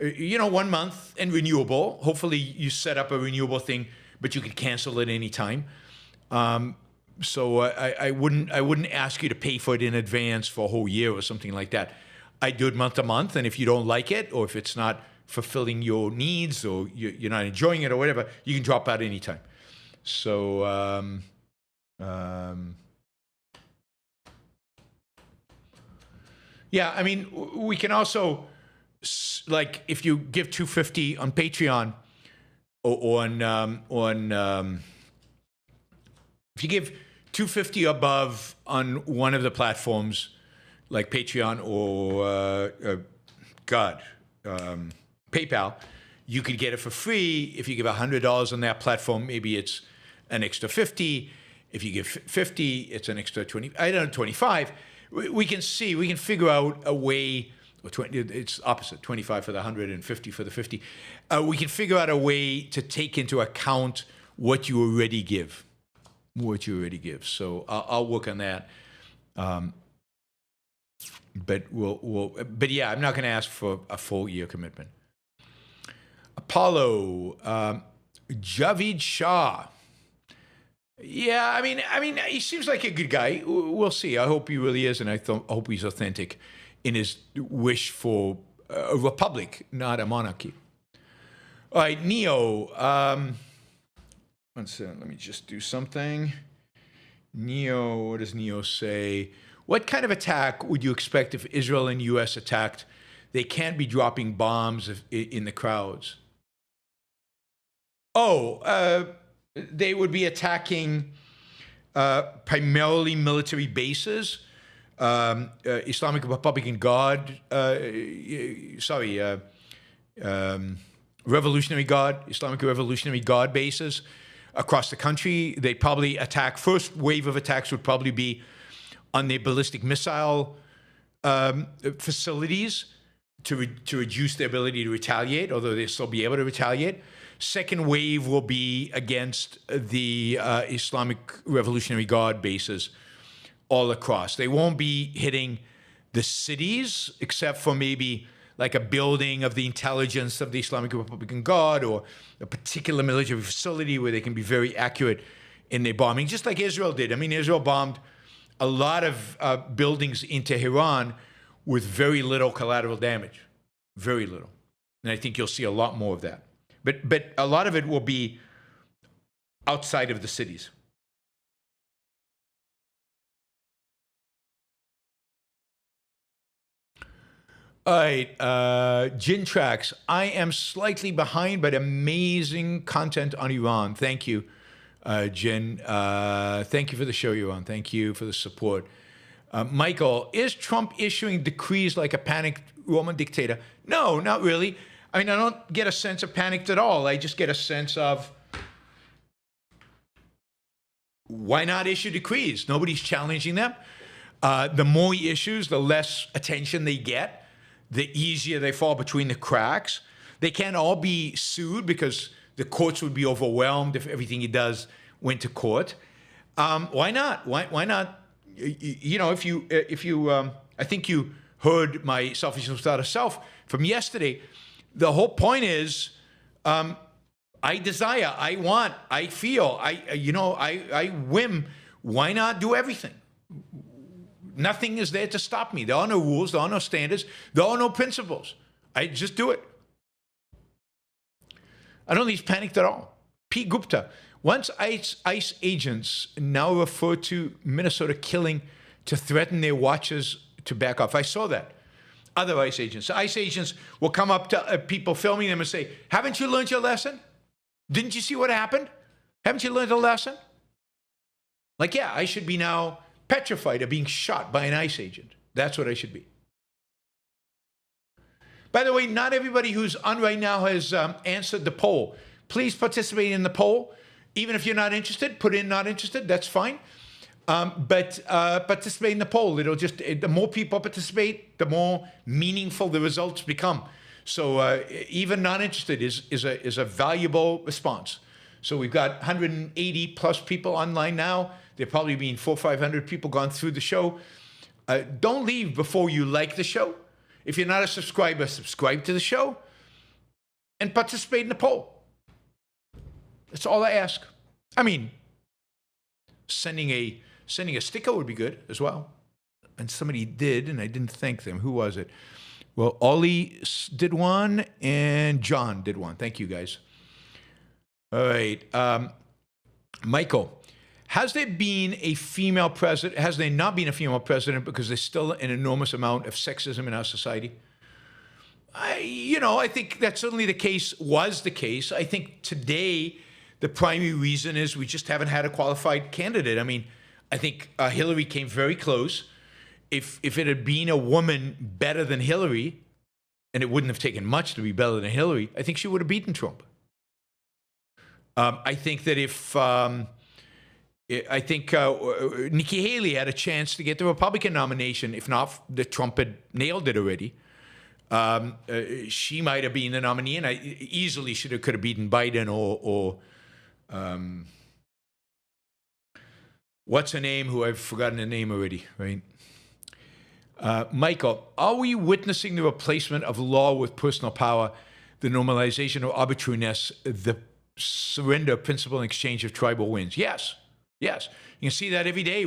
1 month and renewable. Hopefully you set up a renewable thing, but you could cancel it any time. So I wouldn't ask you to pay for it in advance for a whole year or something like that. I do it month to month, and if you don't like it, or if it's not fulfilling your needs, or you're not enjoying it or whatever, you can drop out anytime. So yeah, I mean, we can also, like, if you give $2.50 on Patreon, or if you give $2.50 above on one of the platforms, like Patreon or PayPal, you could get it for free. If you give $100 on that platform, maybe it's an extra 50. If you give 50, it's an extra 20. I don't know, 25. We can figure out a way. Or 20, it's opposite, 25 for the 100 and 50 for the 50. We can figure out a way to take into account what you already give. So I'll work on that. But but yeah, I'm not going to ask for a full year commitment. Apollo, Javid Shah. Yeah, I mean, he seems like a good guy. We'll see. I hope he really is, and I hope he's authentic in his wish for a republic, not a monarchy. All right, Neo. One second, let me just do something. Neo, what does Neo say? What kind of attack would you expect if Israel and U.S. attacked? They can't be dropping bombs in the crowds. They would be attacking primarily military bases. Islamic Republican Guard, Revolutionary Guard, Islamic Revolutionary Guard bases across the country. They probably attack, first wave of attacks would probably be on their ballistic missile facilities to reduce their ability to retaliate, although they'll still be able to retaliate. Second wave will be against the Islamic Revolutionary Guard bases all across. They won't be hitting the cities, except for maybe like a building of the intelligence of the Islamic Republican Guard, or a particular military facility where they can be very accurate in their bombing, just like Israel did. I mean, Israel bombed a lot of buildings in Tehran with very little collateral damage, very little. And I think you'll see a lot more of that. But a lot of it will be outside of the cities. All right, Gin Tracks. I am slightly behind, but amazing content on Iran. Thank you, Gin. Thank you for the show, Iran. Thank you for the support. Michael, is Trump issuing decrees like a panicked Roman dictator? No, not really. I mean, I don't get a sense of panicked at all. I just get a sense of, why not issue decrees? Nobody's challenging them. The more he issues, the less attention they get, the easier they fall between the cracks. They can't all be sued because the courts would be overwhelmed if everything he does went to court. Why not? Why not? You know, if you, I think you heard my Selfishness Without a Self from yesterday. The whole point is, I desire, I want, I feel, I whim. Why not do everything? Nothing is there to stop me. There are no rules. There are no standards. There are no principles. I just do it. I don't think he's panicked at all. Pete Gupta. Once ICE agents now refer to Minnesota killing to threaten their watchers to back off. I saw that. Other ICE agents. ICE agents will come up to people filming them and say, haven't you learned your lesson? Didn't you see what happened? Haven't you learned a lesson? Like, yeah, I should be now petrified of being shot by an ICE agent. That's what I should be. By the way, not everybody who's on right now has answered the poll. Please participate in the poll. Even if you're not interested, put in not interested. That's fine. But participate in the poll. It'll just, the more people participate, the more meaningful the results become. So even not interested is a valuable response. So we've got 180 plus people online now. There probably been 400 or 500 people gone through the show. Don't leave before you like the show. If you're not a subscriber, subscribe to the show. and participate in the poll. That's all I ask. I mean, sending a sticker would be good as well. And somebody did, and I didn't thank them. Who was it? Well, Ollie did one, and John did one. Thank you, guys. All right. Michael, has there been a female president? Has there not been a female president because there's still an enormous amount of sexism in our society? I think that certainly was the case. I think today the primary reason is we just haven't had a qualified candidate. I mean, I think Hillary came very close. If it had been a woman better than Hillary, and it wouldn't have taken much to be better than Hillary, I think she would have beaten Trump. I think that Nikki Haley had a chance to get the Republican nomination, if not that Trump had nailed it already. She might have been the nominee, and I easily could have beaten Biden or what's her name? Who I've forgotten the name already, right? Michael, are we witnessing the replacement of law with personal power, the normalization of arbitrariness, the surrender of principle in exchange of tribal wins? Yes. You can see that every day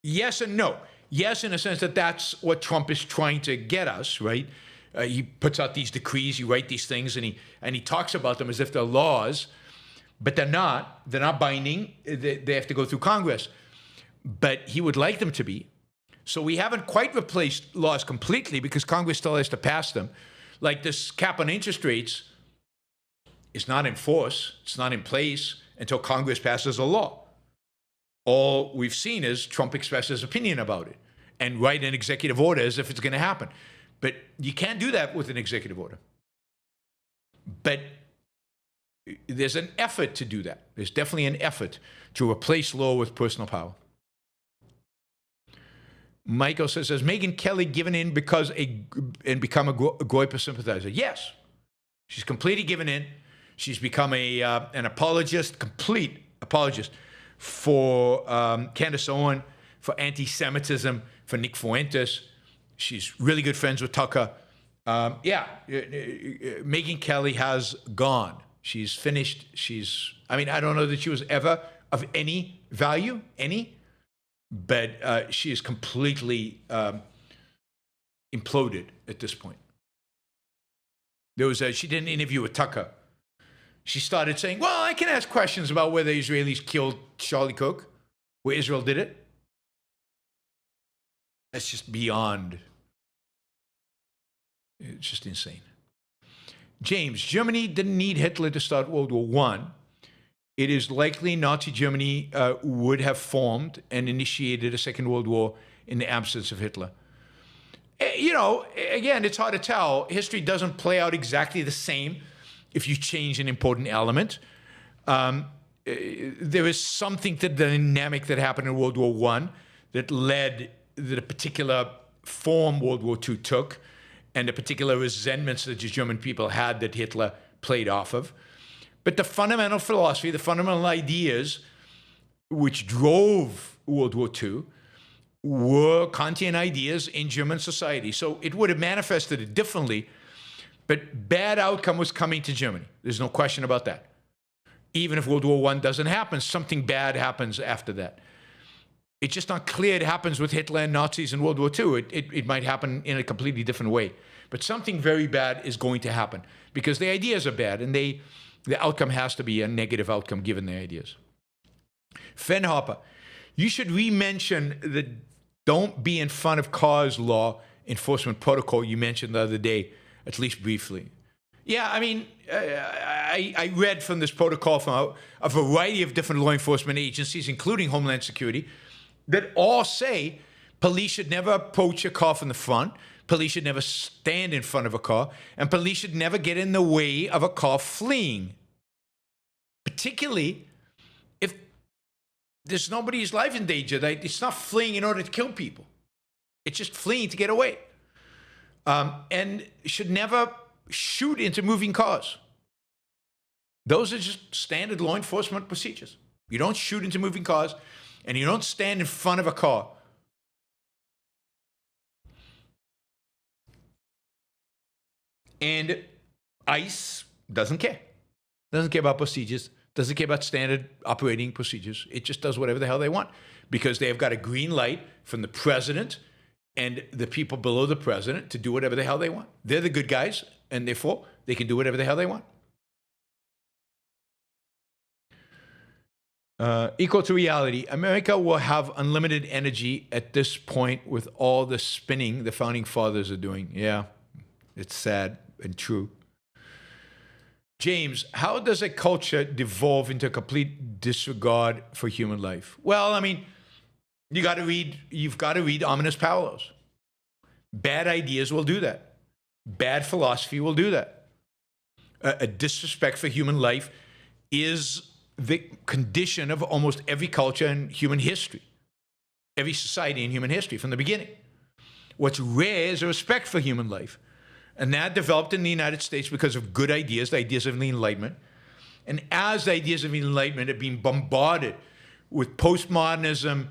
yes and no. Yes, in a sense that that's what Trump is trying to get us, right? He puts out these decrees, you write these things, and he talks about them as if they're laws, but they're not. They're not binding. They have to go through Congress. But he would like them to be. So we haven't quite replaced laws completely because Congress still has to pass them. Like this cap on interest rates is not in force. It's not in place until Congress passes a law. All we've seen is Trump express his opinion about it and write an executive order as if it's going to happen. But you can't do that with an executive order. But there's an effort to do that. There's definitely an effort to replace law with personal power. Michael says, has Megyn Kelly given in and become a Groyper sympathizer? Yes. She's completely given in. She's become an apologist, complete apologist for Candace Owen, for anti-Semitism, for Nick Fuentes. She's really good friends with Tucker. Megyn Kelly has gone. She's finished. I don't know that she was ever of any value, but she is completely imploded at this point. She did an interview with Tucker. She started saying, well, I can ask questions about whether Israelis killed Charlie Cook, where Israel did it. That's just beyond. It's just insane. James, Germany didn't need Hitler to start World War I. It is likely Nazi Germany would have formed and initiated a Second World War in the absence of Hitler. Again, it's hard to tell. History doesn't play out exactly the same if you change an important element. There is something to the dynamic that happened in World War I that led that a particular form World War II took and the particular resentments that the German people had that Hitler played off of. But the fundamental philosophy, the fundamental ideas which drove World War II were Kantian ideas in German society. So it would have manifested it differently, but bad outcome was coming to Germany. There's no question about that. Even if World War I doesn't happen, something bad happens after that. It's just not clear it happens with Hitler and Nazis in World War II. It might happen in a completely different way. But something very bad is going to happen because the ideas are bad and the outcome has to be a negative outcome given the ideas. Fen Hopper, you should re-mention the don't be in front of cars law enforcement protocol you mentioned the other day, at least briefly. Yeah, I read from this protocol from a variety of different law enforcement agencies, including Homeland Security, that all say police should never approach a car from the front, police should never stand in front of a car, and police should never get in the way of a car fleeing, particularly if there's nobody's life in danger. It's not fleeing in order to kill people. It's just fleeing to get away. And should never shoot into moving cars. Those are just standard law enforcement procedures. You don't shoot into moving cars, and you don't stand in front of a car. And ICE doesn't care. Doesn't care about procedures. Doesn't care about standard operating procedures. It just does whatever the hell they want because they have got a green light from the president and the people below the president to do whatever the hell they want. They're the good guys, and therefore they can do whatever the hell they want. Equal to reality. America will have unlimited energy at this point with all the spinning the founding fathers are doing. Yeah, it's sad and true. James, how does a culture devolve into a complete disregard for human life? Well, I mean, you've got to read ominous parallels. Bad ideas will do that. Bad philosophy will do that. A disrespect for human life is the condition of almost every culture in human history, every society in human history from the beginning. What's rare is a respect for human life. And that developed in the United States because of good ideas, the ideas of the Enlightenment. And as the ideas of the Enlightenment have been bombarded with postmodernism,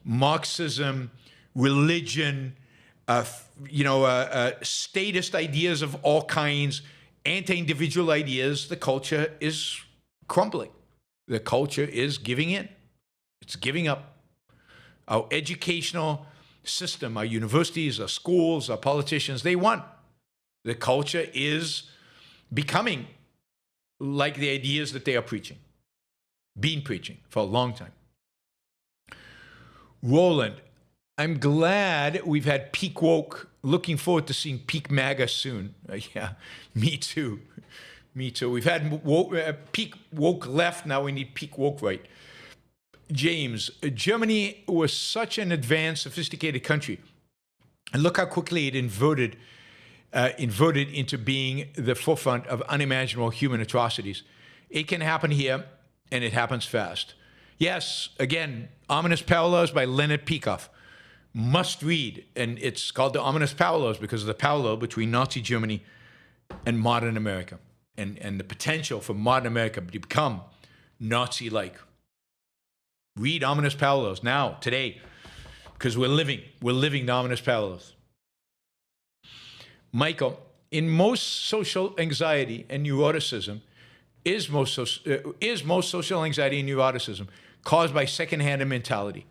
Marxism, religion, statist ideas of all kinds, anti-individual ideas, the culture is crumbling. The culture is giving in. It's giving up. Our educational system, our universities, our schools, our politicians, they won. The culture is becoming like the ideas that they are preaching, been preaching for a long time. Roland, I'm glad we've had peak woke. Looking forward to seeing peak MAGA soon. Yeah, me too. Me too. We've had peak woke left. Now we need peak woke right. James, Germany was such an advanced, sophisticated country. And look how quickly it inverted into being the forefront of unimaginable human atrocities. It can happen here, and it happens fast. Yes, again, Ominous Parallels by Leonard Peikoff. Must read, and it's called The Ominous Parallels because of the parallel between Nazi Germany and modern America, and the potential for modern America to become Nazi-like. Read Ominous Parallels now, today, because we're living the ominous parallels. Michael, in most social anxiety and neuroticism, is most social anxiety and neuroticism caused by second-hand mentality,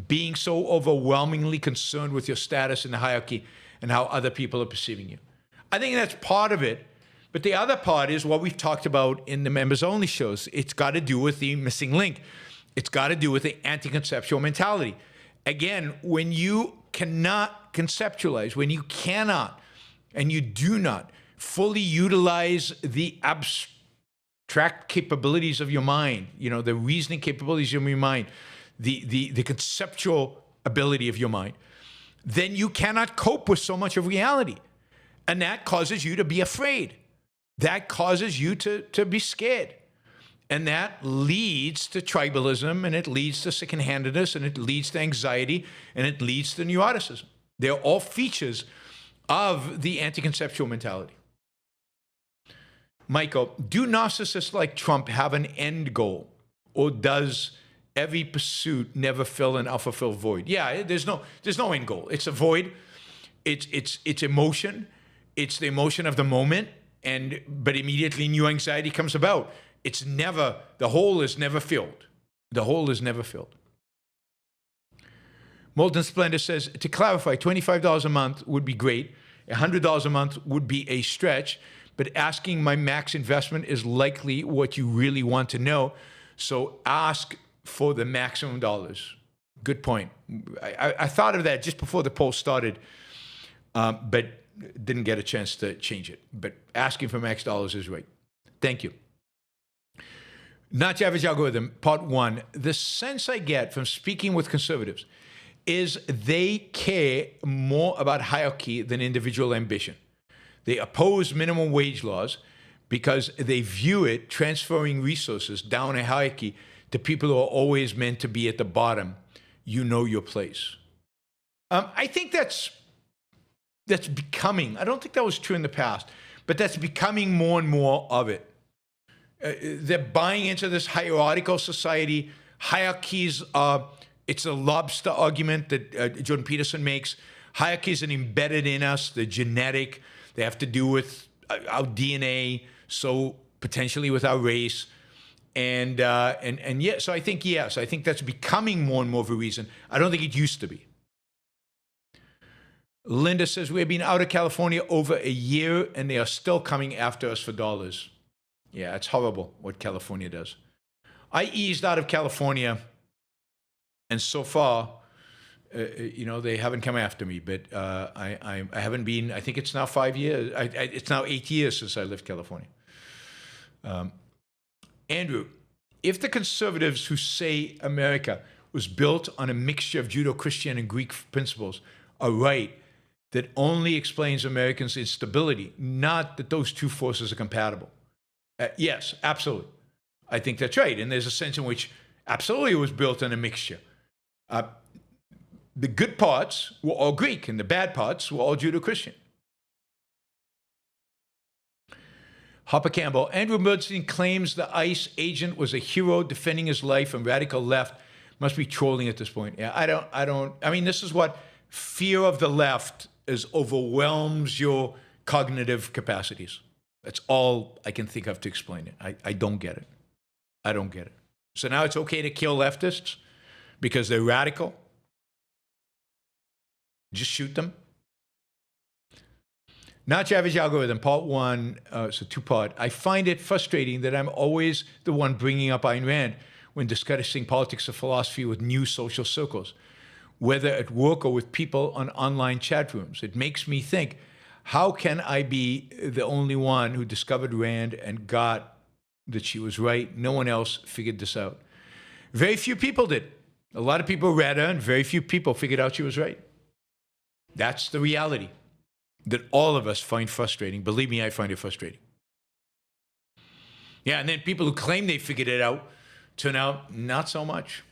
being so overwhelmingly concerned with your status in the hierarchy and how other people are perceiving you. I think that's part of it, but the other part is what we've talked about in the members-only shows. It's got to do with the missing link. It's got to do with the anti-conceptual mentality. Again, when you cannot conceptualize, when you cannot and you do not fully utilize the abstract capabilities of your mind, the reasoning capabilities of your mind, the conceptual ability of your mind, then you cannot cope with so much of reality. And that causes you to be afraid. That causes you to be scared. And that leads to tribalism, and it leads to second-handedness, and it leads to anxiety, and it leads to neuroticism. They're all features of the anti-conceptual mentality. Michael, do narcissists like Trump have an end goal, or does every pursuit never fill an unfulfilled void? Yeah, there's no end goal. It's a void. It's emotion. It's the emotion of the moment, but immediately new anxiety comes about. The hole is never filled. The hole is never filled. Molten Splendor says, to clarify, $25 a month would be great. $100 a month would be a stretch, but asking my max investment is likely what you really want to know. So ask for the maximum dollars. Good point. I thought of that just before the poll started, but didn't get a chance to change it. But asking for max dollars is right. Thank you. Not Your Average Algorithm, Part 1. The sense I get from speaking with conservatives is they care more about hierarchy than individual ambition. They oppose minimum wage laws because they view it transferring resources down a hierarchy to people who are always meant to be at the bottom. You know your place. I think that's becoming, I don't think that was true in the past, but that's becoming more and more of it. They're buying into this hierarchical society. Hierarchies it's a lobster argument that Jordan Peterson makes. Hierarchies are embedded in us. They're genetic. They have to do with our DNA, so potentially with our race. And yeah, so I think, yes, I think that's becoming more and more of a reason. I don't think it used to be. Linda says, we've been out of California over a year and they are still coming after us for dollars. Yeah, it's horrible what California does. I eased out of California and so far, they haven't come after me, but I haven't been, I think it's now 5 years. It's now 8 years since I left California. Andrew, if the conservatives who say America was built on a mixture of Judeo-Christian and Greek principles are right, that only explains Americans' instability, not that those two forces are compatible. Yes, absolutely. I think that's right. And there's a sense in which absolutely it was built on a mixture. The good parts were all Greek and the bad parts were all Judeo-Christian. Hopper Campbell, Andrew Bernstein claims the ICE agent was a hero defending his life, and radical left must be trolling at this point. Yeah, I mean, this is what fear of the left overwhelms your cognitive capacities. That's all I can think of to explain it. I don't get it. I don't get it. So now it's okay to kill leftists because they're radical? Just shoot them? Not your average algorithm, part one, it's a two-part. I find it frustrating that I'm always the one bringing up Ayn Rand when discussing politics or philosophy with new social circles, whether at work or with people on online chat rooms. It makes me think, how can I be the only one who discovered Rand and got that she was right? No one else figured this out. Very few people did. A lot of people read her, and very few people figured out she was right. That's the reality that all of us find frustrating. Believe me, I find it frustrating. Yeah, and then people who claim they figured it out turn out not so much,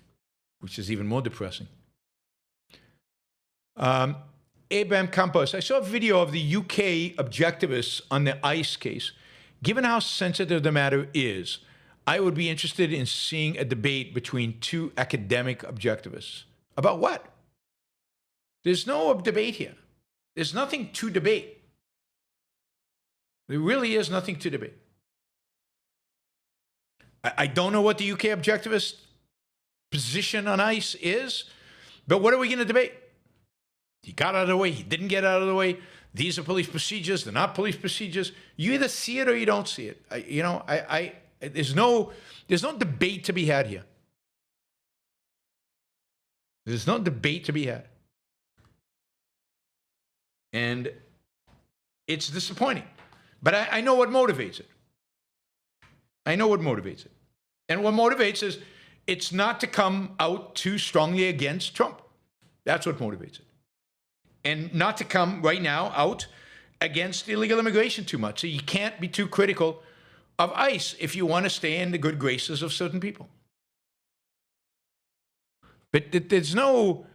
which is even more depressing. Abraham Campos, I saw a video of the UK objectivists on the ICE case. Given how sensitive the matter is, I would be interested in seeing a debate between two academic objectivists. About what? There's no debate here. There's nothing to debate. There really is nothing to debate. I don't know what the UK objectivist position on ICE is, but what are we going to debate? He got out of the way. He didn't get out of the way. These are police procedures. They're not police procedures. You either see it or you don't see it. There's no debate to be had here. There's no debate to be had. And it's disappointing. But I know what motivates it. I know what motivates it. And what motivates is it's not to come out too strongly against Trump. That's what motivates it. And not to come right now out against illegal immigration too much. So you can't be too critical of ICE if you want to stay in the good graces of certain people. But there's no,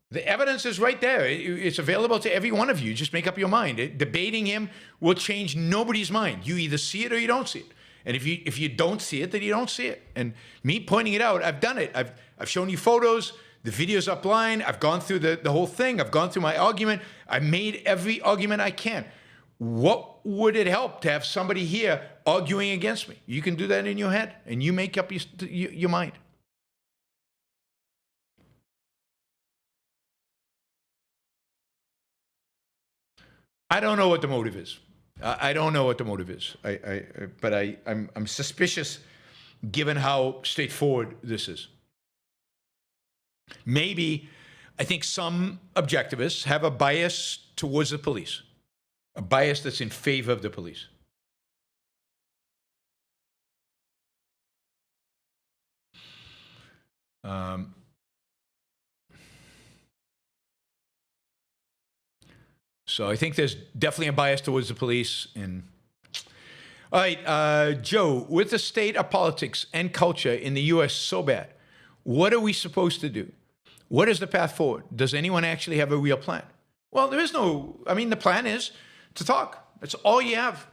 the evidence is right there. It's available to every one of you. Just make up your mind. Debating him will change nobody's mind. You either see it or you don't see it. And if you don't see it, then you don't see it. And me pointing it out, I've done it. I've shown you photos. The video's upline. I've gone through the whole thing. I've gone through my argument. I made every argument I can. What would it help to have somebody here arguing against me? You can do that in your head, and you make up your mind. I don't know what the motive is. I don't know what the motive is. But I'm suspicious, given how straightforward this is. Maybe I think some objectivists have a bias towards the police, a bias that's in favor of the police. So I think there's definitely a bias towards the police. All right, Joe, with the state of politics and culture in the U.S. so bad, what are we supposed to do? What is the path forward? Does anyone actually have a real plan? Well, there is no, the plan is to talk. That's all you have.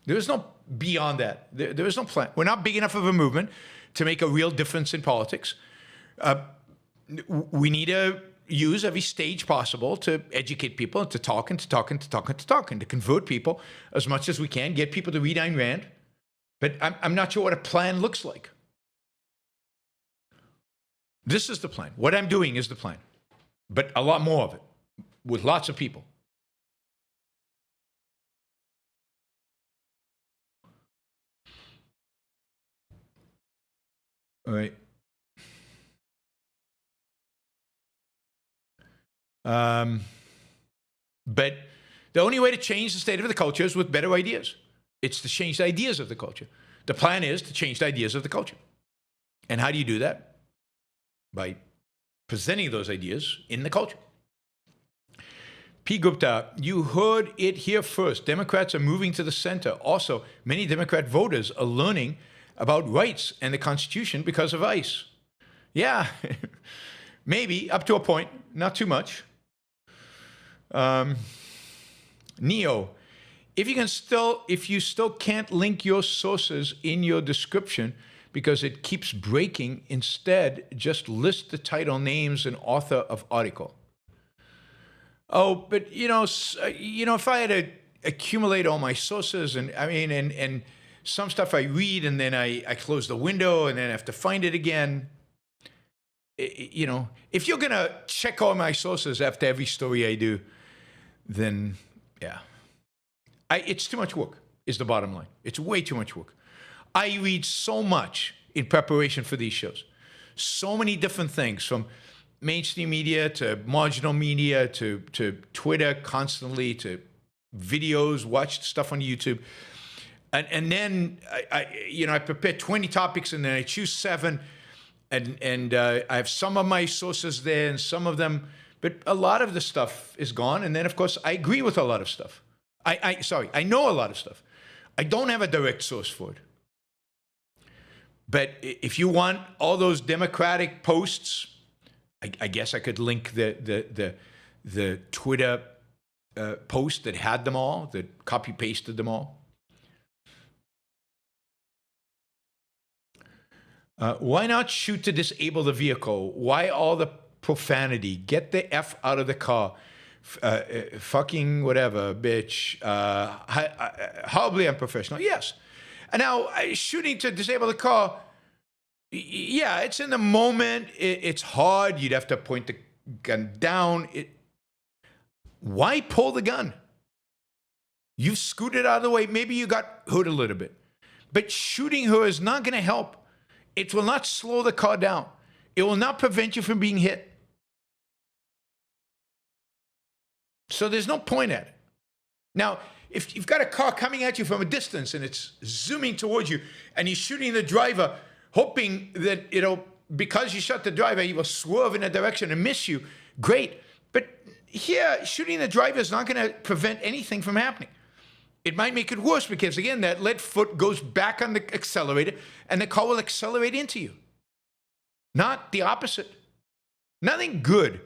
There is no beyond that. There is no plan. We're not big enough of a movement to make a real difference in politics. We need a use every stage possible to educate people and to talk and to talk and to talk and to talk and to convert people as much as we can, get people to read Ayn Rand. But I'm not sure what a plan looks like. This is the plan. What I'm doing is the plan, but a lot more of it with lots of people. All right. But the only way to change the state of the culture is with better ideas. It's to change the ideas of the culture. The plan is to change the ideas of the culture. And how do you do that? By presenting those ideas in the culture. P. Gupta, you heard it here first. Democrats are moving to the center. Also, many Democrat voters are learning about rights and the Constitution because of ICE. Yeah, maybe up to a point, not too much. Neo, if you still can't link your sources in your description because it keeps breaking, instead just list the title, names, and author of article. Oh, but if I had to accumulate all my sources and some stuff I read and then I close the window and then I have to find it again. If you're going to check all my sources after every story I do, then yeah. It's too much work is the bottom line. It's way too much work. I read so much in preparation for these shows. So many different things, from mainstream media to marginal media to Twitter constantly to videos, watch stuff on YouTube. And then I prepare 20 topics and then I choose 7 and I have some of my sources there and some of them, but a lot of the stuff is gone. And then of course I agree with a lot of stuff. I know a lot of stuff. I don't have a direct source for it. But if you want all those Democratic posts, I guess I could link the Twitter post that had them all, that copy pasted them all. Why not shoot to disable the vehicle? Why all the profanity? Get the F out of the car. Fucking whatever, bitch. Horribly unprofessional. Yes. And now, shooting to disable the car, yeah, it's in the moment. It's hard. You'd have to point the gun down. Why pull the gun? You scooted out of the way. Maybe you got hurt a little bit. But shooting her is not going to help. It will not slow the car down. It will not prevent you from being hit. So there's no point at it. Now, if you've got a car coming at you from a distance and it's zooming towards you and you're shooting the driver, hoping that, because you shot the driver, he will swerve in a direction and miss you, great. But here, shooting the driver is not going to prevent anything from happening. It might make it worse because, again, that lead foot goes back on the accelerator and the car will accelerate into you. Not the opposite. Nothing good.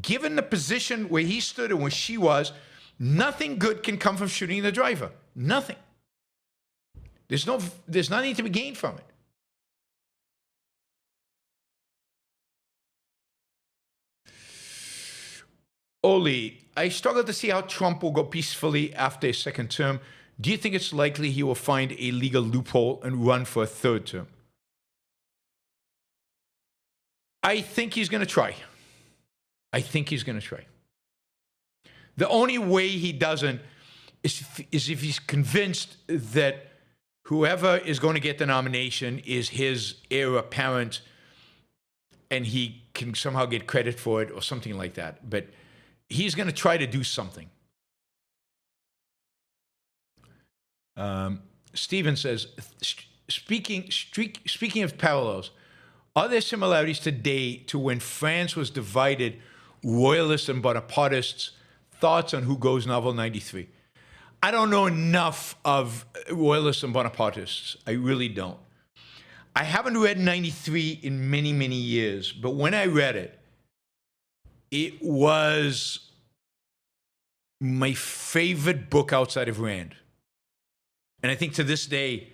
Given the position where he stood and where she was, nothing good can come from shooting the driver. Nothing. There's nothing to be gained from it. Oli, I struggle to see how Trump will go peacefully after a second term. Do you think it's likely he will find a legal loophole and run for a third term? I think he's going to try. The only way he doesn't is if he's convinced that whoever is going to get the nomination is his heir apparent and he can somehow get credit for it or something like that. But he's going to try to do something. Stephen says, speaking of parallels, are there similarities today to when France was divided, royalists and Bonapartists? Thoughts on who goes novel 93? I don't know enough of royalists and Bonapartists. I really don't. I haven't read 93 in many, many years, but when I read it, it was my favorite book outside of Rand. And I think to this day,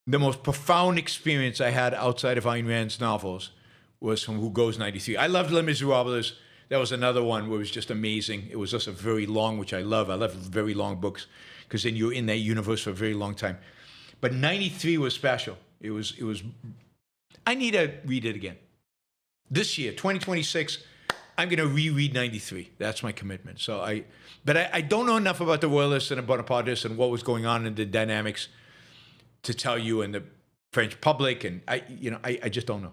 the most profound experience I had outside of Ayn Rand's novels was from Who Goes 93. I loved Les Miserables. That was another one where it was just amazing. It was just a very long, which I love. I love very long books because then you're in that universe for a very long time. But 93 was special. It was. I need to read it again. This year, 2026, I'm going to reread 93. That's my commitment. So I don't know enough about the royalists and the Bonapartists and what was going on in the dynamics to tell you in the French public, and I just don't know.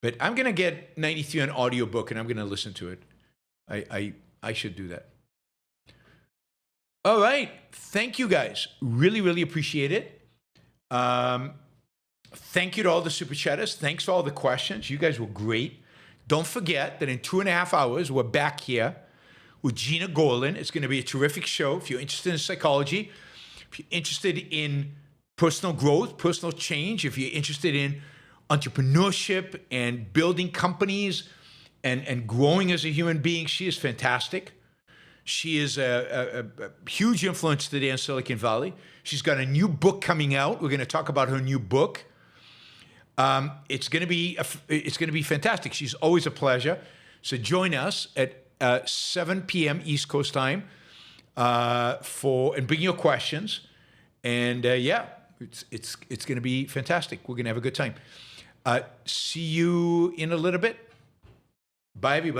But I'm going to get 93 on audiobook, and I'm going to listen to it. I should do that. All right. Thank you, guys. Really, really appreciate it. Thank you to all the super chatters. Thanks for all the questions. You guys were great. Don't forget that in 2.5 hours, we're back here with Gina Gorlin. It's going to be a terrific show. If you're interested in psychology, if you're interested in personal growth, personal change, if you're interested in entrepreneurship and building companies and growing as a human being, she is fantastic. She is a huge influence today in Silicon Valley. She's got a new book coming out. We're going to talk about her new book. It's going to be fantastic. She's always a pleasure. So join us at 7 p.m. East Coast time and bring your questions. And it's going to be fantastic. We're going to have a good time. See you in a little bit. Bye, everybody.